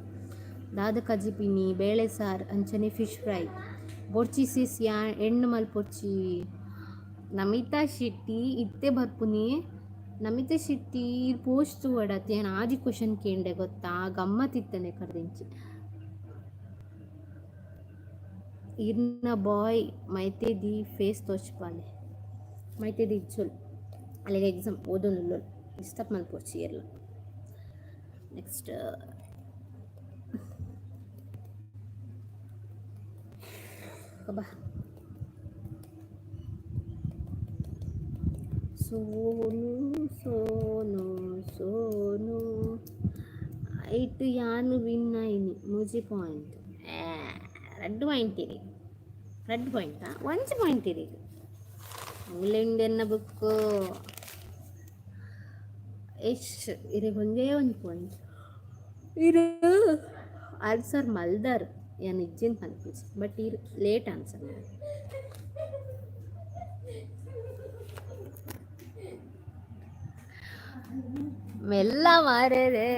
ದಾದ ಕಜಿಪಿನಿ ಬೇಳೆ ಸಾರು ಅಂಚನೆ ಫಿಶ್ ಫ್ರೈ ಬೊರ್ಚಿ ಸಿಸ್ ಎಣ್ಣು ಮಲ್ಪೊಚ್ಚಿ ನಮಿತಾ ಶೆಟ್ಟಿ ಇತ್ತೆ ಬರ್ಪುನಿ ನಮಿತಾ ಶೆಟ್ಟಿ ಪೋಸ್ಟ್ ವಡತ್ತೆ ಏನು ಆದಿ ಕ್ವಶನ್ ಕೇಂಡೆ ಗೊತ್ತಾ ಗಮ್ಮತ್ತಿತ್ತನೆ ಕರ್ದಿಂಚಿ ಇರ್ನ ಬಾಯ್ ಮೈತೆ ದಿ ಫೇಸ್ ತೋಚ್ಪಾಲೆ ಮೈತೆ ದಿ ಇಜ್ಜುಲ್ ಅಲ್ಲಿಗೆ ಎಕ್ಸಾಮ್ ಓದೋನು ಡಿಸ್ಟರ್ಬ್ ಮಲ್ಪೋಚಿ ಎಲ್ಲ. ನೆಕ್ಸ್ಟ್ ಬಾ ಸೋನು ಸೋನು ಸೋನು ಐಟ್ ಯಾನು ವಿನ್ ಆಯ್ನಿ ಮುಜಿ ಪಾಯಿಂಟ್ 2 ಪಾಯಿಂಟ್ ಇರಿ 2 ಪಾಯಿಂಟಾ 1 ಪಾಯಿಂಟ್ ಇರಿ ಇಂಗ್ಲೆಂಡ್ ಎನ್ನ ಬುಕ್ಕು ಎಷ್ಟು ಇರಿ ಒಂದೇ 1 ಪಾಯಿಂಟ್ ಇದು ಆನ್ಸರ್ ಮಲ್ದರ್ ಏನು ಇಜ್ಜಿನ ಕನ್ಫ್ಯೂಸ್ ಬಟ್ ಇದು ಲೇಟ್ ಆನ್ಸರ್ ಮೆಲ್ಲ ಮಾರೇರೆ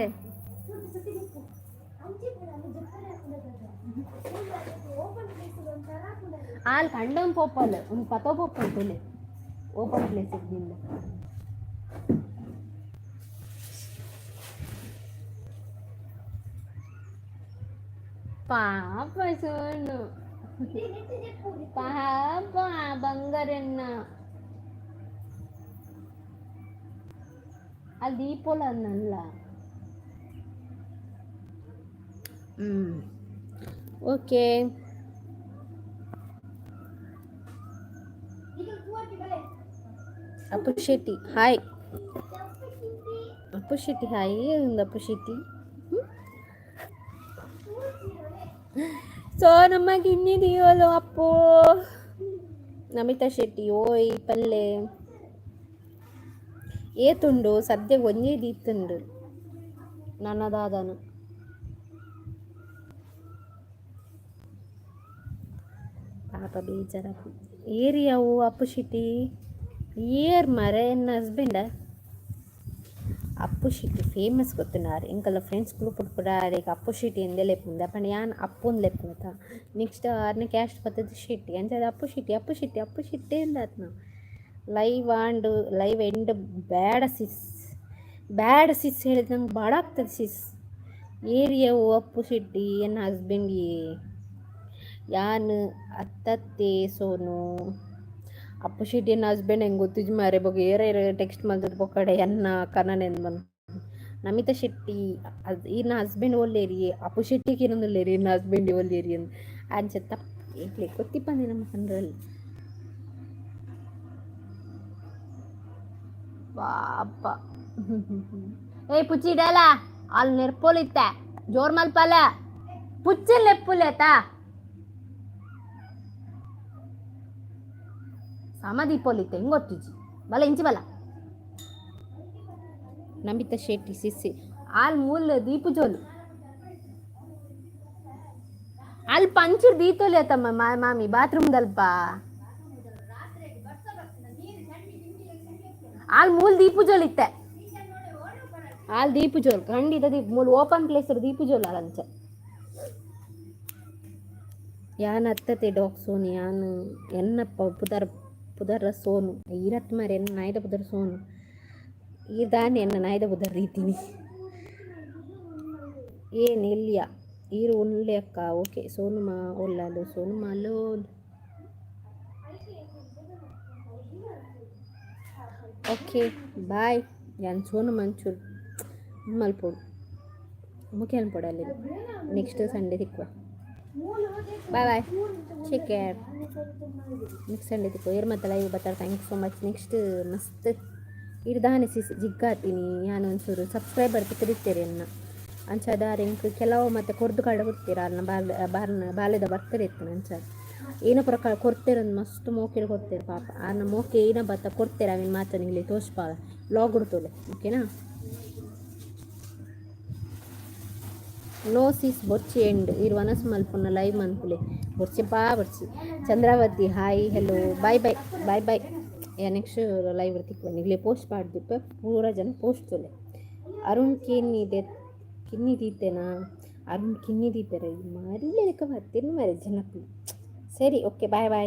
ಅಲ್ಲಿ ಕಂಡೊಂದು ಪೋಪಲ್ ಒಂದು ಪತೋ ಪೋಪಲ್ ತೊಲೆ ಓಪನ್ ಪ್ಲೇಸ್ ಇದ್ದಿಲ್ಲ ಪಾಪ ಸೋನು ಪಾಪ ಬಂಗಾರನ್ನ ಅಲ್ಲಿ ದೀಪೋಲ ಅನ್ನಲ್ಲ okay Appu Shetty hi Appu Shetty hi ಒಂದು ಅಪ್ಪು ಶೆಟ್ಟಿ ಸೊ ನಮಗೆ ಇನ್ನಿದೆಯೋಲು ಅಪ್ಪು ನಮಿತಾ ಶೆಟ್ಟಿ ಓಯ್ ಪಲ್ಲೆ ಏತುಂಡು ಸದ್ಯ ಒಂದೇ ದೀತುಂಡು ನನ್ನದಾದನು ಪಾಪ ಬೇಜಾರ ಏರಿಯಾವು ಅಪ್ಪು ಶಿಟಿ ಏರ್ ಮರೆ ಎನ್ನ ಹಸ್ಬೆಂಡ ಅಪ್ಪು ಶಿಟಿ ಫೇಮಸ್ ಗೊತ್ತುನಾರು ಇಂಕಲ್ಲ ಫ್ರೆಂಡ್ಸ್ ಗ್ರೂಪ್ ಉಟ್ಬಿಡಾರೆ ಅಪ್ಪು ಶಿಟಿ ಎಂದೇ ಲೆಪ್ಪುಂದು ಅಪ್ಪಣ ಯಾನ್ ಅಪ್ಪುಂದು ಲೆಪ್ಪುತ್ತ ನೆಕ್ಸ್ಟ್ ಅರ್ನ ಕ್ಯಾಸ್ಟ್ ಬರ್ತದೆ ಶಿಟ್ಟಿ ಅಂಚದ ಅಪ್ಪು ಶಿಟ್ಟಿ ಅಪ್ಪು ಶಿಟ್ಟಿ ಅಪ್ಪು ಶಿಟ್ಟೆ ಅಂದಾತ್ ನಾವು ಲೈವ್ ಆಂಡು ಲೈವ್ ಎಂಡ್ ಬ್ಯಾಡ ಸಿಸ್ ಹೇಳಿದ ನಂಗೆ ಭಾಳ ಆಗ್ತದೆ ಸಿಸ್ ಏರಿಯಾವು ಅಪ್ಪು ಶೆಟ್ಟಿ ಎನ್ನ ಹಸ್ಬೆಂಡ್ಗೆ ಯಾನ್ ಅತ್ತತ್ತೆ ಸೋನು ಅಪ್ಪು ಶೆಟ್ಟಿ ಎನ್ನ ಹಸ್ಬೆಂಡ್ ಹೆಂಗೆ ಗೊತ್ತಿಜ್ ಮಾರೆ ಬಗ್ಗೆ ಏರ ಟೆಕ್ಸ್ಟ್ ಮಾಡಿದ್ ಬೊಕ್ಕಡೆ ಎನ್ನ ಕನ್ನನೆಂದು ಬಂದು ನಮಿತಾ ಶೆಟ್ಟಿ ಅದು ಇನ್ನ ಹಸ್ಬೆಂಡ್ ಒಲ್ಲೇರಿ ಅಪ್ಪು ಶೆಟ್ಟಿಗೆ ಇರೋದಿಲ್ಲೇರಿ ಇನ್ನ ಹಸ್ಬೆಂಡ್ ಒಲ್ಲೇರಿ ಅಂತ ಅಂಚ ತಪ್ಪು ಗೊತ್ತಿಪ್ಪಂದೆ ನಮ್ಮ ಕನ್ನರಲ್ಲಿ ಪಾಪ ಏ ಪುಚ್ಚಿಡಲ್ಲ ಅಲ್ಲಿ ನೆರ್ಪೋಲಿತ್ತೆ ಜೋರ್ ಮಲ್ಪಲ್ಲ ಪುಚ್ಚಿ ಲೆಪ್ಪುಲೇತ ಸಮದೀಪೋಲಿತ್ತೆ ಹೆಂಗ್ ಗೊತ್ತಿಜ್ಜಿ ಬಲ ಇಂಚಿ ಬಲ ನಮಿತಾ ಶೆಟ್ಟಿ ಸಿಸ್ಸಿ ಅಲ್ಲಿ ಮೂಲ ದೀಪು ಜೋಲು ಅಲ್ಲಿ ಪಂಚರ್ ದೀತೋಲಿ ಆತಮ್ಮ ಮಾಮಿ ಬಾತ್ರೂಮ್ ದಲ್ಪ ಅಲ್ಲಿ ಮೂಲ ದೀಪು ಜೋಲ್ ಇತ್ತೆ ಅಲ್ಲಿ ದೀಪು ಜೋಲ್ ಖಂಡಿತ ದೀಪ ಮೂಲ ಓಪನ್ ಪ್ಲೇಸ್ ದೀಪು ಜೋಲ್ ಅಲ್ಲಂಚ ಯಾನ್ ಅತ್ತತೆ ಡಾಕ್ ಸೋನು ಯಾನು ಎನ್ನಪ್ಪ ಪುದರ ಸೋನು ಇರತ್ ಮಾರೆ ಎನ್ನ ನಾಯ್ದ ಪುದರ್ ಸೋನು ಈ ದಾನಿ ಎನ್ನ ನಾಯ್ದ ಪುದರ್ ರೀತಿನಿ ಏನು ಇಲ್ಲಿಯ ಈರು ಉಳ್ಳೆ ಅಕ್ಕ ಓಕೆ ಸೋನು ಮಾ ಒಲ್ಲಲು ಸೋನು ಮಾಲು ಓಕೆ ಬಾಯ್ ಯಾನ್ ಸೋನು ಮಂಚೂರ್ ಮಲ್ಪೋಡು ಮುಖ್ಯ ಅನ್ಪೋಡಲ್ಲಿ ನೆಕ್ಸ್ಟ್ ಸಂಡೇ ಸಿಕ್ಕುವ bye bye take care next Sunday ಸಿಕ್ಕುವ ಏರ್ ಮತ್ತೆ ಲೈವ್ ಬರ್ತಾರೆ thank you so much next ಮಸ್ತ್ ಇರ್ದಾನೆ ಜಿಗ್ಗಾತೀನಿ ನಾನು ಒಂಚೂರು ಸಬ್ಸ್ಕ್ರೈಬರ್ ತಿರುಗ್ತೇನೆ ಅನ್ನ ಅಂಚದಾರೆ ಇಂಕ ಕೆಲವು ಮತ್ತೆ ಕೊರ್ದು ಕಡೆ ಕೊಡ್ತೀರ ಅನ್ನ ಬಾಲ್ಯದ ಬರ್ತದೆ ಇತ್ತು ಅಂಚಾದ ಏನೋ ಪ್ರಕಾರ ಕೊಡ್ತೇರಂದು ಮಸ್ತ್ ಮೋಕೆಲ್ ಕೊಡ್ತೇವೆ ಪಾಪ ಅನ್ನ ಮೋಕೆ ಏನೋ ಬತ್ತ ಕೊಡ್ತೇವೆ ಅವಿನ ಮಾತನ ಇಲ್ಲಿ ತೋರಿಸ್ಪಾಲ ಲಾಗ್ ಕೊಡ್ತೋಲೆ ಓಕೆನಾ ನೋ ಸಿಸ್ ಬೊಚ್ಚಿ ಎಂಡ್ ಇರು ವನಸ್ ಮಲ್ಪುನ ಲೈವ್ ಮನ್ಪುಲೆ ಬೊಚ್ಚಿ ಬೊಚ್ಚಿ ಚಂದ್ರಾವತಿ ಹಾಯ್ ಹೆಲೋ ಬಾಯ್ ಬಾಯ್ ಬಾಯ್ ಬಾಯ್ ನೆಕ್ಸ್ಟ್ ಲೈವ್ ತಿಕ್ಕು ನಿಗ್ಲೆ ಪೋಸ್ಟ್ ಮಾಡ್ದಿಪ್ಪ ಪೂರ ಜನ ಪೋಸ್ಟ್ ತೊಲೆ ಅರುಣ್ ಕಿನ್ನಿ ದೀತೆನಾ ಅರುಣ್ ಕಿನ್ನಿ ದೀತಾರೆ ಮರಿಲೇಕ ಬರ್ತೀನಿ ಮರಿ ಜನಪ್ಪಿ ಸರಿ ಓಕೆ ಬಾಯ್ ಬಾಯ್